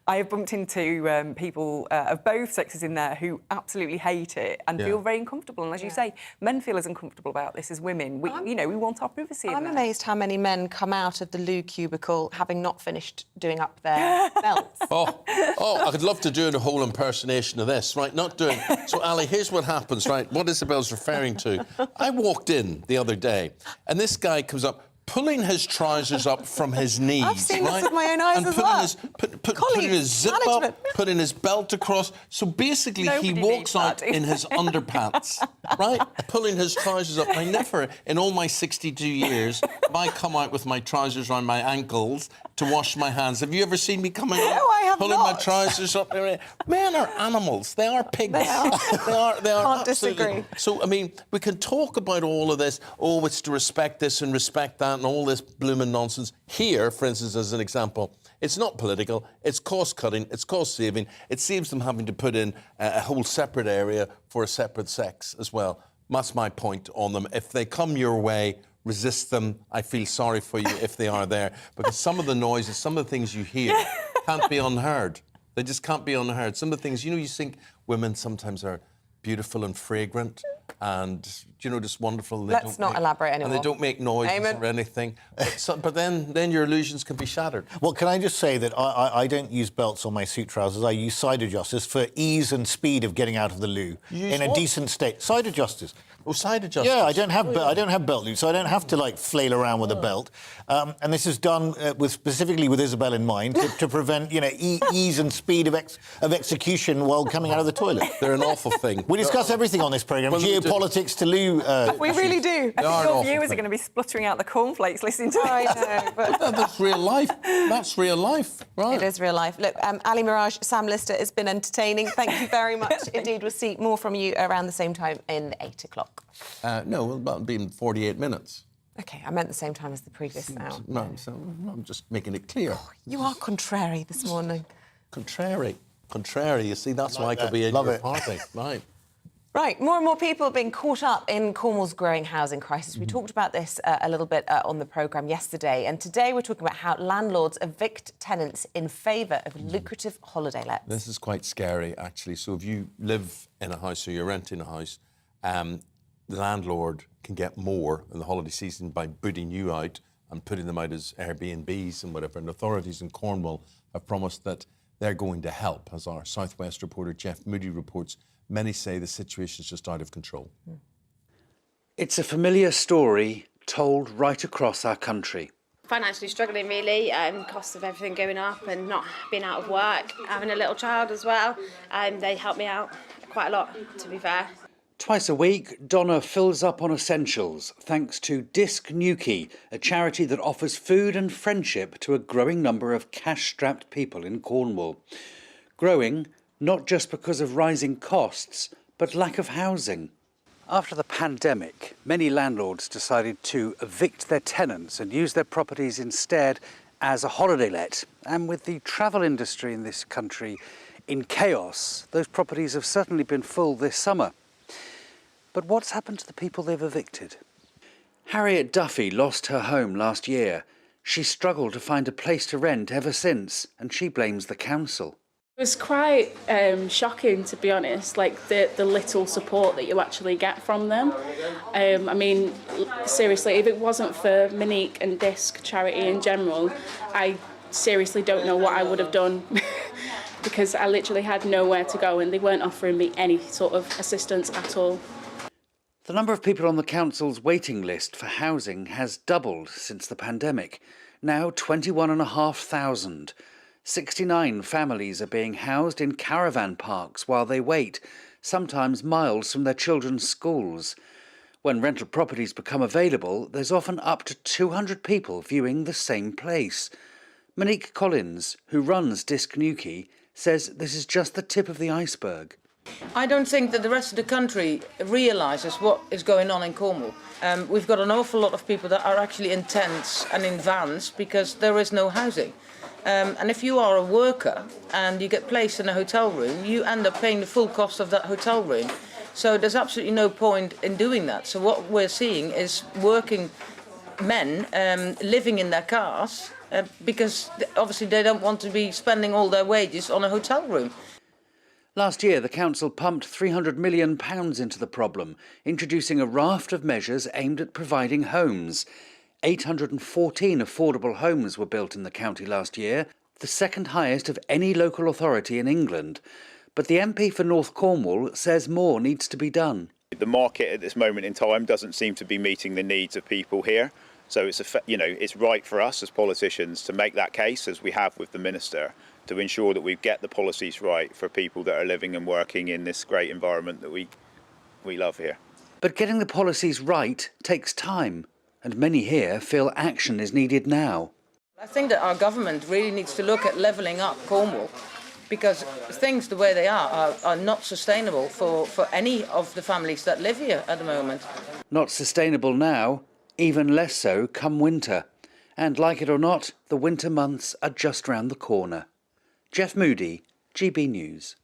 I have bumped into people of both sexes in there who absolutely hate it and feel very uncomfortable. And as you say, men feel as uncomfortable about this as women. We, we want our privacy. I'm amazed how many men come out of the loo cubicle having not finished doing up their belts. Oh, I could love to do a whole impersonation of this, right? Not doing... So, Ali, here's what happens, right? What Isabel's referring to. I walked in the other day, and this guy comes up, pulling his trousers up from his knees. I've seen right? this with my own eyes and as putting well. Putting his zip up, putting his belt across. So basically, Nobody he walks out needs that. in his underpants, right? Pulling his trousers up. I never, in all my 62 years, have I come out with my trousers around my ankles to wash my hands. Have you ever seen me coming out? No, I have pulling not. my trousers up? Men are animals. They are pigs. They are. They are Can't absolutely. disagree. So, I mean, we can talk about all of this. Oh, it's to respect this and respect that and all this blooming nonsense. Here, for instance, as an example, it's not political. It's cost-cutting. It's cost-saving. It saves them having to put in a whole separate area for a separate sex as well. That's my point on them. If they come your way, resist them. I feel sorry for you if they are there, because some of the noises, some of the things you hear can't be unheard. They just can't be unheard. Some of the things, you think women sometimes are beautiful and fragrant and, just wonderful. And Let's not elaborate anymore. And they don't make noises Eamonn. or anything. But then your illusions can be shattered. Well, can I just say that I don't use belts on my suit trousers. I use side adjusters for ease and speed of getting out of the loo in a decent state. Side adjusters. Oh, side adjusters. Yeah, I don't have belt loops, so I don't have to flail around with a belt. And this is done specifically with Isabel in mind to prevent ease and speed of execution while coming out of the toilet. They're an awful thing. We discuss everything on this programme, geopolitics to loo. We really do. I think an your awful viewers are thing. going to be spluttering out the cornflakes listening to I this. know, but... That's real life. That's real life, right? It is real life. Look, Ali Mirage, Sam Lister, it's been entertaining. Thank you very much indeed. We'll see more from you around the same time in 8 o'clock. No, well, that'll be in 48 minutes. OK, I meant the same time as the previous hour. No, so I'm just making it clear. You are contrary this morning. Contrary. You see, that's why I could be in your party. Right. Right, more and more people are being caught up in Cornwall's growing housing crisis. We talked about this a little bit on the programme yesterday, and today we're talking about how landlords evict tenants in favour of lucrative holiday lets. This is quite scary, actually. So if you live in a house or you're renting a house, the landlord can get more in the holiday season by booting you out and putting them out as Airbnbs and whatever. And authorities in Cornwall have promised that they're going to help. As our South West reporter Jeff Moody reports, many say the situation is just out of control. It's a familiar story told right across our country. Financially struggling, really, costs of everything going up and not being out of work, having a little child as well. They help me out quite a lot, to be fair. Twice a week, Donna fills up on essentials thanks to Disc Newquay, a charity that offers food and friendship to a growing number of cash-strapped people in Cornwall. Growing not just because of rising costs, but lack of housing. After the pandemic, many landlords decided to evict their tenants and use their properties instead as a holiday let. And with the travel industry in this country in chaos, those properties have certainly been full this summer. But what's happened to the people they've evicted? Harriet Duffy lost her home last year. She struggled to find a place to rent ever since, and she blames the council. It was quite shocking, to be honest, like the little support that you actually get from them. I mean, seriously, if it wasn't for Monique and Disc Charity in general, I seriously don't know what I would have done because I literally had nowhere to go and they weren't offering me any sort of assistance at all. The number of people on the council's waiting list for housing has doubled since the pandemic. Now 21,500. 69 families are being housed in caravan parks while they wait, sometimes miles from their children's schools. When rental properties become available, there's often up to 200 people viewing the same place. Monique Collins, who runs Disc Newquay, says this is just the tip of the iceberg. I don't think that the rest of the country realises what is going on in Cornwall. We've got an awful lot of people that are actually in tents and in vans because there is no housing. And if you are a worker and you get placed in a hotel room, you end up paying the full cost of that hotel room. So there's absolutely no point in doing that. So what we're seeing is working men living in their cars because obviously they don't want to be spending all their wages on a hotel room. Last year, the council pumped £300 million into the problem, introducing a raft of measures aimed at providing homes. 814 affordable homes were built in the county last year, the second highest of any local authority in England. But the MP for North Cornwall says more needs to be done. The market at this moment in time doesn't seem to be meeting the needs of people here. So it's right for us as politicians to make that case, as we have with the Minister, to ensure that we get the policies right for people that are living and working in this great environment that we love here. But getting the policies right takes time, and many here feel action is needed now. I think that our government really needs to look at levelling up Cornwall, because things the way they are not sustainable for any of the families that live here at the moment. Not sustainable now, even less so come winter. And like it or not, the winter months are just round the corner. Jeff Moody, GB News.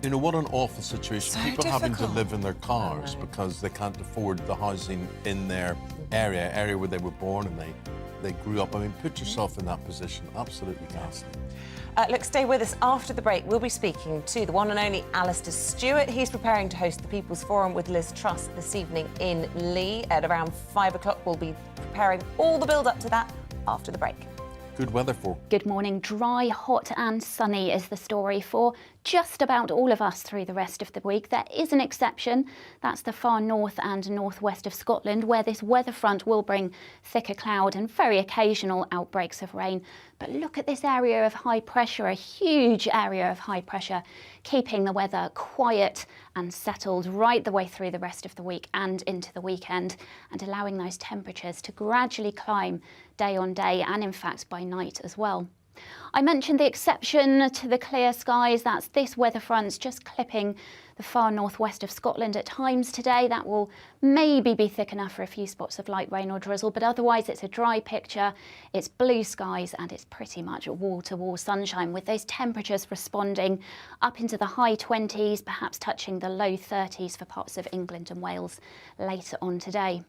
You know, what an awful situation. So People having to difficult. live in their cars because they can't afford the housing in their area where they were born and they grew up. I mean, put yourself in that position. Absolutely ghastly. Look, stay with us. After the break, we'll be speaking to the one and only Alistair Stewart. He's preparing to host the People's Forum with Liz Truss this evening in Lee at around 5 o'clock. We'll be preparing all the build-up to that after the break. Good weather for. Good morning. Dry, hot and sunny is the story for just about all of us through the rest of the week. There is an exception. That's the far north and northwest of Scotland, where this weather front will bring thicker cloud and very occasional outbreaks of rain. But look at this area of high pressure, a huge area of high pressure, keeping the weather quiet and settled right the way through the rest of the week and into the weekend, and allowing those temperatures to gradually climb day on day and in fact by night as well. I mentioned the exception to the clear skies. That's this weather front's just clipping the far northwest of Scotland at times today. That will maybe be thick enough for a few spots of light rain or drizzle, but otherwise it's a dry picture. It's blue skies and it's pretty much wall-to-wall sunshine, with those temperatures responding up into the high 20s, perhaps touching the low 30s for parts of England and Wales later on today.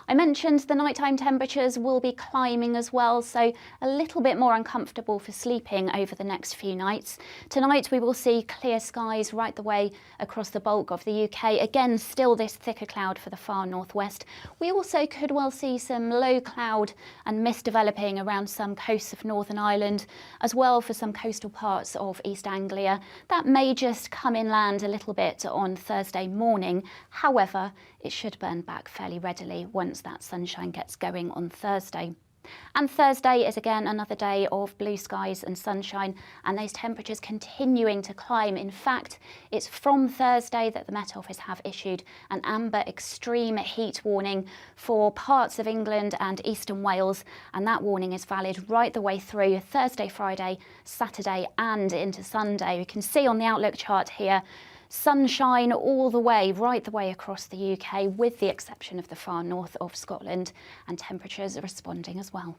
I mentioned the nighttime temperatures will be climbing as well, so a little bit more uncomfortable for sleeping over the next few nights. Tonight we will see clear skies right the way across the bulk of the UK. Again, still this thicker cloud for the far northwest. We also could well see some low cloud and mist developing around some coasts of Northern Ireland, as well for some coastal parts of East Anglia. That may just come inland a little bit on Thursday morning. However, it should burn back fairly readily once that sunshine gets going on Thursday. And Thursday is again another day of blue skies and sunshine, and those temperatures continuing to climb. In fact, it's from Thursday that the Met Office have issued an amber extreme heat warning for parts of England and eastern Wales, and that warning is valid right the way through Thursday, Friday, Saturday and into Sunday. We can see on the Outlook chart here sunshine all the way, right the way across the UK, with the exception of the far north of Scotland, and temperatures are responding as well.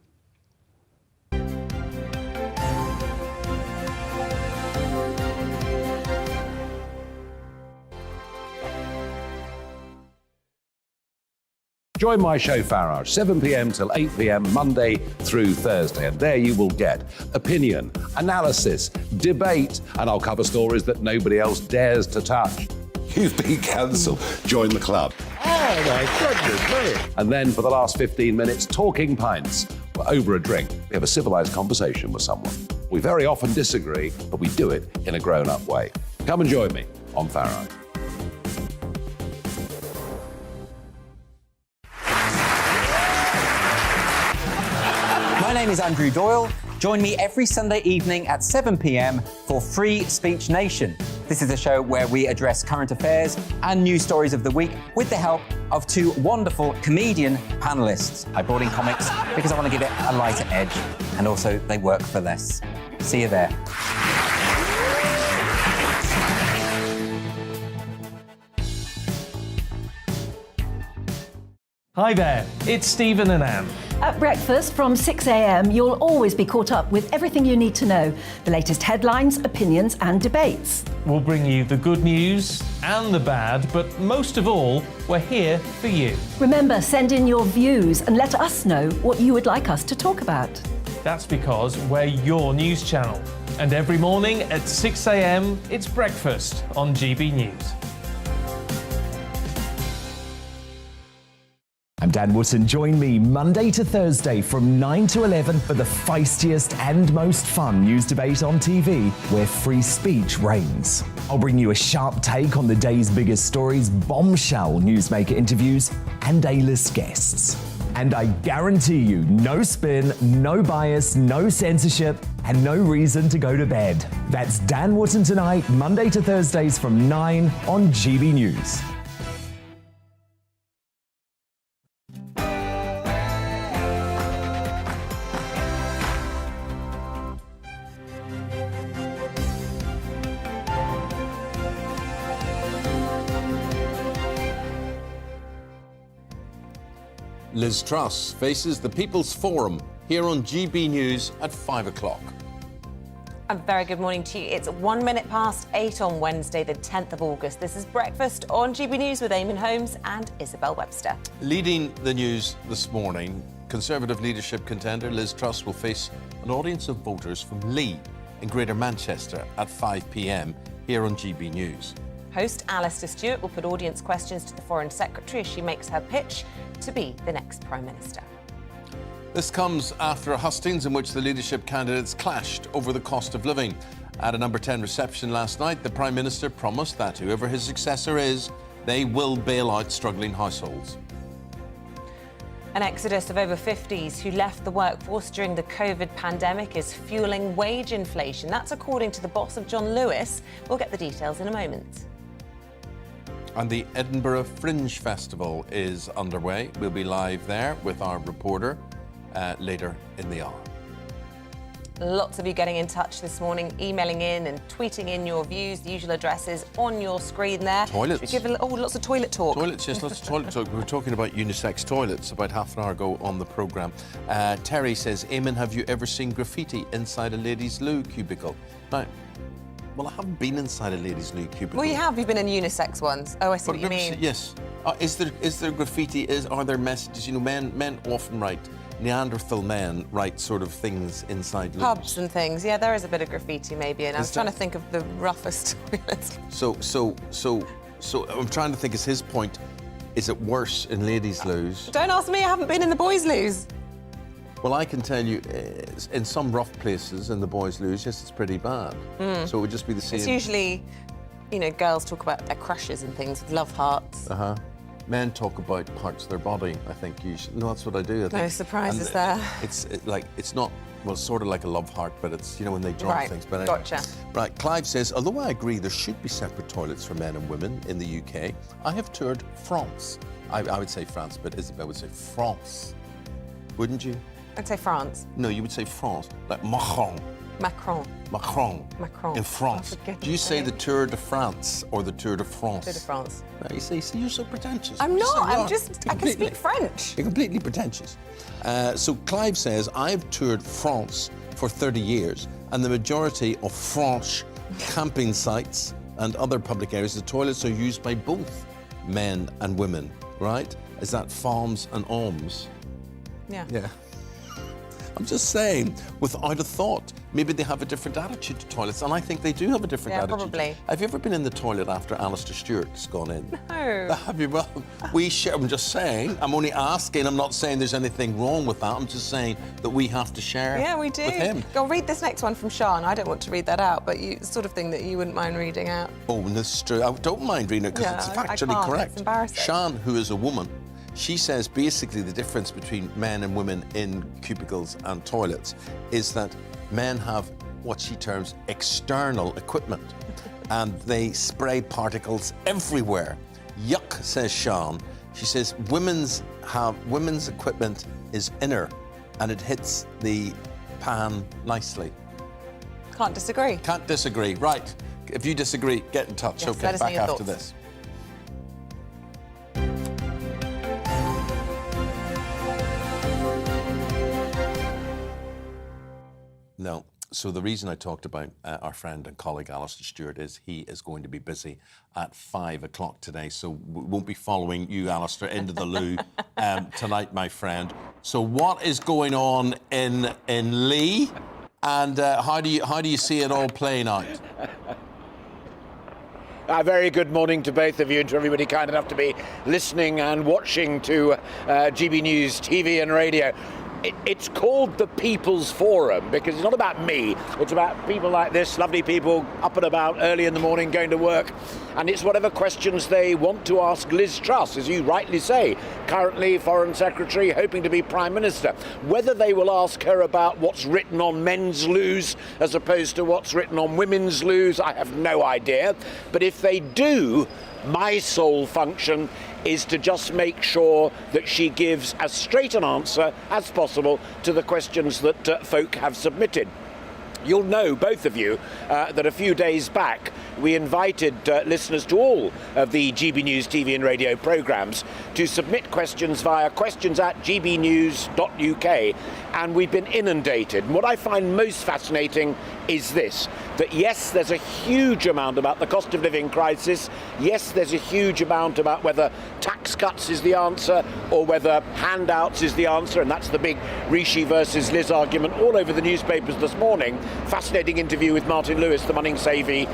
Join my show Farage, 7 p.m. till 8 p.m. Monday through Thursday, and there you will get opinion, analysis, debate, and I'll cover stories that nobody else dares to touch. You've been cancelled. Join the club. Oh my goodness me! And then for the last 15 minutes, talking pints. We're over a drink. We have a civilised conversation with someone. We very often disagree, but we do it in a grown-up way. Come and join me on Farage. My name is Andrew Doyle. Join me every Sunday evening at 7 p.m. for Free Speech Nation. This is a show where we address current affairs and news stories of the week with the help of two wonderful comedian panellists. I brought in comics because I want to give it a lighter edge, and also they work for less. See you there. Hi there, it's Stephen and Anne. At breakfast from 6 a.m, you'll always be caught up with everything you need to know, the latest headlines, opinions and debates. We'll bring you the good news and the bad, but most of all, we're here for you. Remember, send in your views and let us know what you would like us to talk about. That's because we're your news channel. And every morning at 6 a.m, it's breakfast on GB News. I'm Dan Wootton. Join me Monday to Thursday from 9 to 11 for the feistiest and most fun news debate on TV, where free speech reigns. I'll bring you a sharp take on the day's biggest stories, bombshell newsmaker interviews, and A-list guests. And I guarantee you, no spin, no bias, no censorship, and no reason to go to bed. That's Dan Wootton tonight, Monday to Thursdays from 9 on GB News. Liz Truss faces the People's Forum here on GB News at 5 o'clock. A very good morning to you. It's 1 minute past 8 on Wednesday, the 10th of August. This is Breakfast on GB News with Eamonn, Holmes and Isabel Webster. Leading the news this morning, Conservative leadership contender Liz Truss will face an audience of voters from Lee in Greater Manchester at 5 p.m. here on GB News. Host Alistair Stewart will put audience questions to the Foreign Secretary as she makes her pitch to be the next Prime Minister. This comes after a hustings in which the leadership candidates clashed over the cost of living. At a number 10 reception last night, the Prime Minister promised that whoever his successor is, they will bail out struggling households. An exodus of over 50s who left the workforce during the COVID pandemic is fueling wage inflation. That's according to the boss of John Lewis. We'll get the details in a moment. And the Edinburgh Fringe Festival is underway. We'll be live there with our reporter later in the hour. Lots of you getting in touch this morning, emailing in and tweeting in your views. The usual address is on your screen there. Toilets. Should we give lots of toilet talk. Toilets, yes, lots of toilet talk. We were talking about unisex toilets about half an hour ago on the programme. Terry says, Eamonn, have you ever seen graffiti inside a ladies' loo cubicle? Now, well, I haven't been inside a ladies' loo cubicle. Well, you have. You've been in unisex ones. Oh, I see what you mean. Yes. Is there graffiti? Are there messages? You know, men often write. Neanderthal men write sort of things inside loos. Pubs and things. Yeah, there is a bit of graffiti maybe. And I was trying to think of the roughest toilets. So I'm trying to think. Is his point? Is it worse in ladies' loos? Don't ask me. I haven't been in the boys' loos. Well, I can tell you, in some rough places in the boys' loos, yes, it's pretty bad. So it would just be the same. It's usually, you know, girls talk about their crushes and things with love hearts. Men talk about parts of their body, I think usually. No, that's what I do. I think. No surprises there. It's not, well, sort of like a love heart, but it's, you know, when they draw things. But anyway. Gotcha. Right, Clive says, although I agree there should be separate toilets for men and women in the UK, I have toured France. I would say France, but Isabel would say France. Wouldn't you? I'd say France. No, you would say France, like Macron. Macron. Macron. Macron. In France. Do you say the Tour de France or the Tour de France? Tour de France. No, you see, you're so pretentious. I'm not. I can speak French. You're completely pretentious. So Clive says, I've toured France for 30 years, and the majority of French camping sites and other public areas, the toilets are used by both men and women, right? Is that farms and homes? Yeah. Yeah. I'm just saying, without a thought, maybe they have a different attitude to toilets, and I think they do have a different attitude. Probably. Have you ever been in the toilet after Alistair Stewart's gone in? No. Have you? Well, we share. I'm just saying. I'm only asking. I'm not saying there's anything wrong with that. I'm just saying that we have to share. Yeah, we do. With him. Go read this next one from Sean. I don't want to read that out, but the sort of thing that you wouldn't mind reading out. Oh, this is true. I don't mind reading it because it's factually correct. It's embarrassing. Sean, who is a woman, she says basically the difference between men and women in cubicles and toilets is that men have what she terms external equipment and they spray particles everywhere. Yuck, says Sean. She says women's equipment is inner and it hits the pan nicely. Can't disagree. Can't disagree. Right. If you disagree, get in touch. Yes, okay, back after this. No. So the reason I talked about our friend and colleague Alistair Stewart is he is going to be busy at 5 o'clock today. So we won't be following you, Alistair, into the loo tonight, my friend. So what is going on in Lee, and how do you see it all playing out? A very good morning to both of you and to everybody kind enough to be listening and watching to GB News TV and radio. It's called the People's Forum because it's not about me. It's about people like this, lovely people up and about early in the morning going to work. And it's whatever questions they want to ask Liz Truss, as you rightly say, currently Foreign Secretary, hoping to be Prime Minister. Whether they will ask her about what's written on men's loos as opposed to what's written on women's loos, I have no idea. But if they do, my sole function is to just make sure that she gives as straight an answer as possible to the questions that folk have submitted. You'll know, both of you, that a few days back we invited listeners to all of the GB News TV and radio programmes to submit questions via questions@gbnews.uk, and we've been inundated. And what I find most fascinating is this, that yes, there's a huge amount about the cost of living crisis. Yes, there's a huge amount about whether tax cuts is the answer or whether handouts is the answer, and that's the big Rishi versus Liz argument all over the newspapers this morning. Fascinating interview with Martin Lewis, the money-saving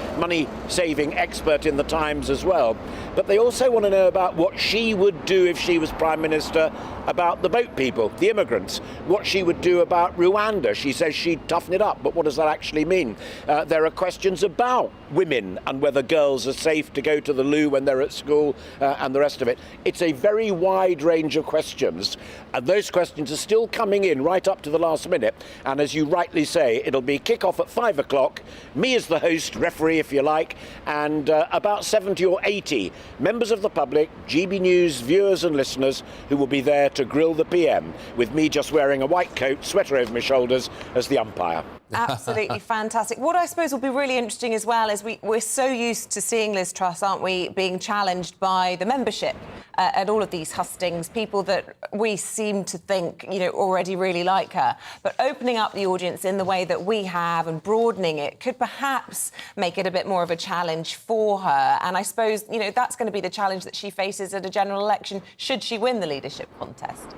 expert in the Times as well. But they also want to know about what she would do if she was Prime Minister about the boat people, the immigrants, what she would do about Rwanda. She says she'd toughen it up, but what does that actually mean? There are questions about women and whether girls are safe to go to the loo when they're at school and the rest of it. It's a very wide range of questions, and those questions are still coming in right up to the last minute. And as you rightly say, it'll be kick-off at 5 o'clock, me as the host, referee if you like, and about 70 or 80 members of the public, GB News viewers and listeners who will be there to grill the PM, with me just wearing a white coat, sweater over my shoulders as the umpire. Absolutely fantastic. What I suppose will be really interesting as well is we're so used to seeing Liz Truss, aren't we, being challenged by the membership at all of these hustings, people that we seem to think, already really like her. But opening up the audience in the way that we have and broadening it could perhaps make it a bit more of a challenge for her. And I suppose, that's going to be the challenge that she faces at a general election, should she win the leadership contest.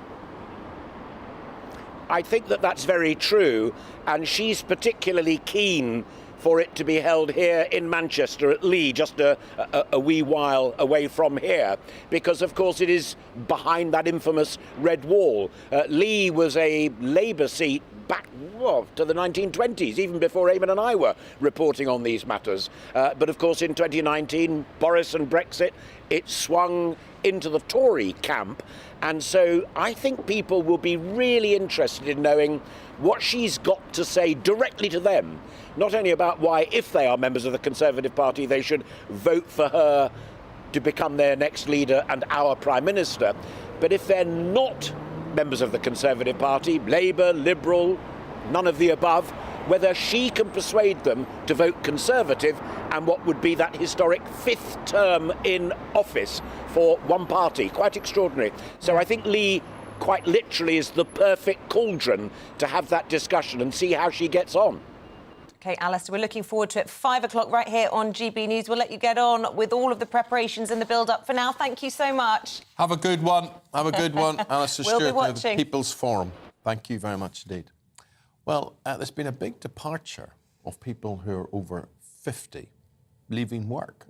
I think that that's very true, and she's particularly keen for it to be held here in Manchester at Lee, just a wee while away from here, because of course it is behind that infamous red wall. Lee was a Labour seat back to the 1920s, even before Eamonn and I were reporting on these matters. But of course in 2019, Boris and Brexit, it swung into the Tory camp. And so I think people will be really interested in knowing what she's got to say directly to them, not only about why, if they are members of the Conservative Party, they should vote for her to become their next leader and our Prime Minister, but if they're not members of the Conservative Party, Labour, Liberal, none of the above, whether she can persuade them to vote Conservative and what would be that historic 5th term in office for one party. Quite extraordinary. So I think Lee quite literally is the perfect cauldron to have that discussion and see how she gets on. OK, Alistair, we're looking forward to it. 5 o'clock right here on GB News. We'll let you get on with all of the preparations and the build-up. For now, thank you so much. Have a good one. Have a good one. Alistair We'll be Stewart, watching. the People's Forum. Thank you very much indeed. Well, there's been a big departure of people who are over 50 leaving work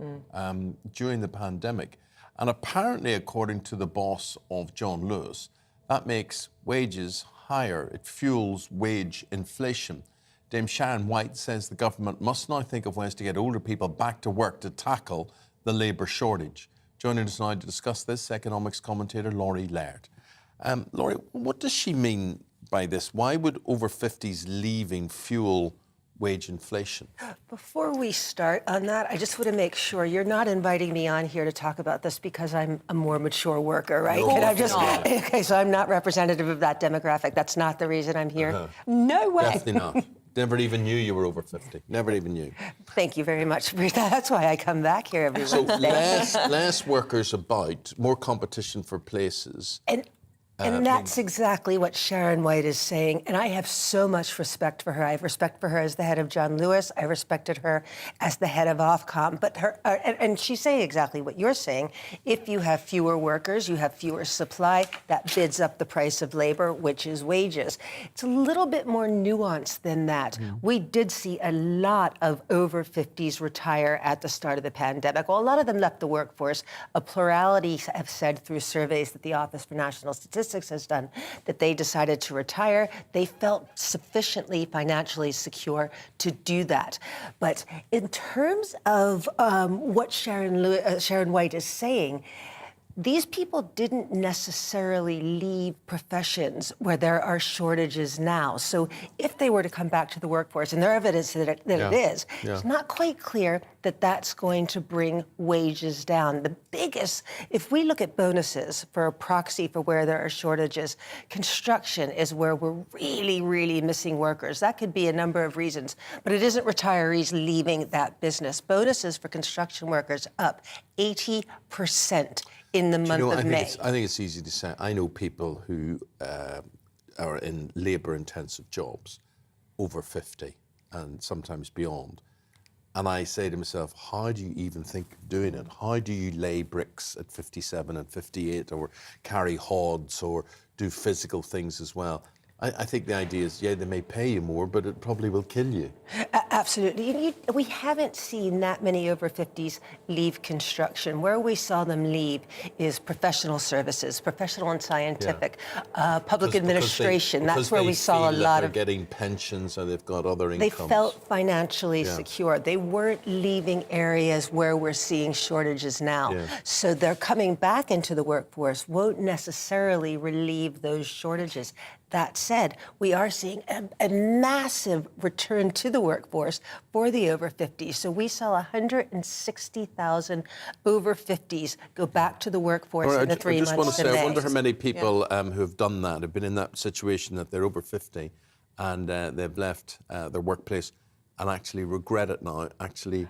during the pandemic. And apparently, according to the boss of John Lewis, that makes wages higher. It fuels wage inflation. Dame Sharon White says the government must now think of ways to get older people back to work to tackle the labour shortage. Joining us now to discuss this, economics commentator Laurie Laird. Laurie, what does she mean by this? Why would over 50s leaving fuel wage inflation? Before we start on that, I just want to make sure you're not inviting me on here to talk about this because I'm a more mature worker, right? No, Can I just? not. Okay, so I'm not representative of that demographic. That's not the reason I'm here. No way. Definitely not. Never even knew you were over 50. Never even knew. Thank you very much for that. That's why I come back here every So Wednesday. less workers about, more competition for places. And And that's exactly what Sharon White is saying. And I have so much respect for her. I have respect for her as the head of John Lewis. I respected her as the head of Ofcom. But and she's saying exactly what you're saying. If you have fewer workers, you have fewer supply, that bids up the price of labor, which is wages. It's a little bit more nuanced than that. We did see a lot of over 50s retire at the start of the pandemic. Well, a lot of them left the workforce. A plurality have said through surveys that the Office for National Statistics has done that they decided to retire. They felt sufficiently financially secure to do that. But in terms of what Sharon White is saying, these people didn't necessarily leave professions where there are shortages now. So if they were to come back to the workforce, and there is evidence that it is, it's not quite clear that that's going to bring wages down. The biggest, if we look at bonuses for a proxy for where there are shortages, construction is where we're really, really missing workers. That could be a number of reasons, but it isn't retirees leaving that business. Bonuses for construction workers up 80% in the month of May. I think it's easy to say. I know people who are in labour-intensive jobs, over 50 and sometimes beyond. And I say to myself, how do you even think of doing it? How do you lay bricks at 57 and 58 or carry hods or do physical things as well? I think the idea is, yeah, they may pay you more, but it probably will kill you. Absolutely. We haven't seen that many over 50s leave construction. Where we saw them leave is professional services, professional and scientific, public administration. That's where we saw a lot of... getting pensions or they've got other incomes. They felt financially secure. They weren't leaving areas where we're seeing shortages now. So they're coming back into the workforce won't necessarily relieve those shortages. That said, we are seeing a massive return to the workforce for the over 50s. So we saw 160,000 over 50s go back to the workforce in the 3 months. I just want to say, I wonder how many people who have done that, have been in that situation that they're over 50 and they've left their workplace and actually regret it now, actually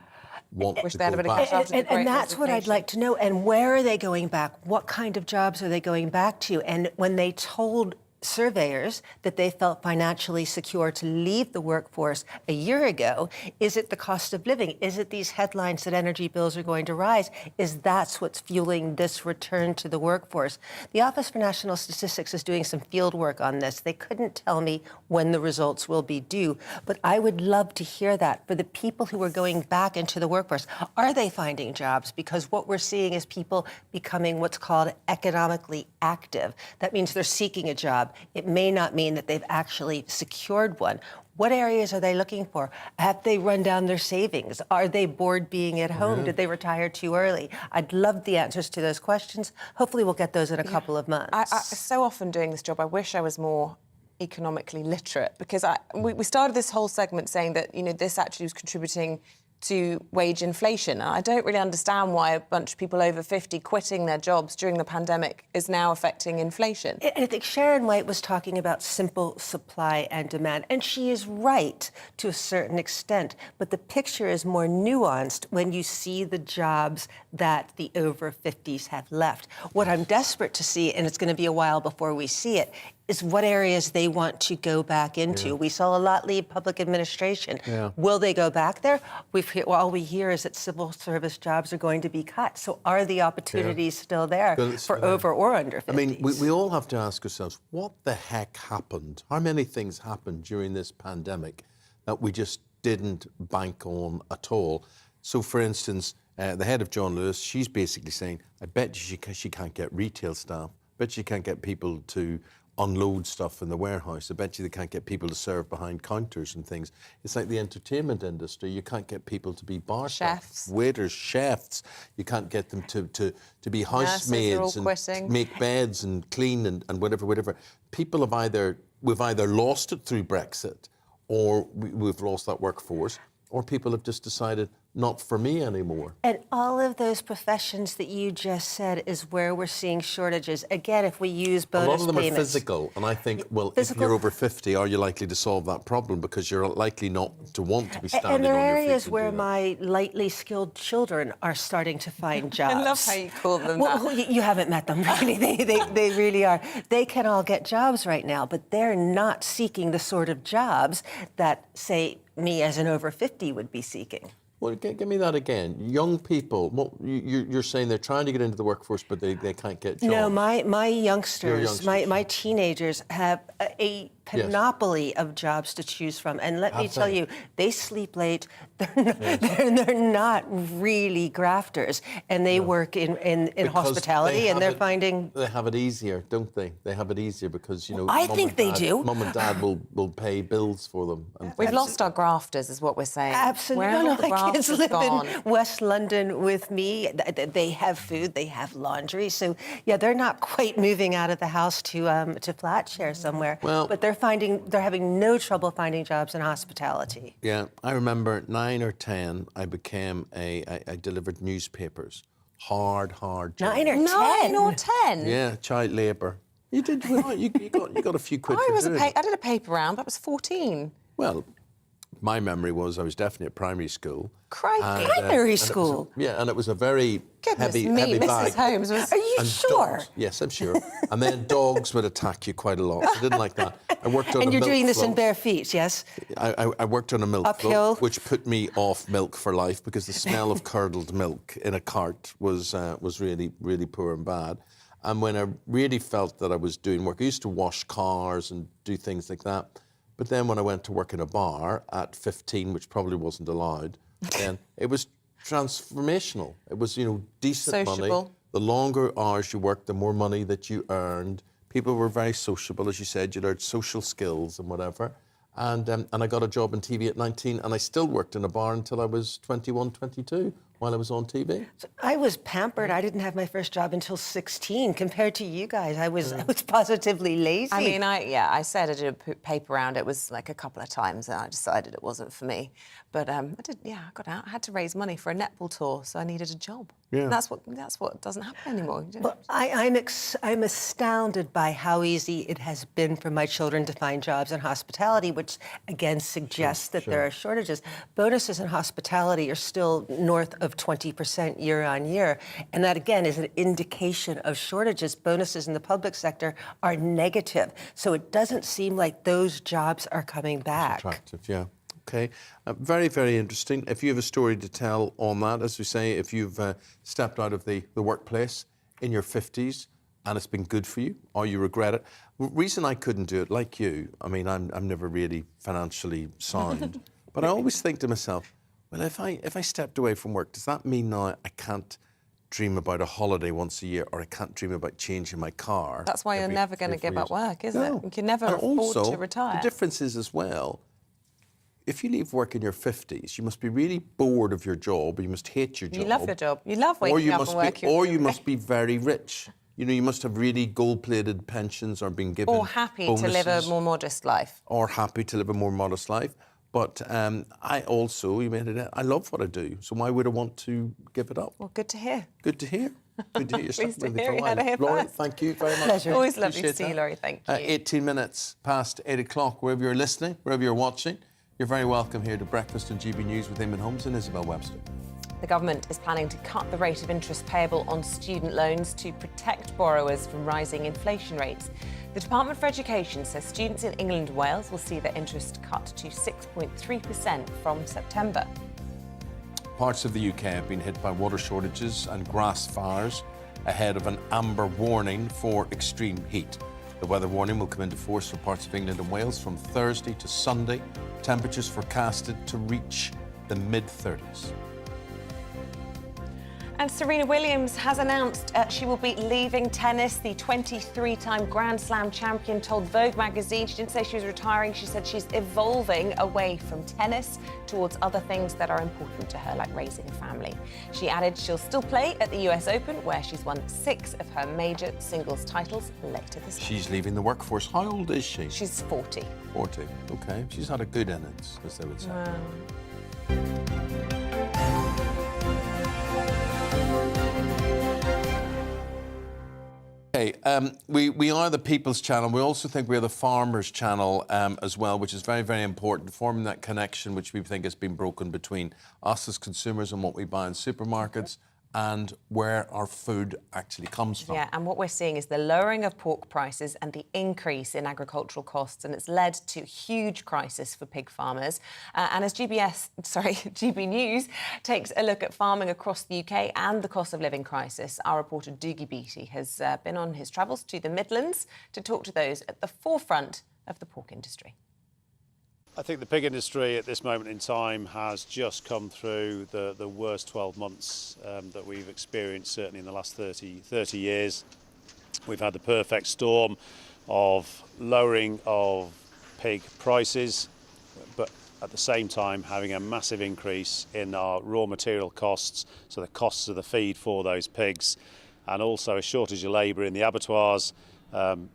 want to go back. And that's what I'd like to know. And where are they going back? What kind of jobs are they going back to? And when they told surveyors that they felt financially secure to leave the workforce a year ago, is it the cost of living? Is it these headlines that energy bills are going to rise? Is that's what's fueling this return to the workforce? The Office for National Statistics is doing some field work on this. They couldn't tell me when the results will be due, but I would love to hear that. For the people who are going back into the workforce, are they finding jobs? Because what we're seeing is people becoming what's called economically active. That means they're seeking a job. It may not mean that they've actually secured one. What areas are they looking for? Have they run down their savings? Are they bored being at home? Did they retire too early? I'd love the answers to those questions. Hopefully we'll get those in a couple of months. I so often doing this job, I wish I was more economically literate, because we started this whole segment saying that, you know, this actually was contributing to wage inflation. I don't really understand why a bunch of people over 50 quitting their jobs during the pandemic is now affecting inflation. I think Sharon White was talking about simple supply and demand, and she is right to a certain extent, but the picture is more nuanced when you see the jobs that the over 50s have left. What I'm desperate to see, and it's going to be a while before we see it, is what areas they want to go back into. We saw a lot leave public administration. Will they go back there? All we hear is that civil service jobs are going to be cut. So are the opportunities still there for over or under 50s? I mean, we all have to ask ourselves, what the heck happened? How many things happened during this pandemic that we just didn't bank on at all? So, for instance, the head of John Lewis, she's basically saying, I bet she can't get retail staff. I bet she can't get people to unload stuff in the warehouse. I bet you they can't get people to serve behind counters and things. It's like the entertainment industry. You can't get people to be bar staff, waiters, chefs. You can't get them to be housemaids and make beds and clean and whatever. People have we've either lost it through Brexit, or we've lost that workforce, or people have just decided, not for me anymore. And all of those professions that you just said is where we're seeing shortages. Again, if we use bonus A lot of them payments. are physical, and I think, well, Physical- if you're over 50, are you likely to solve that problem? Because you're likely not to want to be standing And there on are your feet. areas and where doing that. my lightly skilled children are starting to find jobs. I love how you call them Well, that. you haven't met them, really. They really are. They can all get jobs right now, but they're not seeking the sort of jobs that, say, me as an over 50 would be seeking. Well, give me that again. Young people, well, you're saying they're trying to get into the workforce, but they can't get jobs. No, my youngsters, youngsters. my teenagers have a panoply of jobs to choose from. And let me Have tell they? you, they sleep late. They're not really grafters. And they work in Because hospitality, and they're finding... They have it easier, don't they? They have it easier because, you know... I think they do. Mum and Dad will pay bills for them. And We've lost our grafters, is what we're saying. Absolutely. Where have all the My kids grafters live gone? in West London with me. They have food, they have laundry. So, yeah, they're not quite moving out of the house to flat share somewhere. Well- but they're having no trouble finding jobs in hospitality. Yeah, I remember 9 or 10, I became I delivered newspapers. Hard job. 9 or 10? 9 or 10? Yeah, child labour. You did well. You got a few quid for doing it. I did a paper round, but I was 14. Well, my memory was I was definitely at primary school. Crikey. Primary and it was school? and it was a very Goodness heavy me, bag. Mrs. Holmes was... Are you And sure? dogs. Yes, I'm sure. And then dogs would attack you quite a lot. I didn't like that. I worked on And a you're milk doing this in float. bare feet, yes? I worked on a milk Uphill? float, which put me off milk for life because the smell of curdled milk in a cart was really, really poor and bad. And when I really felt that I was doing work, I used to wash cars and do things like that. But then when I went to work in a bar at 15, which probably wasn't allowed, then it was transformational. It was, decent money. Sociable. The longer hours you worked, the more money that you earned. People were very sociable, as you said. You learned social skills and whatever. And I got a job in TV at 19, and I still worked in a bar until I was 21, 22, while I was on TV. So I was pampered. I didn't have my first job until 16. Compared to you guys, I was positively lazy. I mean, I said I did a paper round. It was like a couple of times, and I decided it wasn't for me. But I got out. I had to raise money for a netball tour, so I needed a job. Yeah. And that's what doesn't happen anymore. You don't- Well, I'm astounded by how easy it has been for my children to find jobs in hospitality, which again suggests that there are shortages. Bonuses in hospitality are still north of 20% year on year, and that again is an indication of shortages. Bonuses in the public sector are negative, so it doesn't seem like those jobs are coming back. Attractive, yeah. Okay, very, very interesting. If you have a story to tell on that, as we say, if you've stepped out of the workplace in your 50s and it's been good for you, or you regret it. Reason I couldn't do it, like you, I mean, I'm never really financially sound, but I always think to myself, well, if I stepped away from work, does that mean now I can't dream about a holiday once a year, or I can't dream about changing my car? That's why you're never going to give up work, isn't it? You can never And afford also, to retire. the difference is as well, if you leave work in your 50s, you must be really bored of your job, or you must hate your job. You love your job. You love waking up and working. Or you must be very rich. You must have really gold-plated pensions or been given Or happy to live a bonuses, more modest life. or happy to live a more modest life. But I also, you made it, I love what I do, so why would I want to give it up? Well, good to hear. Good to hear. Good to hear. You're Pleased stuck to with me hear for a you had while. to hear Laurie, first. thank you very much. Pleasure. Always lovely to Appreciate see you, that. Laurie. Thank you. 18 minutes past 8 o'clock, wherever you're listening, wherever you're watching, you're very welcome here to Breakfast on GB News with Eamonn, Holmes and Isabel Webster. The government is planning to cut the rate of interest payable on student loans to protect borrowers from rising inflation rates. The Department for Education says students in England and Wales will see their interest cut to 6.3% from September. Parts of the UK have been hit by water shortages and grass fires ahead of an amber warning for extreme heat. The weather warning will come into force for parts of England and Wales from Thursday to Sunday. Temperatures forecasted to reach the mid-30s. And Serena Williams has announced she will be leaving tennis. The 23-time Grand Slam champion told Vogue magazine she didn't say she was retiring. She said she's evolving away from tennis towards other things that are important to her, like raising a family. She added she'll still play at the US Open, where she's won 6 of her major singles titles later this year. She's leaving the workforce. How old is she? She's 40. 40, okay. She's had a good innings, as they would say. Wow. OK, we are the People's Channel. We also think we're the Farmers' Channel as well, which is very, very important, forming that connection which we think has been broken between us as consumers and what we buy in supermarkets and where our food actually comes from. Yeah, and what we're seeing is the lowering of pork prices and the increase in agricultural costs, and it's led to huge crisis for pig farmers. And as GB News takes a look at farming across the UK and the cost of living crisis, our reporter Doogie Beattie has been on his travels to the Midlands to talk to those at the forefront of the pork industry. I think the pig industry at this moment in time has just come through the worst 12 months that we've experienced, certainly in the last 30 years. We've had the perfect storm of lowering of pig prices, but at the same time having a massive increase in our raw material costs, so the costs of the feed for those pigs, and also a shortage of labour in the abattoirs,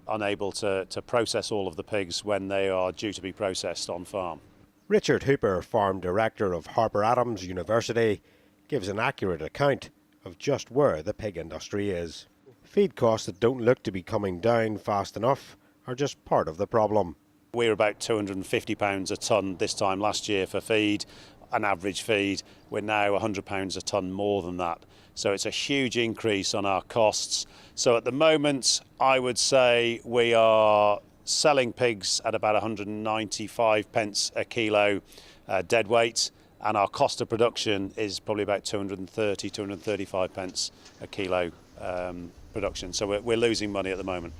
unable to process all of the pigs when they are due to be processed on farm. Richard Hooper, Farm Director of Harper Adams University, gives an accurate account of just where the pig industry is. Feed costs that don't look to be coming down fast enough are just part of the problem. We're about £250 a tonne this time last year for feed, an average feed. We're now £100 a tonne more than that. So it's a huge increase on our costs. So at the moment, I would say we are selling pigs at about 195 pence a kilo dead weight, and our cost of production is probably about 230, 235 pence a kilo production. So we're losing money at the moment.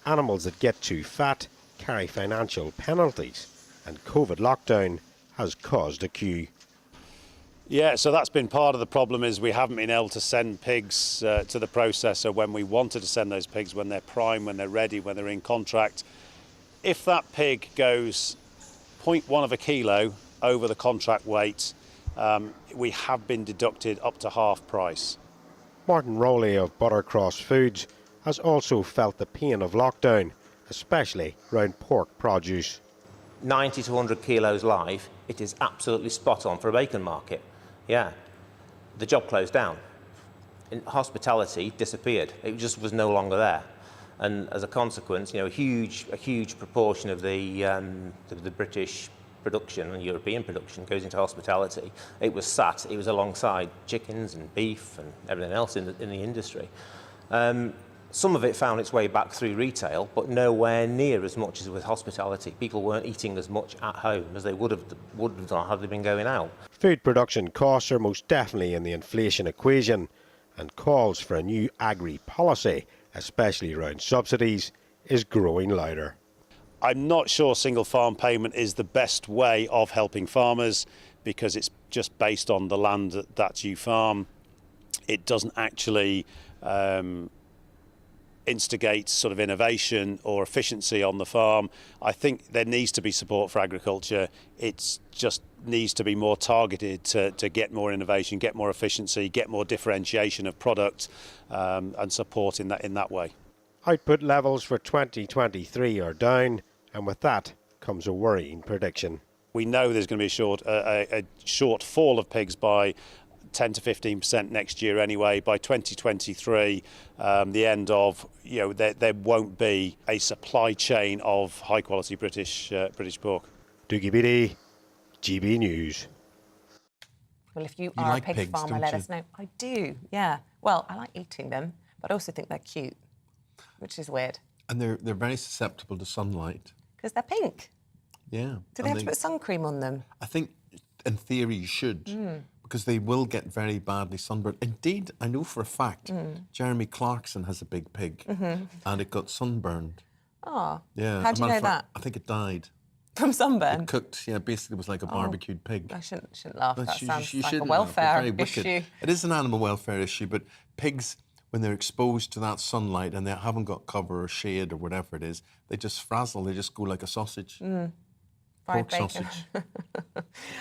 Animals that get too fat carry financial penalties, and COVID lockdown has caused a queue. Yeah, so that's been part of the problem, is we haven't been able to send pigs to the processor when we wanted to send those pigs, when they're prime, when they're ready, when they're in contract. If that pig goes 0.1 of a kilo over the contract weight, we have been deducted up to half price. Martin Rowley of Buttercross Foods has also felt the pain of lockdown, especially around pork produce. 90 to 100 kilos live, it is absolutely spot on for a bacon market. Yeah, the job closed down. Hospitality disappeared. It just was no longer there. And as a consequence, you know, a huge proportion of the British production and European production goes into hospitality. It was alongside chickens and beef and everything else in the industry. Some of it found its way back through retail, but nowhere near as much as with hospitality. People weren't eating as much at home as they would have done had they been going out. Food production costs are most definitely in the inflation equation, and calls for a new agri policy, especially around subsidies, is growing louder. I'm not sure single farm payment is the best way of helping farmers, because it's just based on the land that you farm. It doesn't actually instigate sort of innovation or efficiency on the farm. I think there needs to be support for agriculture. It just needs to be more targeted to get more innovation, get more efficiency, get more differentiation of product, and support in that way. Output levels for 2023 are down, and with that comes a worrying prediction. We know there's going to be a shortfall of pigs by 10 to 15% next year anyway. By 2023, the end of, there won't be a supply chain of high quality British pork. Doogie Beattie, GB News. Well, if you are a pig farmer, let us know. I do, yeah. Well, I like eating them, but I also think they're cute, which is weird. And they're very susceptible to sunlight. Because they're pink. Yeah. Do they have to put sun cream on them? I think, in theory, you should. Because they will get very badly sunburned. Indeed, I know for a fact, Jeremy Clarkson has a big pig, and it got sunburned. Oh, yeah. How do you know that? I think it died. From sunburn? It cooked, basically it was like a barbecued pig. I shouldn't laugh, But that sounds you like a shouldn't welfare laugh. They're very wicked. issue. It is an animal welfare issue, but pigs, when they're exposed to that sunlight and they haven't got cover or shade or whatever it is, they just frazzle, they just go like a sausage. Pork sausage. I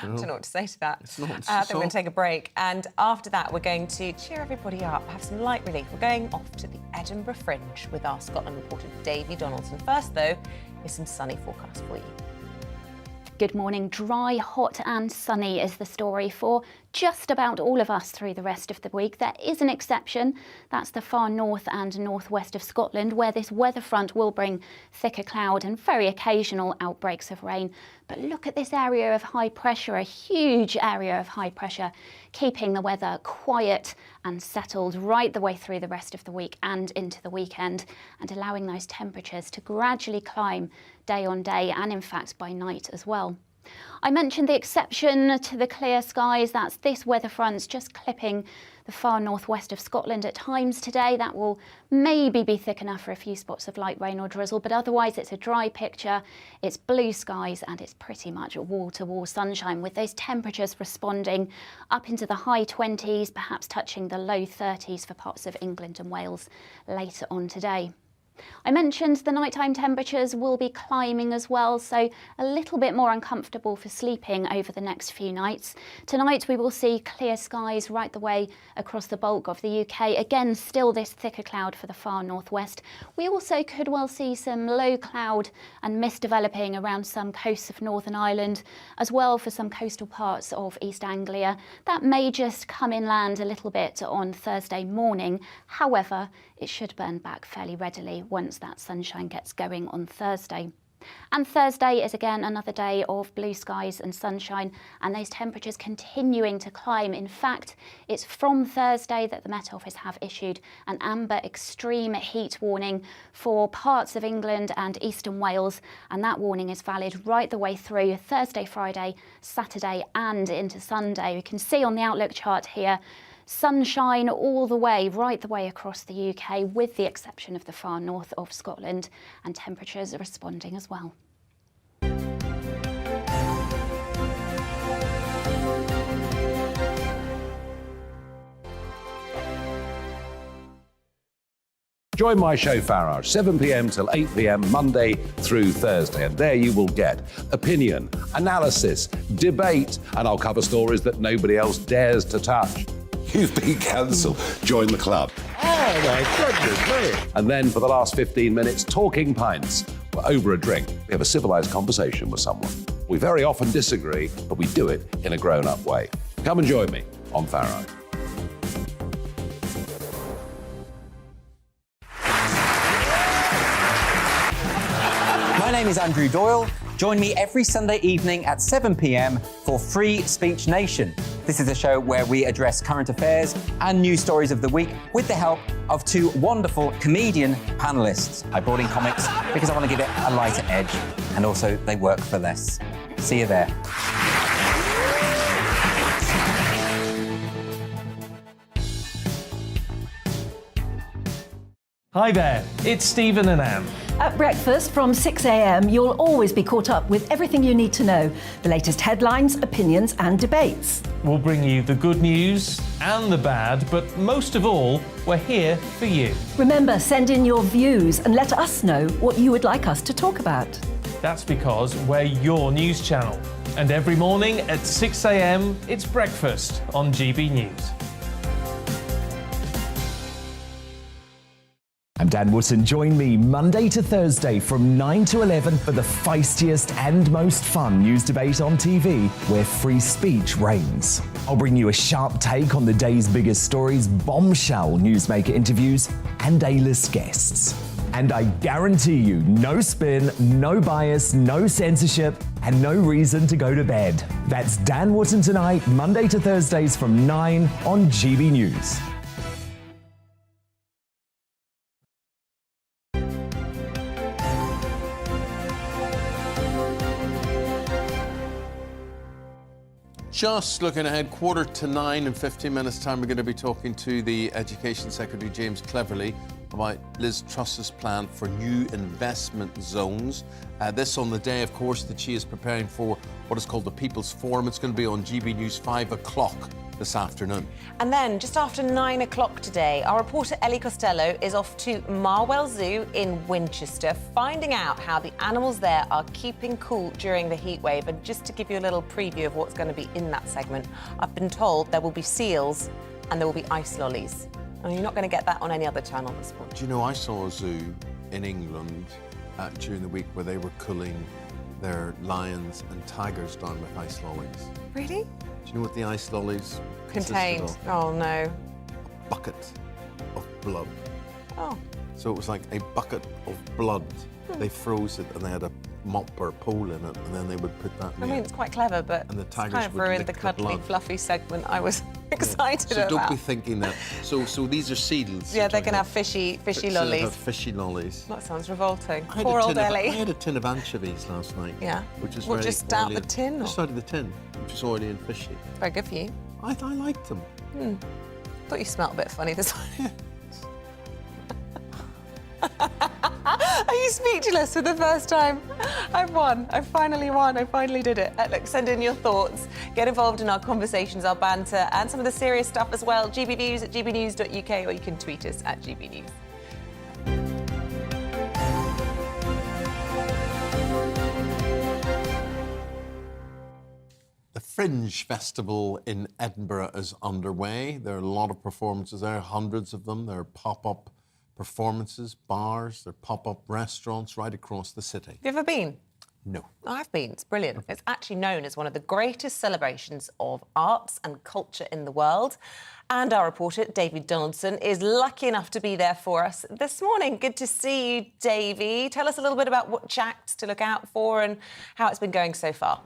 don't know what to say to that. It's not, I think we're going to take a break. And after that, we're going to cheer everybody up, have some light relief. We're going off to the Edinburgh Fringe with our Scotland reporter, Davie Donaldson. First, though, is some sunny forecast for you. Good morning. Dry, hot and sunny is the story for just about all of us through the rest of the week. There is an exception. That's the far north and northwest of Scotland, where this weather front will bring thicker cloud and very occasional outbreaks of rain. But look at this area of high pressure, a huge area of high pressure, keeping the weather quiet and settled right the way through the rest of the week and into the weekend, and allowing those temperatures to gradually climb day on day and in fact by night as well. I mentioned the exception to the clear skies. That's this weather front's just clipping the far northwest of Scotland at times today. That will maybe be thick enough for a few spots of light rain or drizzle, but otherwise it's a dry picture, it's blue skies and it's pretty much wall-to-wall sunshine, with those temperatures responding up into the high 20s, perhaps touching the low 30s for parts of England and Wales later on today. I mentioned the nighttime temperatures will be climbing as well, so a little bit more uncomfortable for sleeping over the next few nights. Tonight we will see clear skies right the way across the bulk of the UK. Again, still this thicker cloud for the far northwest. We also could well see some low cloud and mist developing around some coasts of Northern Ireland, as well for some coastal parts of East Anglia. That may just come inland a little bit on Thursday morning. However, it should burn back fairly readily once that sunshine gets going on Thursday. And Thursday is again another day of blue skies and sunshine, and those temperatures continuing to climb. In fact, it's from Thursday that the Met Office have issued an amber extreme heat warning for parts of England and eastern Wales, and that warning is valid right the way through Thursday, Friday, Saturday and into Sunday. We can see on the Outlook chart here sunshine all the way, right the way across the UK, with the exception of the far north of Scotland, and temperatures are responding as well. Join my show Farage, 7 p.m. till 8 p.m. Monday through Thursday, and there you will get opinion, analysis, debate, and I'll cover stories that nobody else dares to touch. You've been cancelled. Join the club. Oh my goodness me. And then for the last 15 minutes, talking pints. We're over a drink. We have a civilised conversation with someone. We very often disagree, but we do it in a grown-up way. Come and join me on Farage. My name is Andrew Doyle. Join me every Sunday evening at 7 p.m. for Free Speech Nation. This is a show where we address current affairs and news stories of the week with the help of two wonderful comedian panellists. I brought in comics because I want to give it a lighter edge, and also they work for less. See you there. Hi there, it's Stephen and Anne. At breakfast from 6 a.m, you'll always be caught up with everything you need to know, the latest headlines, opinions and debates. We'll bring you the good news and the bad, but most of all, we're here for you. Remember, send in your views and let us know what you would like us to talk about. That's because we're your news channel. And every morning at 6 a.m, it's breakfast on GB News. I'm Dan Wootton. Join me Monday to Thursday from 9 to 11 for the feistiest and most fun news debate on TV, where free speech reigns. I'll bring you a sharp take on the day's biggest stories, bombshell newsmaker interviews, and A-list guests. And I guarantee you, no spin, no bias, no censorship, and no reason to go to bed. That's Dan Wootton Tonight, Monday to Thursdays from 9 on GB News. Just looking ahead, 8:45 in 15 minutes' time, we're going to be talking to the Education Secretary, James Cleverly, about Liz Truss's plan for new investment zones. This on the day, of course, that she is preparing for what is called the People's Forum. It's going to be on GB News 5 o'clock this afternoon. And then, just after 9 o'clock today, our reporter Ellie Costello is off to Marwell Zoo in Winchester, finding out how the animals there are keeping cool during the heat wave. And just to give you a little preview of what's going to be in that segment, I've been told there will be seals and there will be ice lollies. And you're not going to get that on any other channel this morning. Do you know, I saw a zoo in England during the week where they were culling their lions and tigers down with ice lollies. Really? Do you know what the ice lollies Contained. consisted of? Oh no. A bucket of blood. Oh. So it was like a bucket of blood. They froze it and they had a mop or a pole in it, and then they would put that in. I mean, it's quite clever, but and the it's tigers kind of would ruined lick the cuddly, blood. fluffy segment I was excited So about. don't be thinking that. So these are seals. Yeah, they can have fishy So they lollies. have fishy lollies. That sounds revolting. I had Poor a old tin of- Ellie. I had a tin of anchovies last night. Yeah. Which is What, very just out oily the and- tin, or? Just out of the tin, which is oily and fishy. Very good for you. I liked them. Thought you smelled a bit funny this morning. Are you speechless for the first time? I've won. I finally won. I finally did it. Look, send in your thoughts. Get involved in our conversations, our banter, and some of the serious stuff as well. GBnews at gbnews.uk, or you can tweet us at gbnews. The Fringe Festival in Edinburgh is underway. There are a lot of performances there, hundreds of them. There are pop-up performances, bars, there are pop-up restaurants right across the city. Have you ever been? No. I've been. It's brilliant. It's actually known as one of the greatest celebrations of arts and culture in the world. And our reporter, David Donaldson, is lucky enough to be there for us this morning. Good to see you, Davey. Tell us a little bit about what acts to look out for and how it's been going so far.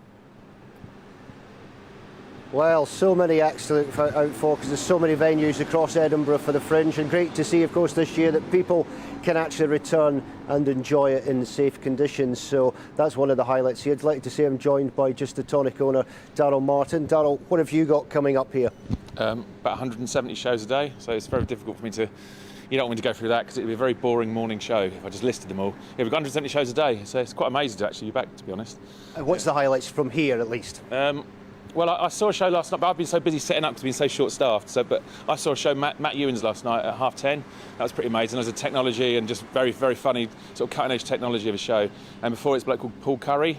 Well, so many acts to look out for because there's so many venues across Edinburgh for the Fringe, and great to see, of course, this year that people can actually return and enjoy it in safe conditions. So that's one of the highlights here. I'd like to see him joined by Just the Tonic owner, Darryl Martin. Darryl, what have you got coming up here? About 170 shows a day, so it's very difficult for me to... You don't want me to go through that because it would be a very boring morning show if I just listed them all. Yeah, we've got 170 shows a day, so it's quite amazing to actually be back, to be honest. What's the highlights from here, at least? Well, I saw a show last night, but I've been so busy setting up because we've been so short-staffed. But I saw a show, Matt Ewins, last night at 10:30. That was pretty amazing. There's a technology and just very, very funny, sort of cutting-edge technology of a show. And before it's a bloke called Paul Curry,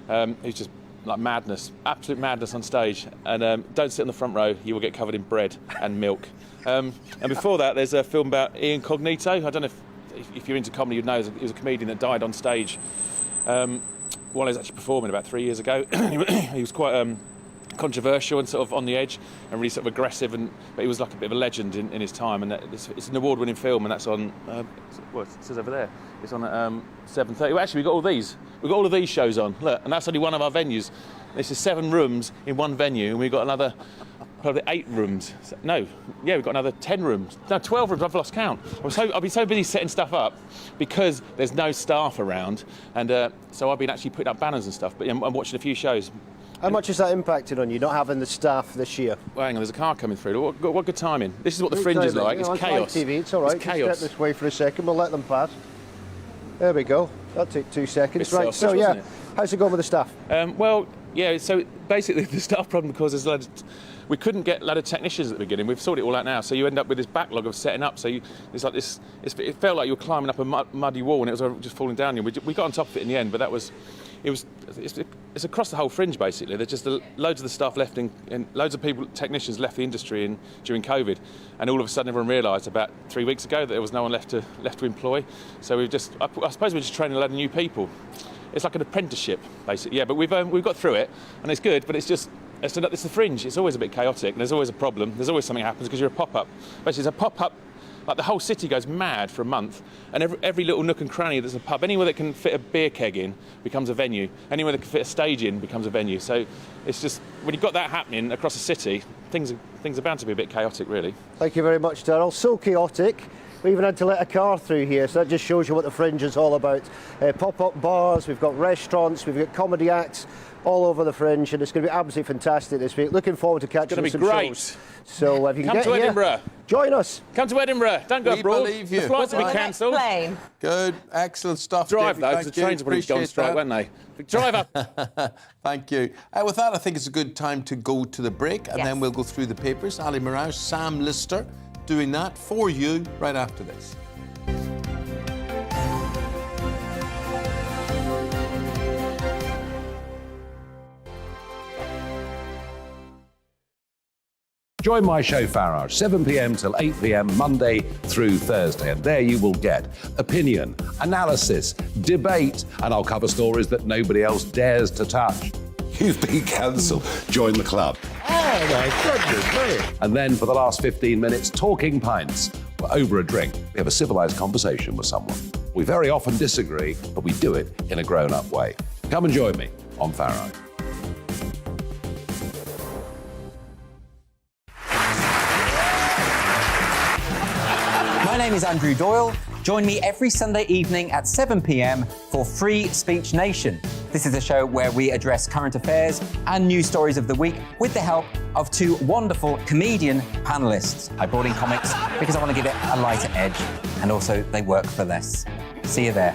who's just like madness, absolute madness on stage. And don't sit in the front row; you will get covered in bread and milk. And before that, there's a film about Ian Cognito. I don't know if you're into comedy, you'd know he was a comedian that died on stage while he was actually performing about 3 years ago. He was quite controversial and sort of on the edge and really sort of aggressive, but he was like a bit of a legend in his time. And it's an award-winning film, and that's on. Well, it says over there. It's on at 7:30. Well, actually, we've got all of these shows on. Look, and that's only one of our venues. This is 7 rooms in one venue, and we've got another probably 8 rooms. We've got another 10 rooms. No, 12 rooms. I've lost count. I've been so busy setting stuff up because there's no staff around, and so I've been actually putting up banners and stuff. But I'm watching a few shows. How much has that impacted on you, not having the staff this year? Well, hang on, there's a car coming through. What good timing. This is what the Fringe is like. It's chaos. On TV, it's all right. It's chaos. Just step this way for a second. We'll let them pass. There we go. That'll take 2 seconds. It's Right, so selfish, yeah. wasn't it? How's it going with the staff? So basically the staff problem caused us we couldn't get a lot of technicians at the beginning. We've sorted it all out now, so you end up with this backlog of setting up. So it's like this. It felt like you were climbing up a muddy wall, and it was just falling down. We got on top of it in the end, but it's across the whole Fringe basically. There's just loads of the staff left, and loads of technicians left the industry during COVID, and all of a sudden everyone realised about 3 weeks ago that there was no one left to employ. So I suppose we're just training a load of new people. It's like an apprenticeship basically. Yeah, but we've got through it, and it's good. But it's the Fringe. It's always a bit chaotic, and there's always a problem. There's always something happens because you're a pop-up. Basically, it's a pop-up. Like the whole city goes mad for a month, and every little nook and cranny there's a pub. Anywhere that can fit a beer keg in becomes a venue. Anywhere that can fit a stage in becomes a venue. So it's just when you've got that happening across the city, things are bound to be a bit chaotic, really. Thank you very much, Darryl. So chaotic. We even had to let a car through here, so that just shows you what the Fringe is all about. Pop-up bars, we've got restaurants, we've got comedy acts all over the Fringe, and it's going to be absolutely fantastic this week. Looking forward to catching some shows. It's going to be great. So if you can Come get to here, Edinburgh. Join us. Come to Edinburgh. Don't go abroad. We believe you. The flights will be cancelled. Good, excellent stuff. Drive though, David. because the trains will probably go on strike, won't they? Drive up. Thank you. With that, I think it's a good time to go to the break, and then we'll go through the papers. Ali Mirage, Sam Lister, doing that for you right after this. Join my show Farage, 7 p.m. till 8 p.m. Monday through Thursday. And there you will get opinion, analysis, debate, and I'll cover stories that nobody else dares to touch. You've been cancelled. Join the club. Oh my goodness me. And then for the last 15 minutes, talking pints. We're over a drink. We have a civilised conversation with someone. We very often disagree, but we do it in a grown-up way. Come and join me on Farage. My name is Andrew Doyle. Join me every Sunday evening at 7 p.m. for Free Speech Nation. This is a show where we address current affairs and news stories of the week with the help of two wonderful comedian panellists. I brought in comics because I want to give it a lighter edge, and also they work for less. See you there.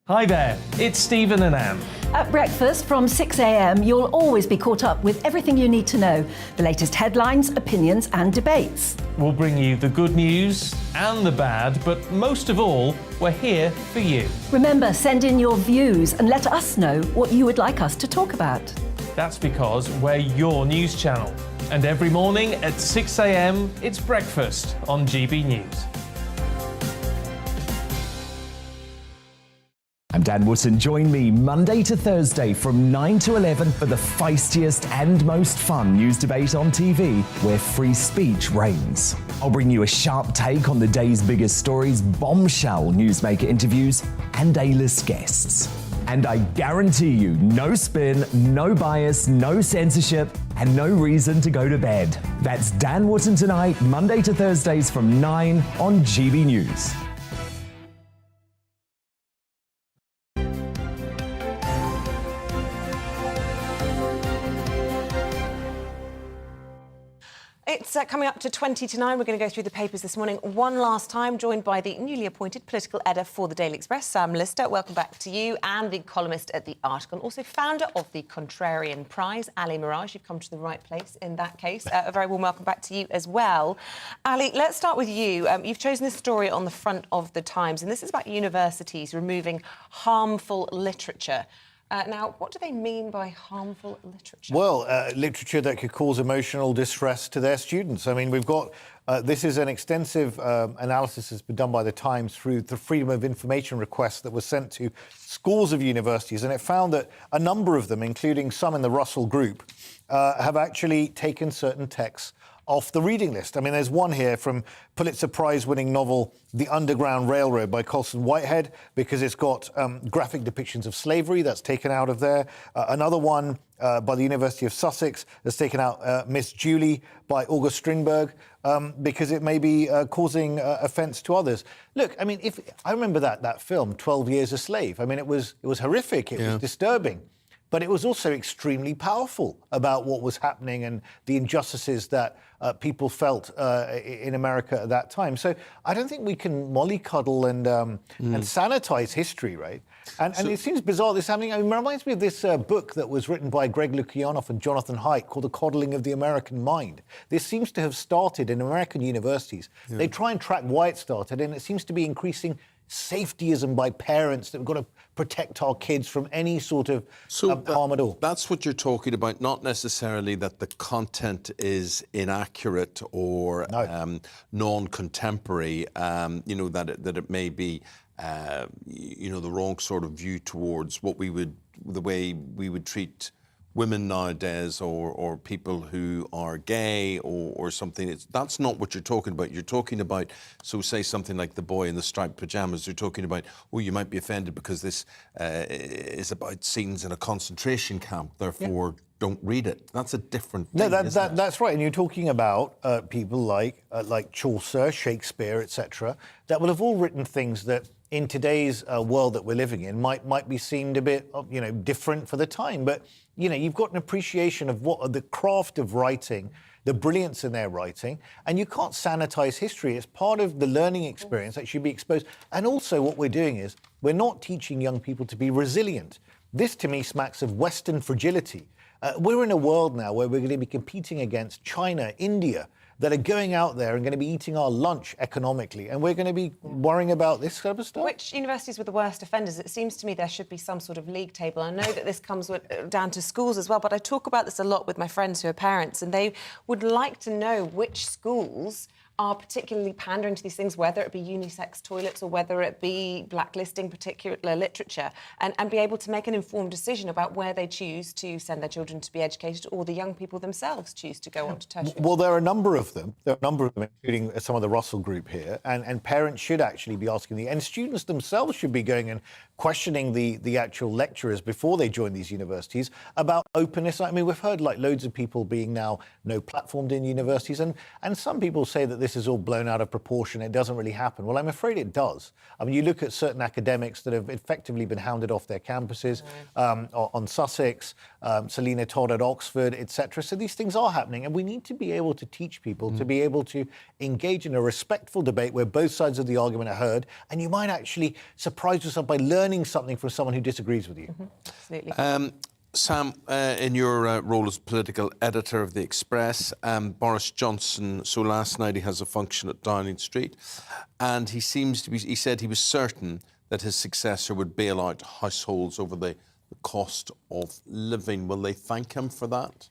Hi there, it's Stephen and Anne. At breakfast from 6 a.m, you'll always be caught up with everything you need to know, the latest headlines, opinions and debates. We'll bring you the good news and the bad, but most of all, we're here for you. Remember, send in your views and let us know what you would like us to talk about. That's because we're your news channel. And every morning at 6 a.m, it's breakfast on GB News. I'm Dan Wootton. Join me Monday to Thursday from 9 to 11 for the feistiest and most fun news debate on TV, where free speech reigns. I'll bring you a sharp take on the day's biggest stories, bombshell newsmaker interviews, and A-list guests. And I guarantee you, no spin, no bias, no censorship, and no reason to go to bed. That's Dan Wootton Tonight, Monday to Thursdays from 9 on GB News. It's coming up to 20 to 9. We're going to go through the papers this morning one last time, joined by the newly appointed political editor for the Daily Express, Sam Lister. Welcome back to you. And the columnist at The Article, also founder of the Contrarian Prize, Ali Mirage. You've come to the right place in that case. A very warm welcome back to you as well. Ali, let's start with you. You've chosen this story on the front of The Times, and this is about universities removing harmful literature. Now, what do they mean by harmful literature? Well, literature that could cause emotional distress to their students. I mean, we've got, this is an extensive analysis that's been done by The Times through the Freedom of Information request that was sent to scores of universities, and it found that a number of them, including some in the Russell Group, have actually taken certain texts off the reading list. I mean, there's one here from Pulitzer Prize-winning novel The Underground Railroad by Colson Whitehead, because it's got graphic depictions of slavery. That's taken out of there. Another one by the University of Sussex that's taken out Miss Julie by August Strindberg, because it may be causing offence to others. Look, I mean, if I remember that film, 12 Years a Slave. I mean, it was horrific. It was disturbing. But it was also extremely powerful about what was happening and the injustices that people felt in America at that time. So I don't think we can mollycoddle and sanitize history, right? And it seems bizarre this happening. I mean, it reminds me of this book that was written by Greg Lukianoff and Jonathan Haidt called The Coddling of the American Mind. This seems to have started in American universities. Yeah. They try and track why it started, and it seems to be increasing safetyism by parents that we've got to protect our kids from any sort of harm at all. That's what you're talking about, not necessarily that the content is inaccurate or non-contemporary, you know, that it may be, you know, the wrong sort of view towards the way we would treat women nowadays, or people who are gay or something. That's not what you're talking about. You're talking about, so say something like The Boy in the Striped Pyjamas. You're talking about, oh, you might be offended because this is about scenes in a concentration camp, therefore don't read it. That's a different thing, that's right. And you're talking about people like Chaucer, Shakespeare, etc., that will have all written things that in today's world that we're living in might be seemed a bit, you know, different for the time. But, you know, you've got an appreciation of what the craft of writing, the brilliance in their writing, and you can't sanitize history. It's part of the learning experience that should be exposed. And also what we're doing is we're not teaching young people to be resilient. This, to me, smacks of Western fragility. We're in a world now where we're going to be competing against China, India, that are going out there and going to be eating our lunch economically, and we're going to be worrying about this sort of stuff? Which universities were the worst offenders? It seems to me there should be some sort of league table. I know that this comes down to schools as well, but I talk about this a lot with my friends who are parents, and they would like to know which schools are particularly pandering to these things, whether it be unisex toilets or whether it be blacklisting particular literature, and be able to make an informed decision about where they choose to send their children to be educated, or the young people themselves choose to go on to tertiary. Well, there are a number of them. There are a number of them, including some of the Russell Group here, and parents should actually be asking and students themselves should be going and questioning the actual lecturers before they join these universities about openness. I mean, we've heard like loads of people being now no-platformed in universities, and some people say that this is all blown out of proportion. It doesn't really happen. Well, I'm afraid it does. I mean, you look at certain academics that have effectively been hounded off their campuses, on Sussex, Selina Todd at Oxford, etc. So these things are happening, and we need to be able to teach people to be able to engage in a respectful debate where both sides of the argument are heard, and you might actually surprise yourself by learning something from someone who disagrees with you. Absolutely. Sam, in your role as political editor of The Express, Boris Johnson, so last night he has a function at Downing Street, and he said he was certain that his successor would bail out households over the cost of living. Will they thank him for that?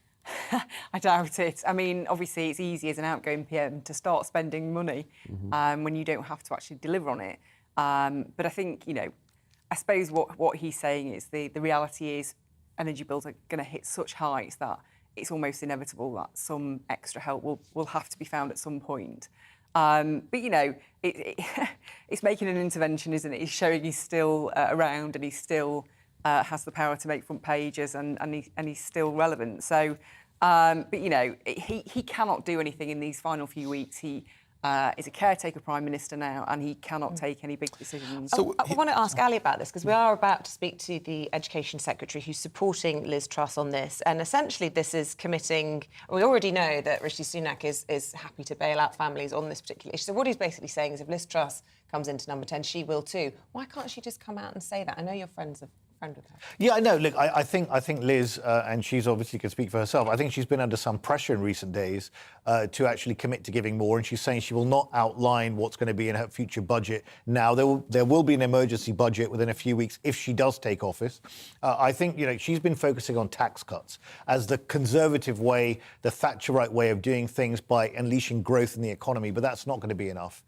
I doubt it. I mean, obviously it's easy as an outgoing PM to start spending money when you don't have to actually deliver on it. But I think, I suppose what he's saying is the reality is energy bills are going to hit such heights that it's almost inevitable that some extra help will have to be found at some point. But, it's making an intervention, isn't it? He's showing he's still around, and he still has the power to make front pages, and he's still relevant. So, but, he cannot do anything in these final few weeks. He is a caretaker Prime Minister now, and he cannot take any big decisions. So I want to ask Ali about this, because we are about to speak to the Education Secretary who's supporting Liz Truss on this. And essentially this is committing... We already know that Rishi Sunak is happy to bail out families on this particular issue. So what he's basically saying is if Liz Truss comes into number 10, she will too. Why can't she just come out and say that? I know you're friends with her. Yeah, I know. Look, I think Liz, and she's obviously can speak for herself, I think she's been under some pressure in recent days to actually commit to giving more, and she's saying she will not outline what's going to be in her future budget now. There will be an emergency budget within a few weeks if she does take office. I think, she's been focusing on tax cuts as the conservative way, the Thatcherite way of doing things by unleashing growth in the economy, but that's not going to be enough.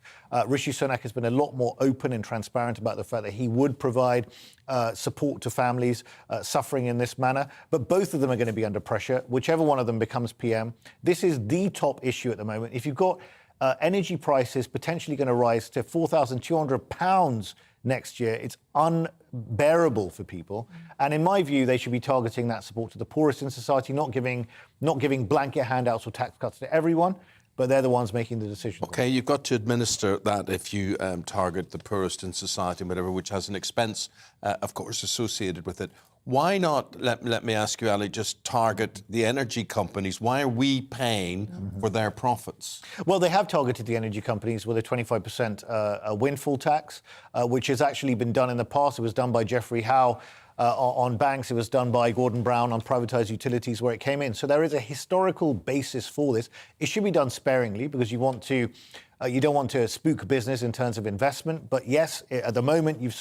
Rishi Sunak has been a lot more open and transparent about the fact that he would provide support to families suffering in this manner, but both of them are going to be under pressure, whichever one of them becomes PM. This is the top issue at the moment. If you've got energy prices potentially going to rise to £4,200 next year, it's unbearable for people. And in my view, they should be targeting that support to the poorest in society, not giving blanket handouts or tax cuts to everyone, but they're the ones making the decisions. OK, you've got to administer that if you target the poorest in society, whatever, which has an expense, of course, associated with it. Why not, let me ask you, Ali, just target the energy companies? Why are we paying for their profits? Well, they have targeted the energy companies with a 25% windfall tax, which has actually been done in the past. It was done by Geoffrey Howe on banks. It was done by Gordon Brown on privatised utilities where it came in. So there is a historical basis for this. It should be done sparingly because you don't want to spook business in terms of investment. But yes, at the moment, you've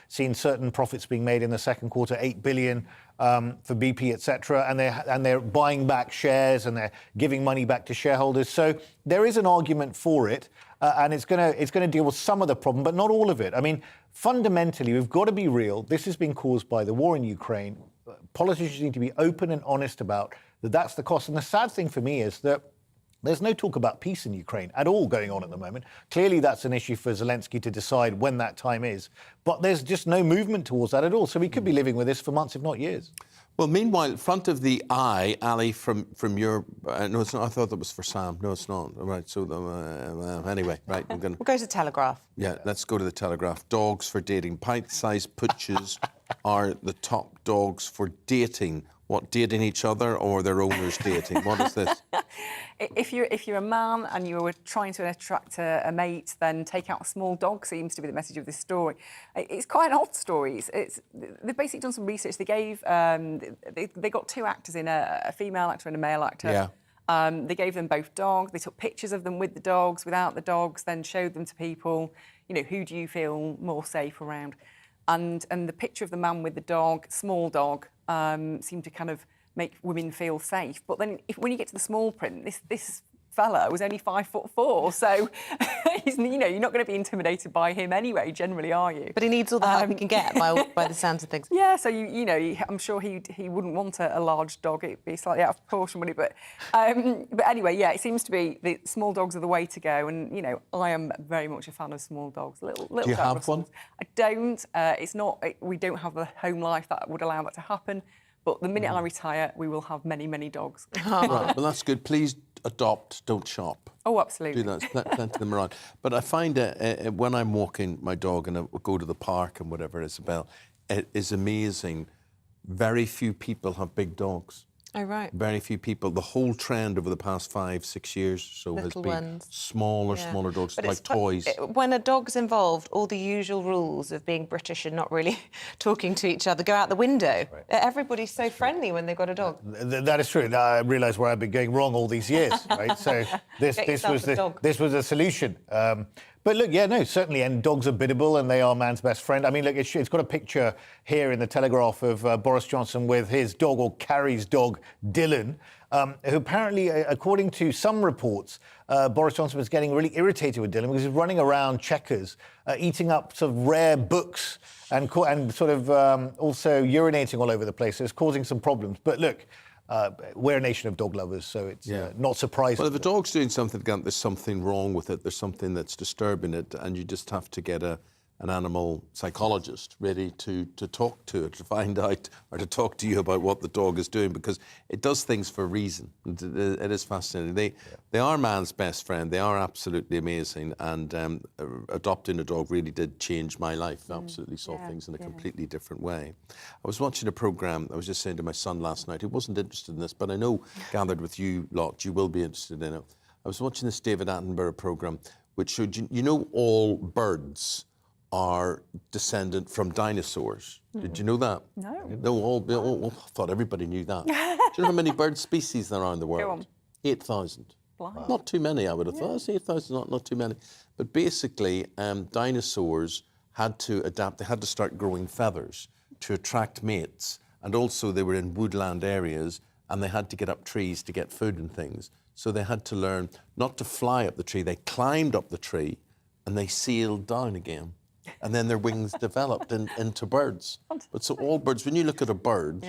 seen certain profits being made in the second quarter, 8 billion for BP, etc. And they're buying back shares and they're giving money back to shareholders. So there is an argument for it. And it's going to deal with some of the problem, but not all of it. I mean, fundamentally, we've got to be real. This has been caused by the war in Ukraine. Politicians need to be open and honest about that. That's the cost. And the sad thing for me is that there's no talk about peace in Ukraine at all going on at the moment. Clearly, that's an issue for Zelensky to decide when that time is. But there's just no movement towards that at all. So we could be living with this for months, if not years. Well, meanwhile, front of the eye, Ali, from your... no, it's not. I thought that was for Sam. No, it's not. Right, so... anyway, right, we're going to... We'll go to Telegraph. Yeah, let's go to the Telegraph. Dogs for dating. Pint-sized pooches are the top dogs for dating. What, dating each other or their owners dating? What is this? If you're a man and you were trying to attract a mate, then take out a small dog seems to be the message of this story. It's quite an odd story. They've basically done some research. They gave they got two actors in, a female actor and a male actor. Yeah. They gave them both dogs. They took pictures of them with the dogs, without the dogs, then showed them to people. You know, who do you feel more safe around? And the picture of the man with the dog, small dog, seemed to kind of make women feel safe. But then when you get to the small print, this fella was only 5'4", so you know, you're not going to be intimidated by him anyway, generally, are you? But he needs all the help he can get by the sounds of things. Yeah, so you know, I'm sure he wouldn't want a large dog. It'd be slightly out of proportion, wouldn't it? But anyway, yeah, it seems to be the small dogs are the way to go. And you know, I am very much a fan of small dogs. Little. Do you have one? I don't. It's not. We don't have the home life that would allow that to happen. But the minute I retire, we will have many, many dogs. Right, well, that's good. Please adopt, don't shop. Oh, absolutely. Do that. Plenty of them around. But I find when I'm walking my dog and I go to the park and whatever, Isabel, it is amazing. Very few people have big dogs. Oh, right. Very few people. The whole trend over the past 5-6 years or so Little has been ones. smaller dogs, But like toys. When a dog's involved, all the usual rules of being British and not really talking to each other go out the window. Right. Everybody's so friendly when they've got a dog. That is true. Now, I realise where I've been going wrong all these years, right? So this was a solution. But look, yeah, no, certainly, and dogs are biddable and they are man's best friend. I mean, look, it's got a picture here in the Telegraph of Boris Johnson with his dog, or Carrie's dog, Dylan, who apparently, according to some reports, Boris Johnson was getting really irritated with Dylan because he's running around Chequers, eating up sort of rare books and sort of also urinating all over the place. So it's causing some problems. But look, we're a nation of dog lovers, so it's not surprising. Well, if a dog's doing something, there's something wrong with it. There's something that's disturbing it, and you just have to get an animal psychologist ready to talk to it, to find out, or to talk to you about what the dog is doing, because it does things for a reason. It is fascinating. They are man's best friend. They are absolutely amazing, and adopting a dog really did change my life. Absolutely saw things in a completely different way. I was watching a programme, I was just saying to my son last night, he wasn't interested in this, but I know, gathered with you lot, you will be interested in it. I was watching this David Attenborough programme, which showed, you know, all birds are descendant from dinosaurs. Did you know that? No. I thought everybody knew that. Do you know how many bird species there are in the world? 8,000. Not too many, I would have thought. 8,000, not too many. But basically, dinosaurs had to adapt. They had to start growing feathers to attract mates. And also they were in woodland areas and they had to get up trees to get food and things. So they had to learn not to fly up the tree. They climbed up the tree and they sailed down again. And then their wings developed into birds. But so all birds, when you look at a bird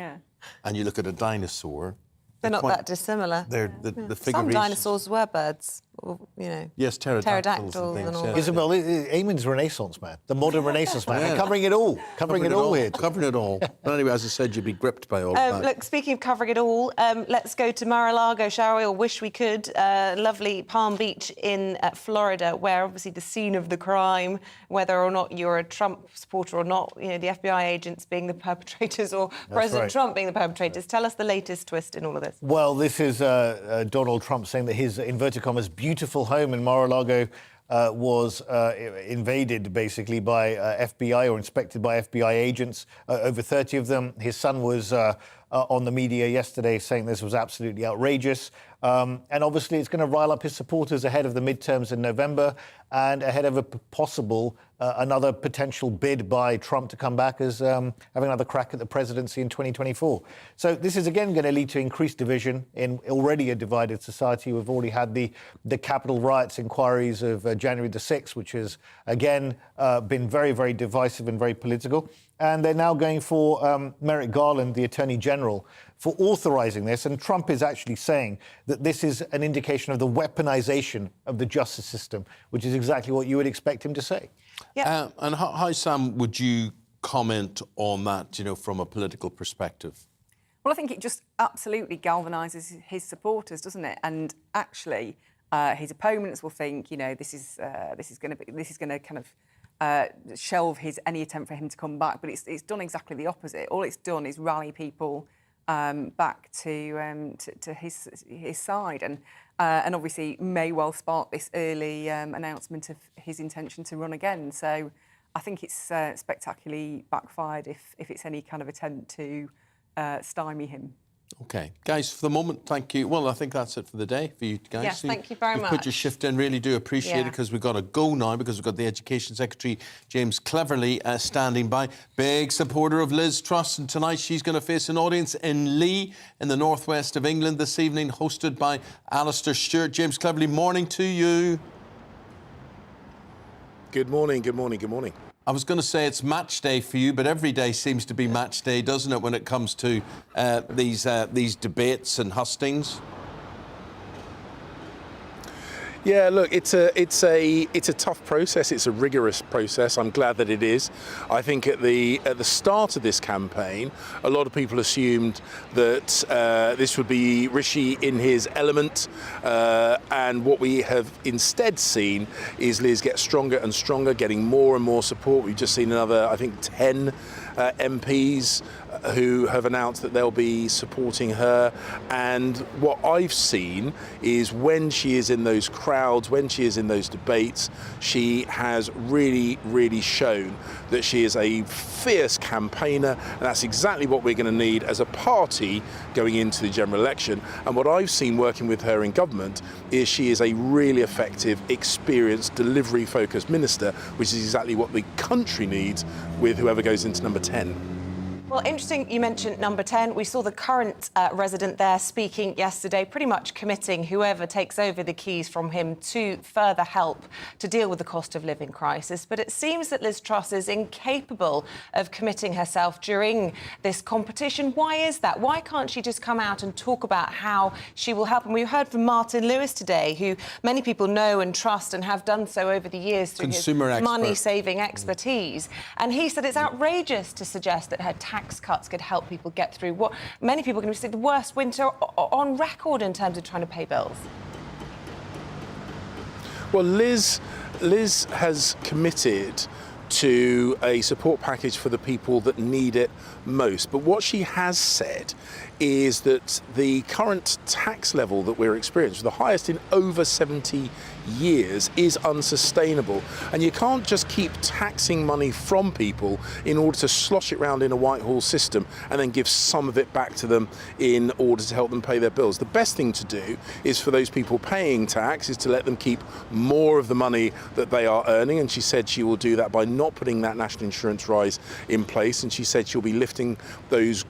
and you look at a dinosaur, they're not that dissimilar. The figurations. Some dinosaurs were birds, or, you know. Yes, pterodactyls and things. And all Isabel, Eamonn's Renaissance man, the modern Renaissance man, and covering it all. Covering it all here. Covering it all. But anyway, as I said, you'd be gripped by all of that. Look, speaking of covering it all, let's go to Mar-a-Lago, shall we? Or wish we could. Lovely Palm Beach in Florida, where obviously the scene of the crime, whether or not you're a Trump supporter or not, you know, the FBI agents being the perpetrators or President Trump being the perpetrators. Tell us the latest twist in all of this. Well, this is Donald Trump saying that his, inverted commas, beautiful home in Mar-a-Lago was invaded, basically, by FBI or inspected by FBI agents, over 30 of them. His son was on the media yesterday saying this was absolutely outrageous. And obviously it's going to rile up his supporters ahead of the midterms in November and ahead of a possible, another potential bid by Trump to come back as having another crack at the presidency in 2024. So this is again going to lead to increased division in already a divided society. We've already had the Capitol riots inquiries of January the 6th, which has again been very, very divisive and very political. And they're now going for Merrick Garland, the Attorney General, for authorising this. And Trump is actually saying that this is an indication of the weaponisation of the justice system, which is exactly what you would expect him to say. Yeah. And how, Sam, would you comment on that, you know, from a political perspective? Well, I think it just absolutely galvanises his supporters, doesn't it? And actually, his opponents will think, you know, this is going to kind of shelve any attempt for him to come back, but it's done exactly the opposite. All it's done is rally people back to his side, and obviously may well spark this early announcement of his intention to run again. So I think it's spectacularly backfired if it's any kind of attempt to stymie him. Okay, guys, for the moment, thank you. Well, I think that's it for the day for you guys. Yes, thank you very You've much. put your shift in, really do appreciate it, because we've got to go now, because we've got the Education Secretary, James Cleverly, standing by. Big supporter of Liz Truss, and tonight she's going to face an audience in Lee, in the northwest of England this evening, hosted by Alistair Stewart. James Cleverly, morning to you. Good morning, good morning, good morning. I was going to say it's match day for you, but every day seems to be match day, doesn't it, when it comes to these debates and hustings? Yeah, look, it's a tough process. It's a rigorous process. I'm glad that it is. I think at the start of this campaign, a lot of people assumed that this would be Rishi in his element, and what we have instead seen is Liz get stronger and stronger, getting more and more support. We've just seen another, I think, 10 MPs who have announced that they'll be supporting her. And what I've seen is when she is in those crowds, when she is in those debates, she has really, really shown that she is a fierce campaigner, and that's exactly what we're going to need as a party going into the general election. And what I've seen working with her in government is she is a really effective, experienced, delivery-focused minister, which is exactly what the country needs with whoever goes into number 10. Well, interesting you mentioned number 10. We saw the current resident there speaking yesterday, pretty much committing whoever takes over the keys from him to further help to deal with the cost of living crisis. But it seems that Liz Truss is incapable of committing herself during this competition. Why is that? Why can't she just come out and talk about how she will help? And we heard from Martin Lewis today, who many people know and trust and have done so over the years through Consumer his expert. money-saving expertise. And he said it's outrageous to suggest that her tax cuts could help people get through what many people are going to say the worst winter on record in terms of trying to pay bills. Well, Liz has committed to a support package for the people that need it most. But what she has said is that the current tax level that we're experiencing, the highest in over 70 years, is unsustainable. And you can't just keep taxing money from people in order to slosh it around in a Whitehall system and then give some of it back to them in order to help them pay their bills. The best thing to do is for those people paying tax is to let them keep more of the money that they are earning. And she said she will do that by not putting that national insurance rise in place. And she said she'll be lifting those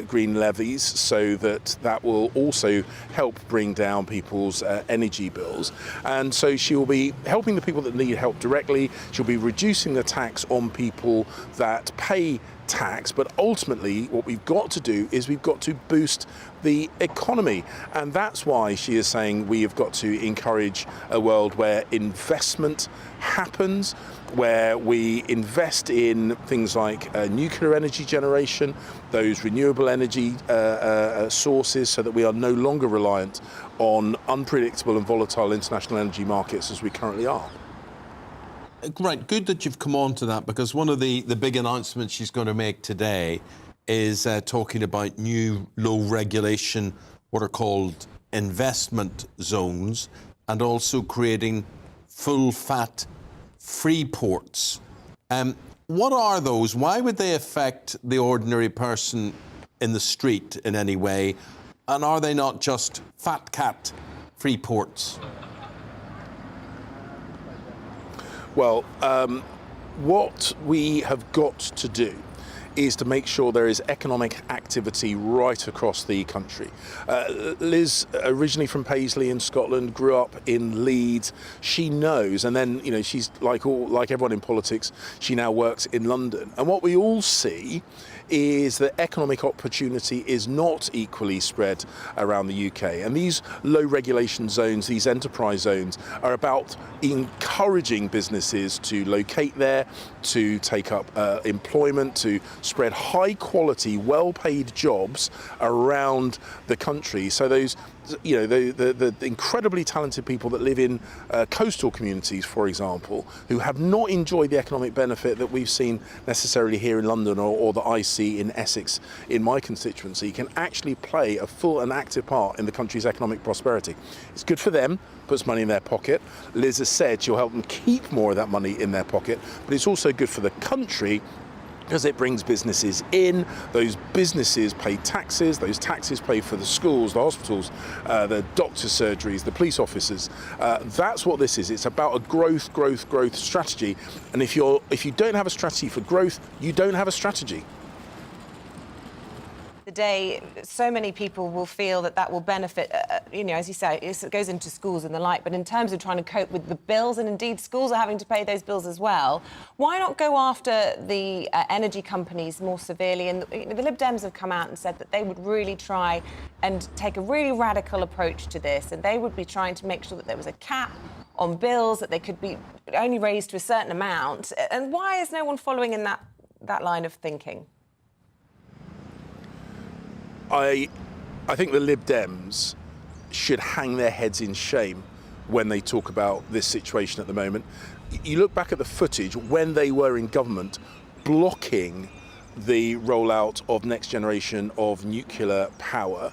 green levies so that will also help bring down people's energy bills. And so she will be helping the people that need help directly. She'll be reducing the tax on people that pay tax, but ultimately what we've got to do is we've got to boost the economy, and that's why she is saying we have got to encourage a world where investment happens, where we invest in things like nuclear energy generation, those renewable energy sources, so that we are no longer reliant on unpredictable and volatile international energy markets as we currently are. Right, good that you've come on to that, because one of the big announcements she's going to make today is talking about new low regulation, what are called investment zones, and also creating full fat free ports. What are those? Why would they affect the ordinary person in the street in any way? And are they not just fat cat free ports? Well, what we have got to do is to make sure there is economic activity right across the country. Liz, originally from Paisley in Scotland, grew up in Leeds. She knows, and then, you know, she's like everyone in politics, she now works in London. And what we all see is that economic opportunity is not equally spread around the UK. And these low regulation zones, these enterprise zones, are about encouraging businesses to locate there, to take up employment, to spread high quality, well paid jobs around the country. So those, you know, the incredibly talented people that live in coastal communities, for example, who have not enjoyed the economic benefit that we've seen necessarily here in London or that I see in Essex in my constituency, can actually play a full and active part in the country's economic prosperity. It's good for them, puts money in their pocket. Liz has said she'll help them keep more of that money in their pocket, but it's also good for the country because it brings businesses in. Those businesses pay taxes. Those taxes pay for the schools, the hospitals, the doctors' surgeries, the police officers. That's what this is. It's about a growth strategy. And if you don't have a strategy for growth, you don't have a strategy. The day, so many people will feel that will benefit, as you say, it goes into schools and the like, but in terms of trying to cope with the bills, and indeed schools are having to pay those bills as well, why not go after the energy companies more severely? And the Lib Dems have come out and said that they would really try and take a really radical approach to this, and they would be trying to make sure that there was a cap on bills, that they could be only raised to a certain amount. And why is no one following in that line of thinking? I think the Lib Dems should hang their heads in shame when they talk about this situation at the moment. You look back at the footage when they were in government blocking the rollout of next generation of nuclear power,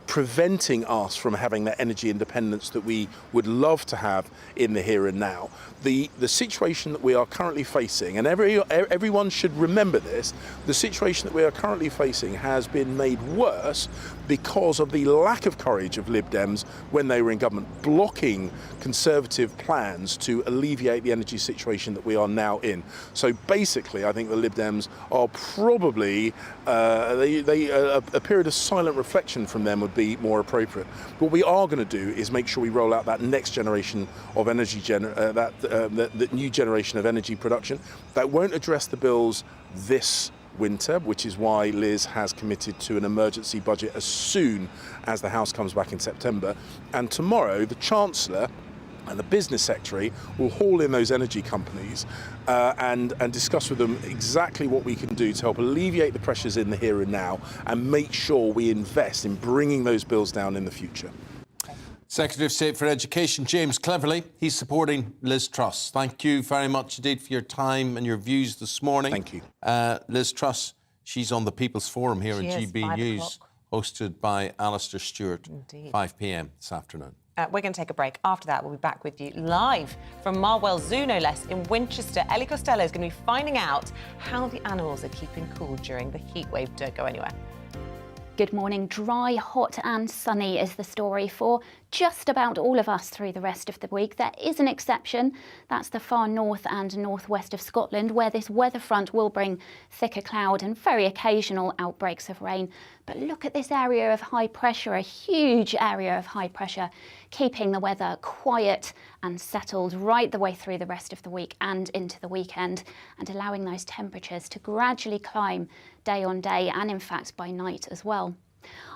preventing us from having that energy independence that we would love to have in the here and now. The situation that we are currently facing, and everyone should remember this, the situation that we are currently facing has been made worse because of the lack of courage of Lib Dems when they were in government, blocking Conservative plans to alleviate the energy situation that we are now in. So basically, I think the Lib Dems are probably, a period of silent reflection from them would be more appropriate. What we are going to do is make sure we roll out that next generation of energy, that new generation of energy production. That won't address the bills this winter, which is why Liz has committed to an emergency budget as soon as the House comes back in September. And tomorrow, the Chancellor and the Business Secretary will haul in those energy companies and discuss with them exactly what we can do to help alleviate the pressures in the here and now and make sure we invest in bringing those bills down in the future. Secretary of State for Education, James Cleverly, he's supporting Liz Truss. Thank you very much indeed for your time and your views this morning. Thank you. Liz Truss, she's on the People's Forum here on GB News, hosted by Alistair Stewart, 5 p.m. this afternoon. We're going to take a break. After that, we'll be back with you live from Marwell Zoo, no less, in Winchester. Ellie Costello is going to be finding out how the animals are keeping cool during the heat wave. Don't go anywhere. Good morning. Dry, hot and sunny is the story for just about all of us through the rest of the week. There is an exception. That's the far north and northwest of Scotland, where this weather front will bring thicker cloud and very occasional outbreaks of rain. But look at this area of high pressure, a huge area of high pressure, keeping the weather quiet and settled right the way through the rest of the week and into the weekend, and allowing those temperatures to gradually climb day on day and in fact by night as well.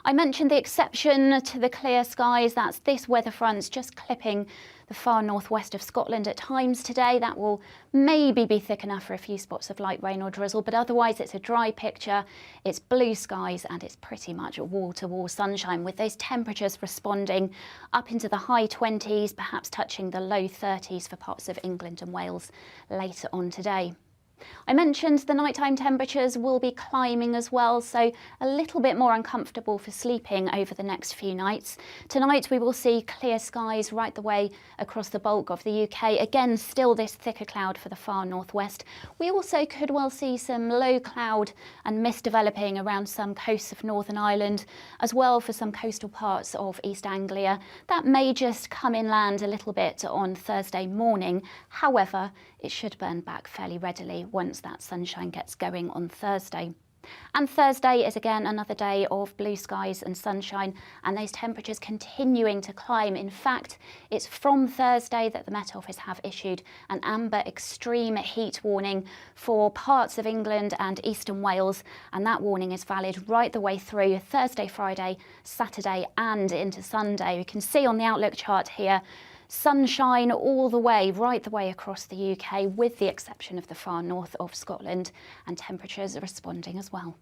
I mentioned the exception to the clear skies. That's this weather front just clipping the far northwest of Scotland at times today. That will maybe be thick enough for a few spots of light rain or drizzle, but otherwise it's a dry picture, it's blue skies and it's pretty much wall-to-wall sunshine, with those temperatures responding up into the high 20s, perhaps touching the low 30s for parts of England and Wales later on today. I mentioned the nighttime temperatures will be climbing as well, so a little bit more uncomfortable for sleeping over the next few nights. Tonight we will see clear skies right the way across the bulk of the UK. Again, still this thicker cloud for the far northwest. We also could well see some low cloud and mist developing around some coasts of Northern Ireland, as well for some coastal parts of East Anglia. That may just come inland a little bit on Thursday morning. However, it should burn back fairly readily once that sunshine gets going on Thursday. And Thursday is again another day of blue skies and sunshine, and those temperatures continuing to climb. In fact, it's from Thursday that the Met Office have issued an amber extreme heat warning for parts of England and eastern Wales, and that warning is valid right the way through Thursday, Friday, Saturday and into Sunday. You can see on the Outlook chart here, sunshine all the way, right the way across the UK, with the exception of the far north of Scotland, and temperatures are responding as well.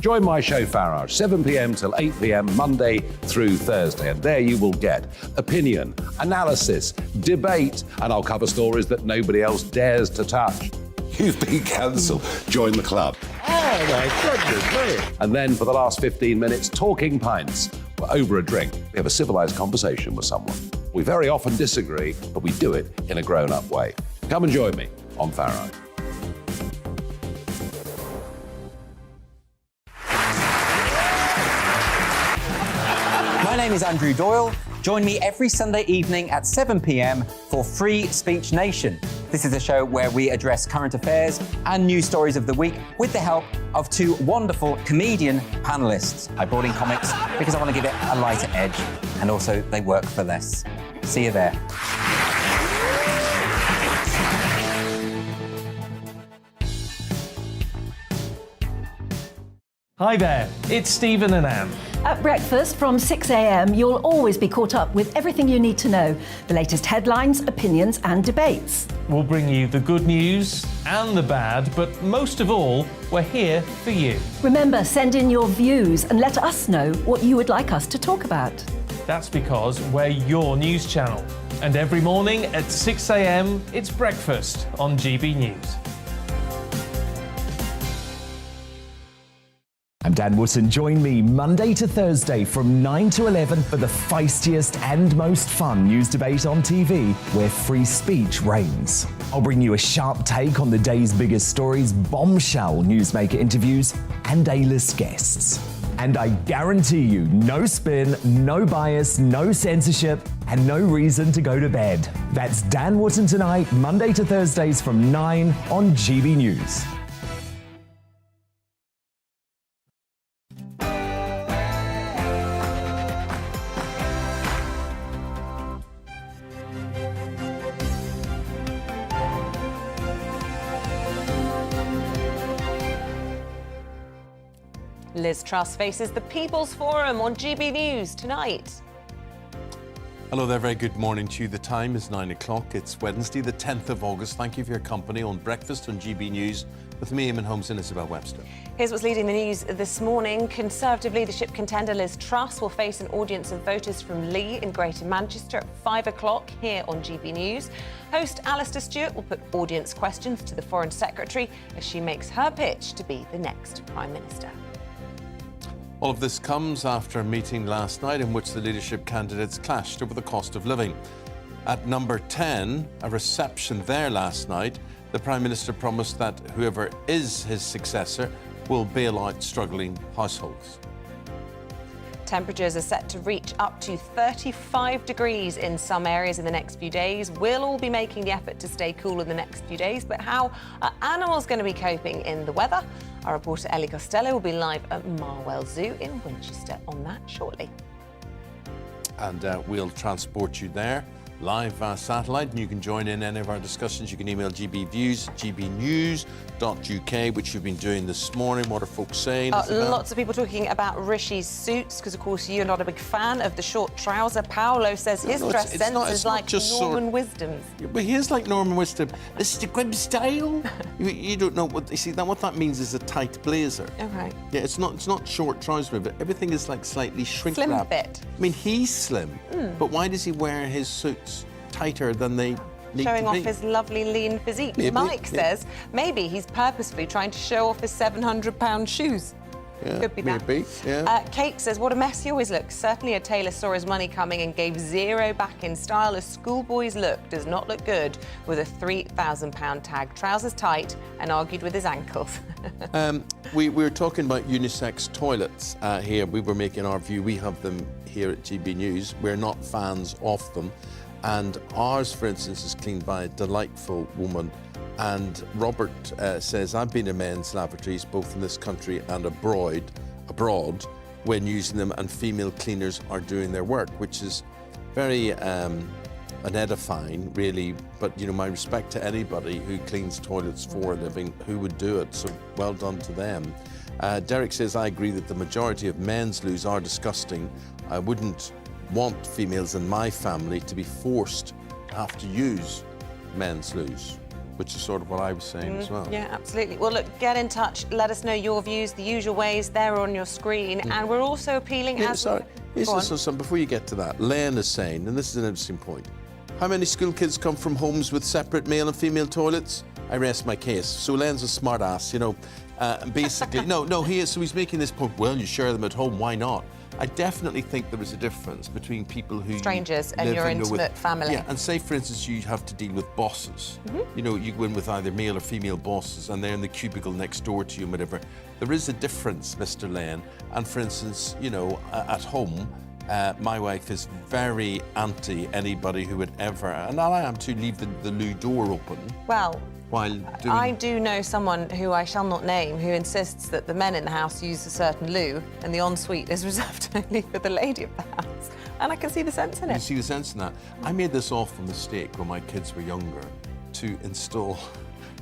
Join my show Farage, 7 p.m. till 8 p.m. Monday through Thursday, and there you will get opinion, analysis, debate, and I'll cover stories that nobody else dares to touch. You've been cancelled. Join the club. Oh my goodness me. And then for the last 15 minutes, talking pints. We're over a drink. We have a civilised conversation with someone. We very often disagree, but we do it in a grown-up way. Come and join me on Faro. My name is Andrew Doyle. Join me every Sunday evening at 7 p.m. for Free Speech Nation. This is a show where we address current affairs and news stories of the week with the help of two wonderful comedian panellists. I brought in comics because I want to give it a lighter edge, and also they work for less. See you there. Hi there, it's Stephen and Anne. At breakfast from 6 a.m, you'll always be caught up with everything you need to know, the latest headlines, opinions and debates. We'll bring you the good news and the bad, but most of all, we're here for you. Remember, send in your views and let us know what you would like us to talk about. That's because we're your news channel. And every morning at 6 a.m, it's breakfast on GB News. I'm Dan Wootton. Join me Monday to Thursday from 9 to 11 for the feistiest and most fun news debate on TV, where free speech reigns. I'll bring you a sharp take on the day's biggest stories, bombshell newsmaker interviews, and A-list guests. And I guarantee you, no spin, no bias, no censorship, and no reason to go to bed. That's Dan Wootton tonight, Monday to Thursdays from 9 on GB News. Liz Truss faces the People's Forum on GB News tonight. Hello there, very good morning to you. The time is 9 o'clock. It's Wednesday, the 10th of August. Thank you for your company on Breakfast on GB News with me, Eamonn, Holmes and Isabel Webster. Here's what's leading the news this morning. Conservative leadership contender Liz Truss will face an audience of voters from Lee in Greater Manchester at 5 o'clock here on GB News. Host Alistair Stewart will put audience questions to the Foreign Secretary as she makes her pitch to be the next Prime Minister. All of this comes after a meeting last night in which the leadership candidates clashed over the cost of living. At number 10, a reception there last night, the Prime Minister promised that whoever is his successor will bail out struggling households. Temperatures are set to reach up to 35 degrees in some areas in the next few days. We'll all be making the effort to stay cool in the next few days, but how are animals going to be coping in the weather? Our reporter Ellie Costello will be live at Marwell Zoo in Winchester on that shortly. And we'll transport you there live via satellite, and you can join in any of our discussions. You can email gbviews, gbnews.uk, which you've been doing this morning. What are folks saying? Lots of people talking about Rishi's suits, because of course you're not a big fan of the short trouser. Paolo says his dress sense is like Norman Wisdom's. But he's like Norman Wisdom. This is the Quib style. you don't know what you see. That what that means is a tight blazer. Okay. Yeah, it's not short trouser, but everything is like slightly shrink Slim wrapped. fit. I mean, he's slim, but why does he wear his suits tighter than they need Showing to off be? his lovely lean physique. Maybe, Mike yeah. says maybe he's purposefully trying to show off his £700 shoes. Yeah, Could be that. maybe, yeah. Kate says, what a mess he always looks. Certainly a tailor saw his money coming and gave zero back in style. A schoolboy's look does not look good with a £3,000 tag. Trousers tight and argued with his ankles. We were talking about unisex toilets here. We were making our view. We have them here at GB News. We're not fans of them. And ours, for instance, is cleaned by a delightful woman. And Robert says, I've been in men's lavatories, both in this country and abroad, when using them, and female cleaners are doing their work, which is very unedifying, really. But, you know, my respect to anybody who cleans toilets for a living, who would do it. So well done to them. Derek says, I agree that the majority of men's loos are disgusting. I wouldn't want females in my family to be forced to have to use men's loos, which is sort of what I was saying as well. Yeah, absolutely. Well, look, get in touch. Let us know your views, the usual ways. They're on your screen. And we're also appealing... Sorry, before you get to that, Len is saying, and this is an interesting point, how many school kids come from homes with separate male and female toilets? I rest my case. So Len's a smart ass, you know. Basically, no, he's making this point, well, you share them at home, why not? I definitely think there is a difference between people who... Strangers and live your and know intimate family. Yeah, and say, for instance, you have to deal with bosses. You know, you go in with either male or female bosses, and they're in the cubicle next door to you and whatever. There is a difference, Mr. Lane. And for instance, you know, at home, my wife is very anti anybody who would ever, and I am too, leave the loo door open. Well, while doing... I do know someone who I shall not name who insists that the men in the house use a certain loo and the ensuite is reserved only for the lady of the house. And I can see the sense in it. You see the sense in that? I made this awful mistake when my kids were younger to install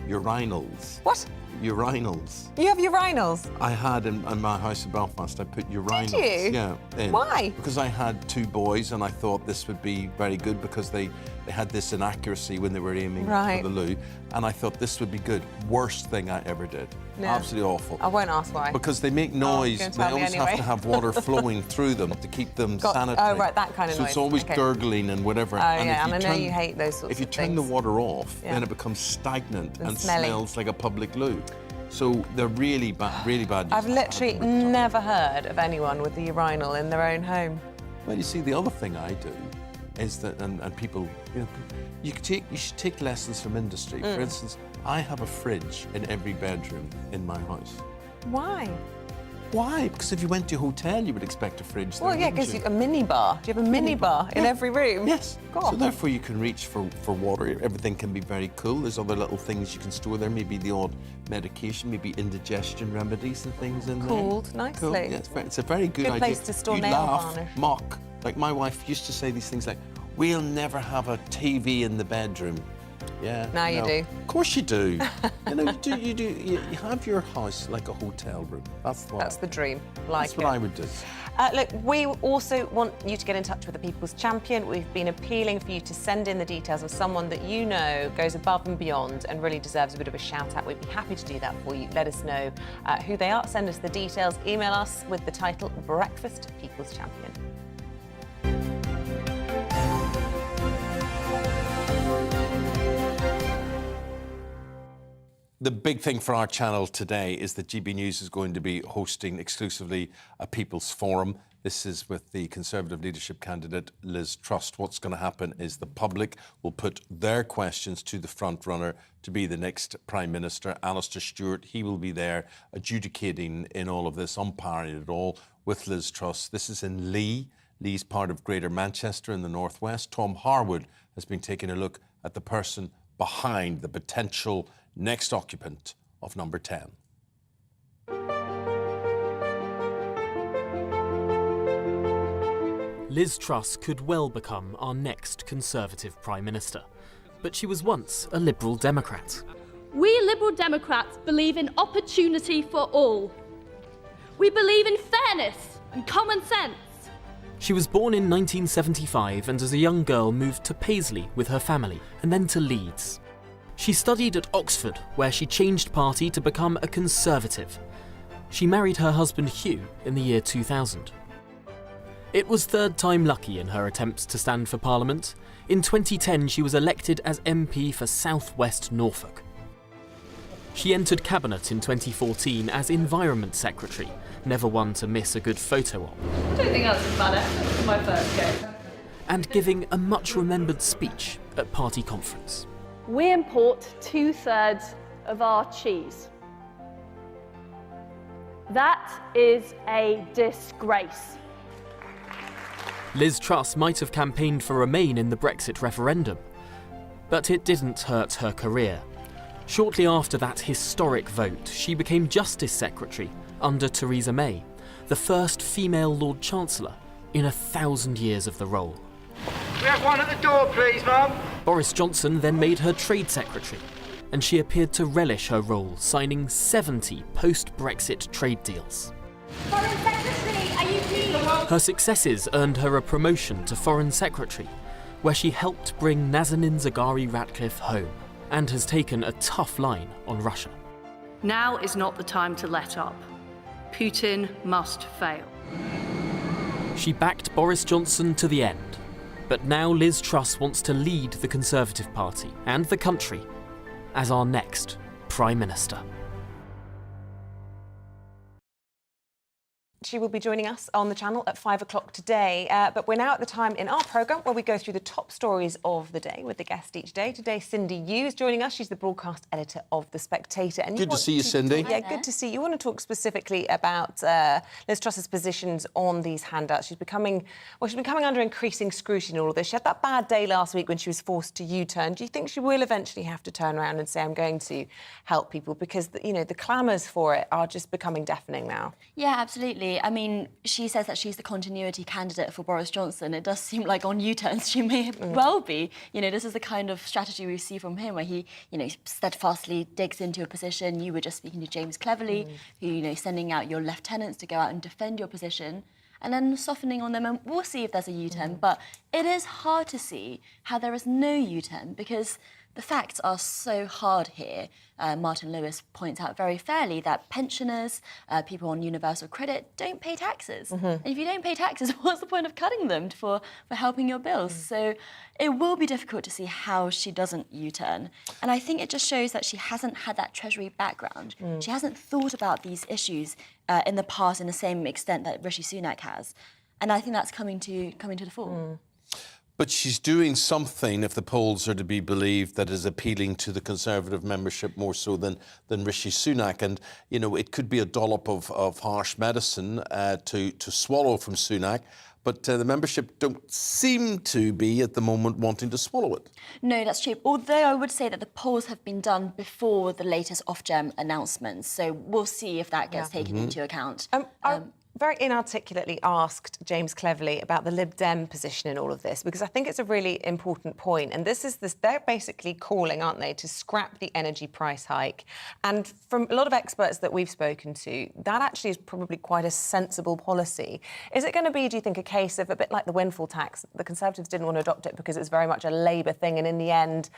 urinals. What? Urinals. You have urinals? I had in my house in Belfast, I put urinals. Did you? Yeah. In. Why? Because I had 2 boys and I thought this would be very good because they had this inaccuracy when they were aiming for the loo. And I thought this would be good. Worst thing I ever did. Yeah. Absolutely awful. I won't ask why. Because they make noise. They always have to have water flowing through them to keep them sanitary. Oh, right, that kind of so noise. it's always Okay. gurgling and whatever. Oh, and yeah, if and you I know turn, you hate those sorts of If you turn things. the water off, Yeah. then it becomes stagnant And and smelly. smells like a public loo. So they're really bad. I've literally never heard of anyone with a urinal in their own home. Well, you see, the other thing I do is that, and people, you know, you should take lessons from industry. For instance, I have a fridge in every bedroom in my house. Why? Why? Because if you went to a hotel, you would expect a fridge there. Well, yeah, because a mini bar. Do you have a mini bar in every room? Yes. God. So therefore you can reach for water. Everything can be very cool. There's other little things you can store there. Maybe the odd medication, maybe indigestion remedies and things in there. Cooled nicely. Cool. Yeah, it's a very good idea. place to store you nail laugh, varnish. mock. Like my wife used to say these things like, we'll never have a TV in the bedroom. Yeah. Now you do. Of course you do. You know, you do. You have your house like a hotel room. That's the dream. That's what I would do. Look, we also want you to get in touch with the People's Champion. We've been appealing for you to send in the details of someone that you know goes above and beyond and really deserves a bit of a shout out. We'd be happy to do that for you. Let us know who they are. Send us the details. Email us with the title Breakfast People's Champion. The big thing for our channel today is that GB News is going to be hosting exclusively a People's Forum. This is with the Conservative leadership candidate, Liz Truss. What's going to happen is the public will put their questions to the front runner to be the next Prime Minister, Alistair Stewart. He will be there adjudicating in all of this, umpiring it all with Liz Truss. This is in Lee. Lee's part of Greater Manchester in the northwest. Tom Harwood has been taking a look at the person behind the potential next occupant of number 10. Liz Truss could well become our next Conservative Prime Minister, but she was once a Liberal Democrat. We Liberal Democrats believe in opportunity for all. We believe in fairness and common sense. She was born in 1975 and as a young girl moved to Paisley with her family and then to Leeds. She studied at Oxford, where she changed party to become a Conservative. She married her husband Hugh in the year 2000. It was third time lucky in her attempts to stand for Parliament. In 2010, she was elected as MP for South West Norfolk. She entered Cabinet in 2014 as Environment Secretary, never one to miss a good photo op. I don't think that's bad. That's my first go. And giving a much-remembered speech at party conference. We import 2/3 of our cheese. That is a disgrace. Liz Truss might have campaigned for Remain in the Brexit referendum, but it didn't hurt her career. Shortly after that historic vote, she became Justice Secretary under Theresa May, the first female Lord Chancellor in 1,000 years of the role. We have one at the door, please, Mum. Boris Johnson then made her Trade Secretary, and she appeared to relish her role, signing 70 post-Brexit trade deals. Foreign Secretary, are you pleased? Her successes earned her a promotion to Foreign Secretary, where she helped bring Nazanin Zaghari-Ratcliffe home, and has taken a tough line on Russia. Now is not the time to let up. Putin must fail. She backed Boris Johnson to the end. But now Liz Truss wants to lead the Conservative Party and the country as our next Prime Minister. She will be joining us on the channel at 5 o'clock today. But we're now at the time in our programme where we go through the top stories of the day with the guest each day. Today, Cindy Yu is joining us. She's the broadcast editor of The Spectator. And Good to see you, Cindy. Yeah, good to see you. You want to talk specifically about Liz Truss's positions on these handouts. She's been coming under increasing scrutiny in all of this. She had that bad day last week when she was forced to U-turn. Do you think she will eventually have to turn around and say, I'm going to help people? Because, the clamours for it are just becoming deafening now. Yeah, absolutely. I mean, she says that she's the continuity candidate for Boris Johnson. It does seem like on U-turns she may well be. This is the kind of strategy we see from him where he, steadfastly digs into a position. You were just speaking to James Cleverly, who, sending out your lieutenants to go out and defend your position and then softening on them, and we'll see if there's a U-turn. But it is hard to see how there is no U-turn because the facts are so hard here. Martin Lewis points out very fairly that pensioners, people on universal credit, don't pay taxes. And if you don't pay taxes, what's the point of cutting them for helping your bills? So it will be difficult to see how she doesn't U-turn. And I think it just shows that she hasn't had that Treasury background. She hasn't thought about these issues in the past in the same extent that Rishi Sunak has. And I think that's coming to the fore. But she's doing something, if the polls are to be believed, that is appealing to the Conservative membership more so than Rishi Sunak. And, it could be a dollop of harsh medicine to swallow from Sunak. But the membership don't seem to be, at the moment, wanting to swallow it. No, that's true. Although I would say that the polls have been done before the latest Ofgem announcements. So we'll see if that gets taken into account. Very inarticulately asked James Cleverly about the Lib Dem position in all of this, because I think it's a really important point. And they're basically calling, aren't they, to scrap the energy price hike. And from a lot of experts that we've spoken to, that actually is probably quite a sensible policy. Is it going to be, do you think, a case of a bit like the windfall tax? The Conservatives didn't want to adopt it because it was very much a Labour thing. And in the end,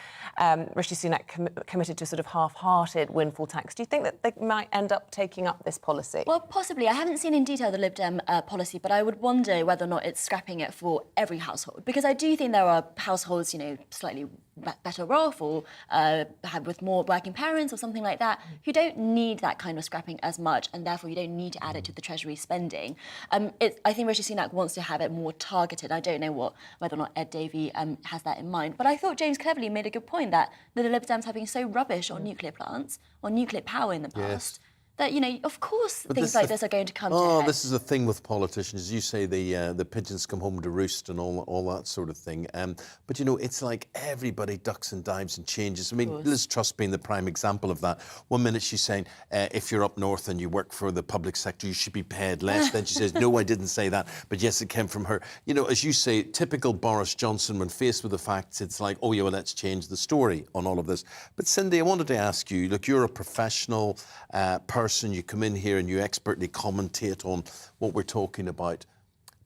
Rishi Sunak committed to sort of half-hearted windfall tax. Do you think that they might end up taking up this policy? Well, possibly. I haven't seen in detail the Lib Dem policy, but I would wonder whether or not it's scrapping it for every household, because I do think there are households, slightly better off or with more working parents or something like that who don't need that kind of scrapping as much, and therefore you don't need to add it to the Treasury spending. I think Rishi Sunak wants to have it more targeted. I don't know whether or not Ed Davey has that in mind, but I thought James Cleverly made a good point that the Lib Dems have been so rubbish on nuclear plants, on nuclear power in the past. That, of course, things like this are going to come to head. This is the thing with politicians. You say the pigeons come home to roost and all that sort of thing. But, it's like everybody ducks and dives and changes. I mean, Liz Truss being the prime example of that. One minute she's saying, if you're up north and you work for the public sector, you should be paid less. Then she says, no, I didn't say that. But yes, it came from her. As you say, typical Boris Johnson, when faced with the facts, it's like, oh, yeah, well, let's change the story on all of this. But Cindy, I wanted to ask you, look, you're a professional person. You come in here and you expertly commentate on what we're talking about.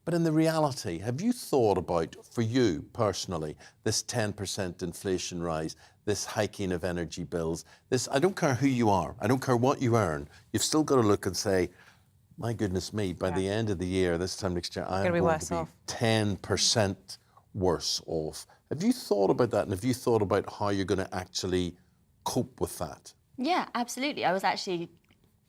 But in the reality, have you thought about, for you personally, this 10% inflation rise, this hiking of energy bills, I don't care who you are, I don't care what you earn, you've still got to look and say, my goodness me, by the end of the year, this time next year, I'm going to be 10% worse off. Have you thought about that, and have you thought about how you're going to actually cope with that? Yeah, absolutely. I was actually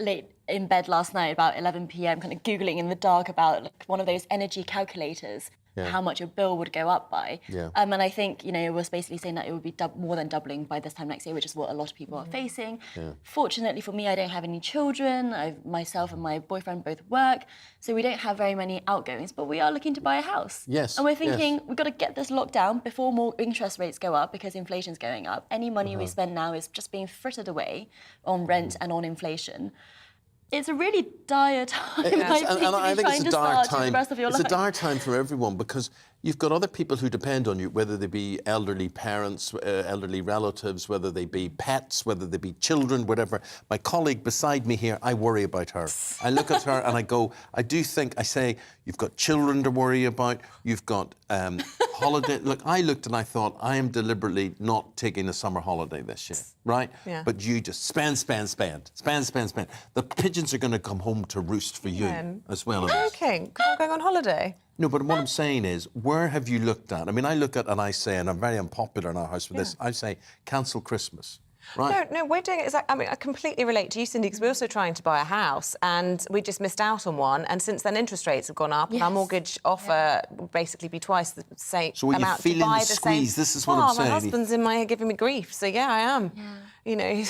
late in bed last night, about 11 p.m, kind of Googling in the dark about one of those energy calculators, how much your bill would go up by. And I think, it was basically saying that it would be more than doubling by this time next year, which is what a lot of people are facing. Fortunately for me, I don't have any children. Myself and my boyfriend both work, so we don't have very many outgoings, but we are looking to buy a house. And we're thinking, we've got to get this locked down before more interest rates go up, because inflation's going up. Any money we spend now is just being frittered away on rent and on inflation. It's a really dire time. I think it's a dire time. It's a dire time for everyone, because you've got other people who depend on you, whether they be elderly parents, elderly relatives, whether they be pets, whether they be children, whatever. My colleague beside me here, I worry about her. I look at her and I say, you've got children to worry about, you've got holiday. Look, I looked and I thought, I am deliberately not taking a summer holiday this year, right? But you just spend. The pigeons are going to come home to roost for you as well. Okay, going on holiday. No, but what I'm saying is, where have you looked at? I mean, I look at and I say, and I'm very unpopular in our house with this, I say, cancel Christmas. Right. No, we're doing it. I mean, I completely relate to you, Cindy, because we're also trying to buy a house and we just missed out on one. And since then, interest rates have gone up and our mortgage offer will basically be twice the same So are you amount feeling to buy the the squeeze? same. This is what I'm saying. My husband's in my ear giving me grief. So, yeah, I am. Yeah. You know,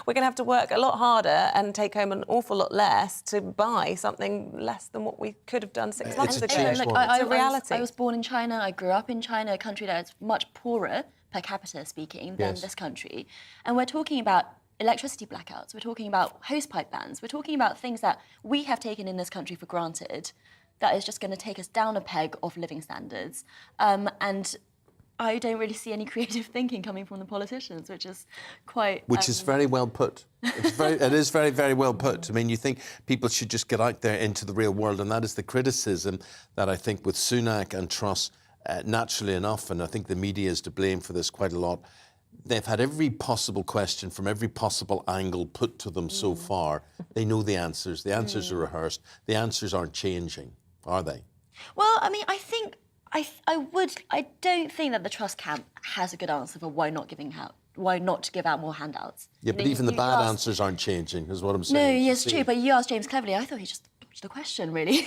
we're going to have to work a lot harder and take home an awful lot less to buy something less than what we could have done 6 months ago. It's a reality. I was born in China. I grew up in China, a country that is much poorer per capita speaking than this country. And we're talking about electricity blackouts. We're talking about hosepipe bans. We're talking about things that we have taken in this country for granted that is just going to take us down a peg of living standards. And I don't really see any creative thinking coming from the politicians, which is quite... Which is very well put. It is very, very well put. I mean, you think people should just get out there into the real world, and that is the criticism that I think with Sunak and Truss, naturally enough, and I think the media is to blame for this quite a lot, they've had every possible question from every possible angle put to them so far. They know the answers. The answers are rehearsed. The answers aren't changing, are they? Well, I mean, I think... I don't think that the Truss camp has a good answer for why not to give out more handouts. Yeah, but even the bad answers aren't changing, is what I'm saying. No, yes, true. But you asked James cleverly. I thought he just dodged the question, really.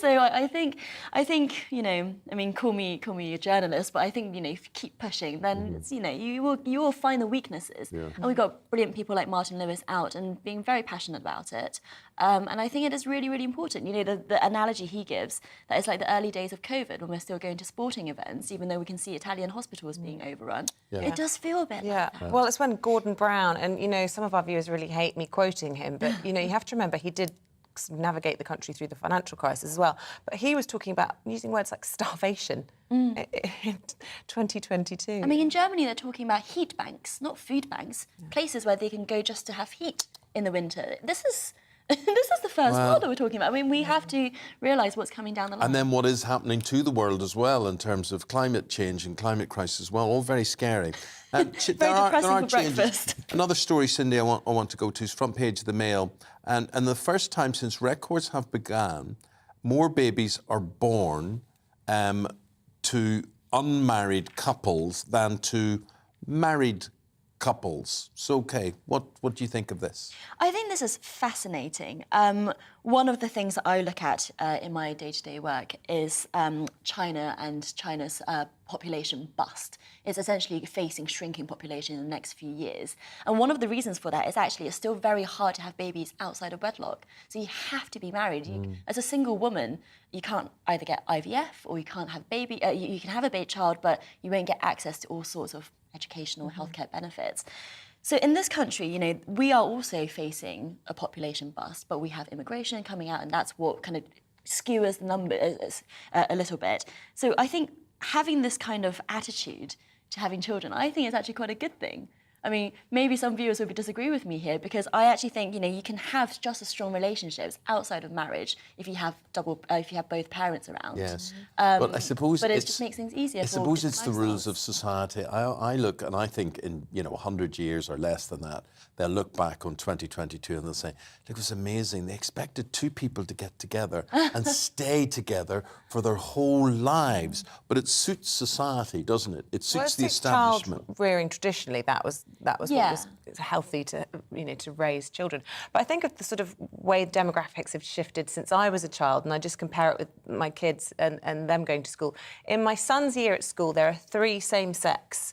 So I think, you know, I mean, call me a journalist, but I think, you know, if you keep pushing, then it's, you know, you will find the weaknesses. Yeah. And we've got brilliant people like Martin Lewis out and being very passionate about it. And I think it is really, really important. You know, the analogy he gives, that it's like the early days of COVID when we're still going to sporting events, even though we can see Italian hospitals being overrun. Yeah. It does feel a bit like that. Well, it's when Gordon Brown, and, you know, some of our viewers really hate me quoting him, but, you know, you have to remember he did navigate the country through the financial crisis as well. But he was talking about using words like starvation in 2022. I mean, in Germany, they're talking about heat banks, not food banks, places where they can go just to have heat in the winter. This is the first world that we're talking about. I mean, we have to realise what's coming down the line. And then what is happening to the world as well in terms of climate change and climate crisis as well, all very scary. Very depressing for breakfast. Another story, Cindy, I want to go to is front page of the Mail. And the first time since records have begun, more babies are born to unmarried couples than to married couples. So, okay, what do you think of this? I think this is fascinating. One of the things that I look at in my day-to-day work is China and China's population bust. It's essentially facing shrinking population in the next few years. And one of the reasons for that is actually it's still very hard to have babies outside of wedlock. So you have to be married. As a single woman, you can't either get IVF or you can't have baby. You can have a baby child, but you won't get access to all sorts of educational healthcare benefits. So in this country, you know, we are also facing a population bust, but we have immigration coming out, and that's what kind of skewers the numbers a little bit. So I think having this kind of attitude to having children, I think is actually quite a good thing. I mean, maybe some viewers would disagree with me here because I actually think, you know, you can have just as strong relationships outside of marriage if you have both parents around. Yes, but I suppose it just makes things easier. I suppose it's the rules of society. I look and I think in 100 years or less than that, they'll look back on 2022 and they'll say, "Look, it was amazing. They expected two people to get together and stay together for their whole lives." But it suits society, doesn't it? It suits the establishment. Child rearing traditionally, that was what was healthy to raise children. But I think of the sort of way demographics have shifted since I was a child, and I just compare it with my kids and them going to school. In my son's year at school, there are 3 same-sex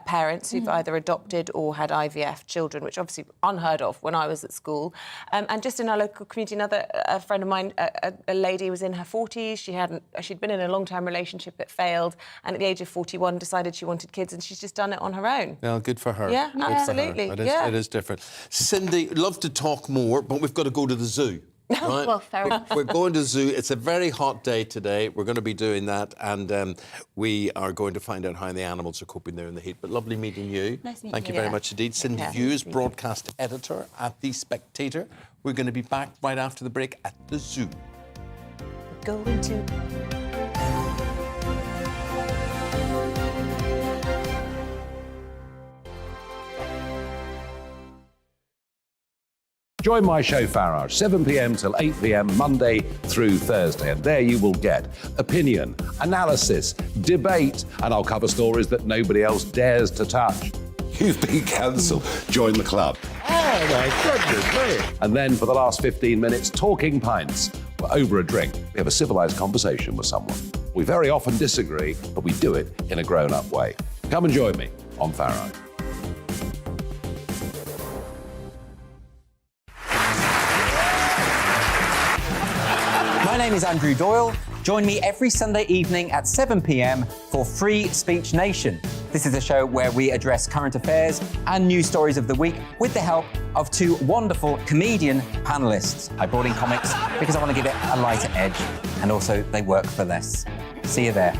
parents who've either adopted or had IVF children, which obviously unheard of when I was at school. And just in our local community, a friend of mine, a lady was in her 40s. She'd been in a long-term relationship that failed, and at the age of 41 decided she wanted kids, and she's just done it on her own. Well, good for her. Yeah, good absolutely. For her. It is different. Cindy, love to talk more, but we've got to go to the zoo. Right? Well, fair enough. We're going to the zoo. It's a very hot day today. We're going to be doing that, and we are going to find out how the animals are coping there in the heat. But lovely meeting you. Nice meeting you. Thank you very much indeed. Cindy View is broadcast editor at The Spectator. We're going to be back right after the break at the zoo. We're going to... Join my show Farage, 7 p.m. till 8 p.m. Monday through Thursday. And there you will get opinion, analysis, debate, and I'll cover stories that nobody else dares to touch. You've been cancelled. Join the club. Oh, my goodness me. And then for the last 15 minutes, talking pints. We're over a drink. We have a civilised conversation with someone. We very often disagree, but we do it in a grown-up way. Come and join me on Farrow. My name is Andrew Doyle. Join me every Sunday evening at 7 p.m. for Free Speech Nation. This is a show where we address current affairs and news stories of the week with the help of two wonderful comedian panellists. I brought in comics because I want to give it a lighter edge, and also they work for less. See you there.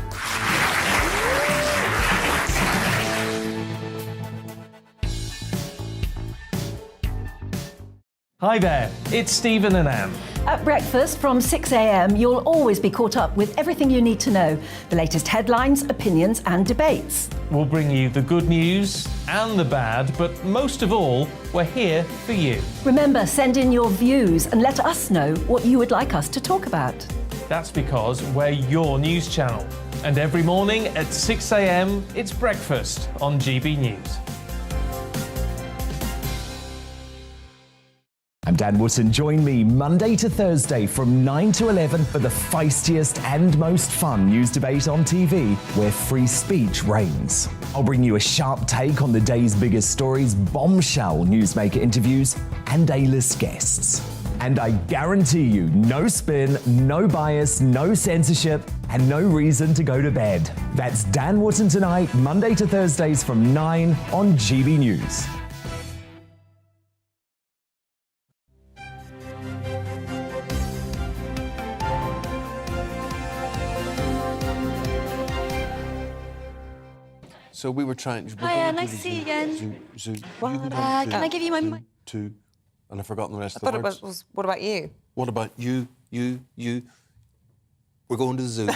Hi there, it's Stephen and Anne. At breakfast from 6 a.m, you'll always be caught up with everything you need to know, the latest headlines, opinions and debates. We'll bring you the good news and the bad, but most of all, we're here for you. Remember, send in your views and let us know what you would like us to talk about. That's because we're your news channel. And every morning at 6 a.m, it's breakfast on GB News. I'm Dan Wootton. Join me Monday to Thursday from 9 to 11 for the feistiest and most fun news debate on TV, where free speech reigns. I'll bring you a sharp take on the day's biggest stories, bombshell newsmaker interviews, and A-list guests. And I guarantee you, no spin, no bias, no censorship, and no reason to go to bed. That's Dan Wootton Tonight, Monday to Thursdays from 9 on GB News. So we were trying. Hiya, nice to see you again. Can I give you my mic? Two, and I've forgotten the rest I of the thought words. it was, what about you? What about you? We're going to the zoo,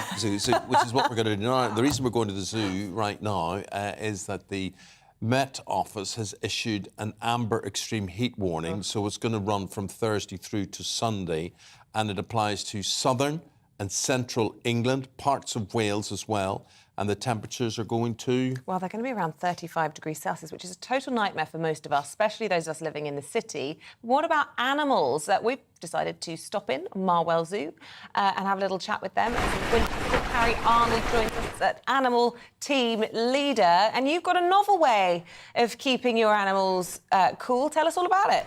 which is what we're going to do now. The reason we're going to the zoo right now is that the Met Office has issued an amber extreme heat warning, so it's going to run from Thursday through to Sunday, and it applies to southern and central England, parts of Wales as well. And the temperatures are going to? Well, they're going to be around 35 degrees Celsius, which is a total nightmare for most of us, especially those of us living in the city. What about animals? We've decided to stop in Marwell Zoo and have a little chat with them. Harry Arnold joins us at Animal Team Leader, and you've got a novel way of keeping your animals cool. Tell us all about it.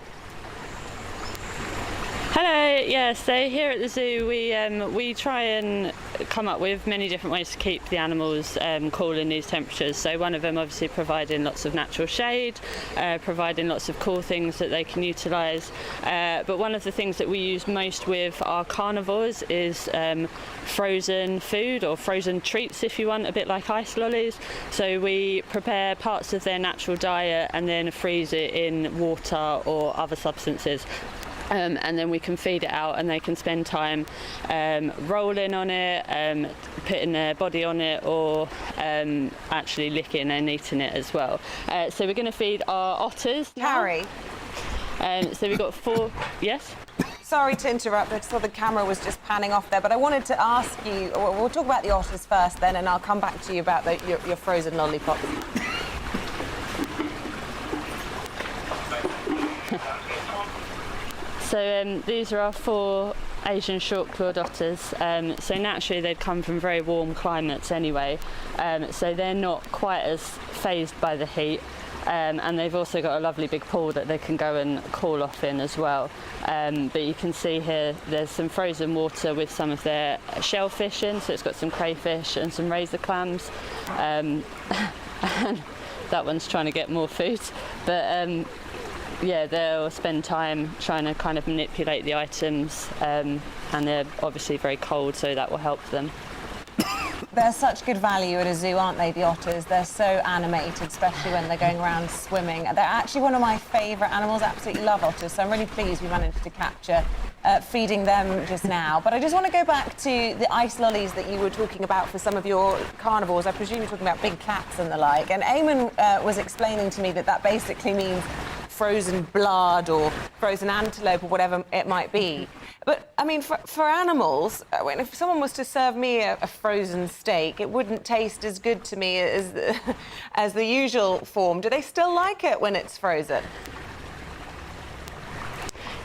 Hello, yeah, so here at the zoo we try and come up with many different ways to keep the animals cool in these temperatures. So one of them obviously providing lots of natural shade, providing lots of cool things that they can utilise. But one of the things that we use most with our carnivores is frozen food or frozen treats, if you want, a bit like ice lollies. So we prepare parts of their natural diet and then freeze it in water or other substances. And then we can feed it out and they can spend time rolling on it, putting their body on it, or actually licking and eating it as well. So we're going to feed our otters now. Harry? So we've got 4... Yes? Sorry to interrupt, I saw the camera was just panning off there, but I wanted to ask you, we'll talk about the otters first then, and I'll come back to you about your frozen lollipops. So these are our 4 Asian short-clawed otters. So naturally they'd come from very warm climates anyway, so they're not quite as fazed by the heat. And they've also got a lovely big pool that they can go and cool off in as well. But you can see here there's some frozen water with some of their shellfish in, so it's got some crayfish and some razor clams. And that one's trying to get more food. But yeah, they'll spend time trying to kind of manipulate the items, and they're obviously very cold, so that will help them. They're such good value at a zoo, aren't they, the otters? They're so animated, especially when they're going around swimming. They're actually one of my favourite animals. I absolutely love otters, so I'm really pleased we managed to capture feeding them just now. But I just want to go back to the ice lollies that you were talking about for some of your carnivores. I presume you're talking about big cats and the like. And Eamonn was explaining to me that that basically means frozen blood or frozen antelope or whatever it might be. But, I mean, for animals, if someone was to serve me a frozen steak, it wouldn't taste as good to me as the usual form. Do they still like it when it's frozen?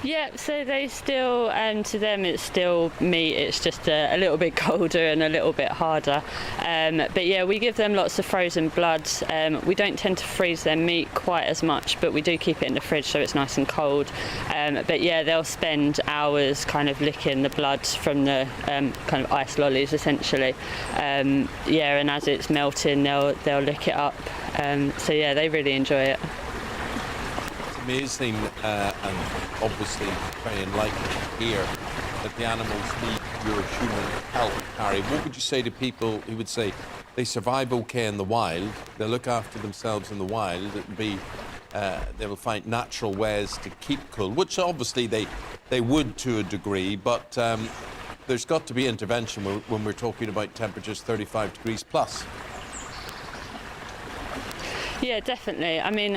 Yeah, so they still, to them it's still meat, it's just a little bit colder and a little bit harder. But yeah, we give them lots of frozen blood. We don't tend to freeze their meat quite as much, but we do keep it in the fridge so it's nice and cold. But yeah, they'll spend hours kind of licking the blood from the kind of ice lollies essentially. Yeah, and as it's melting, they'll lick it up. So yeah, they really enjoy it. Amazing and obviously very enlightening to hear that the animals need your human help, Harry. What would you say to people who would say they survive okay in the wild, they look after themselves in the wild, they will find natural ways to keep cool, which obviously they would to a degree, but there's got to be intervention when we're talking about temperatures 35 degrees plus. Yeah, definitely. I mean,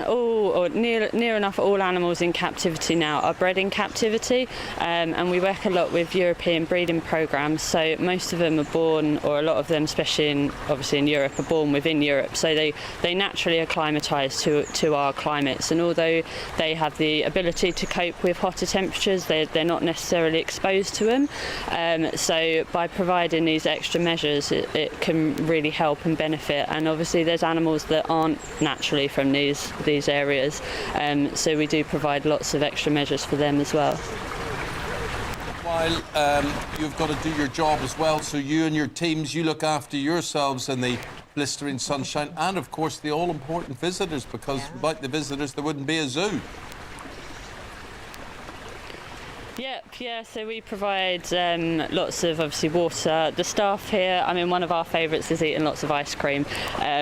near enough all animals in captivity now are bred in captivity, and we work a lot with European breeding programmes. So most of them are born, or a lot of them, especially obviously in Europe, are born within Europe. So they naturally acclimatise to our climates. And although they have the ability to cope with hotter temperatures, they're not necessarily exposed to them. So by providing these extra measures, it can really help and benefit. And obviously, there's animals that aren't naturally from these areas, so we do provide lots of extra measures for them as well. While you've got to do your job as well, so you and your teams, you look after yourselves in the blistering sunshine, and of course the all-important visitors, because without the visitors there wouldn't be a zoo. Yeah, so we provide lots of, obviously, water. The staff here, I mean, one of our favourites is eating lots of ice cream,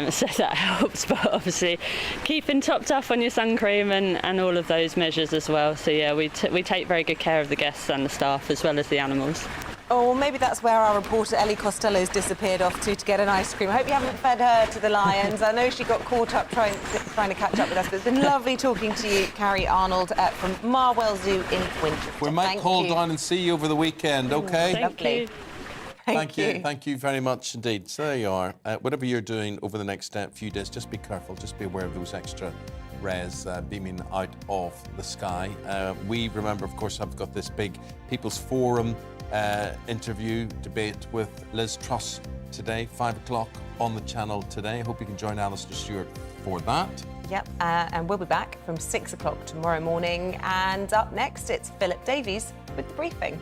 so that helps, but obviously keeping topped up on your sun cream and all of those measures as well. So yeah, we take very good care of the guests and the staff as well as the animals. Oh, well, maybe that's where our reporter Ellie Costello's disappeared off to get an ice cream. I hope you haven't fed her to the lions. I know she got caught up trying to catch up with us, but it's been lovely talking to you, Carrie Arnold, from Marwell Zoo in Winchester. We might call down and see you over the weekend, OK? Lovely. Thank you. Thank you very much indeed. So there you are. Whatever you're doing over the next few days, just be careful. Just be aware of those extra rays beaming out of the sky. We, remember, of course, have got this big People's Forum interview debate with Liz Truss today, 5 o'clock on the channel today. I hope you can join Alistair Stewart for that. Yep, and we'll be back from 6 o'clock tomorrow morning. And up next, it's Philip Davies with the briefing.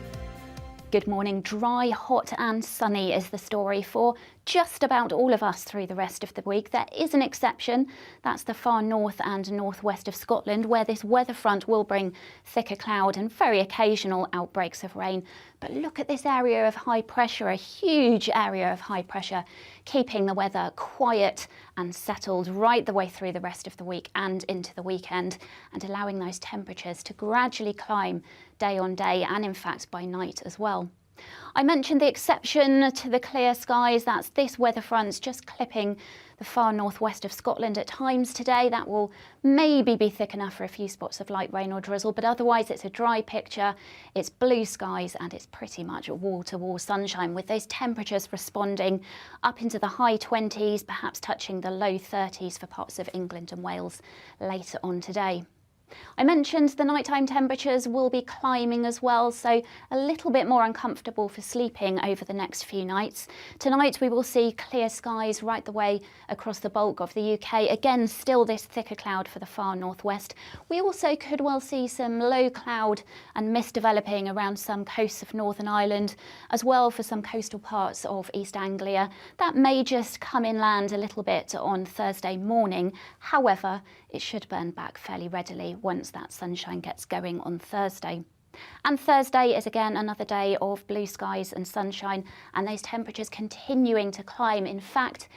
Good morning. Dry, hot and sunny is the story for just about all of us through the rest of the week. There is an exception. That's the far north and northwest of Scotland, where this weather front will bring thicker cloud and very occasional outbreaks of rain. But look at this area of high pressure, a huge area of high pressure, keeping the weather quiet and settled right the way through the rest of the week and into the weekend, and allowing those temperatures to gradually climb day on day and in fact by night as well. I mentioned the exception to the clear skies. That's this weather front just clipping the far northwest of Scotland at times today. That will maybe be thick enough for a few spots of light rain or drizzle, but otherwise it's a dry picture, it's blue skies and it's pretty much wall-to-wall sunshine, with those temperatures responding up into the high 20s, perhaps touching the low 30s for parts of England and Wales later on today. I mentioned the nighttime temperatures will be climbing as well, so a little bit more uncomfortable for sleeping over the next few nights. Tonight we will see clear skies right the way across the bulk of the UK. Again, still this thicker cloud for the far northwest. We also could well see some low cloud and mist developing around some coasts of Northern Ireland, as well for some coastal parts of East Anglia. That may just come inland a little bit on Thursday morning. However, it should burn back fairly readily once that sunshine gets going on Thursday. And Thursday is again another day of blue skies and sunshine, and those temperatures continuing to climb. In fact,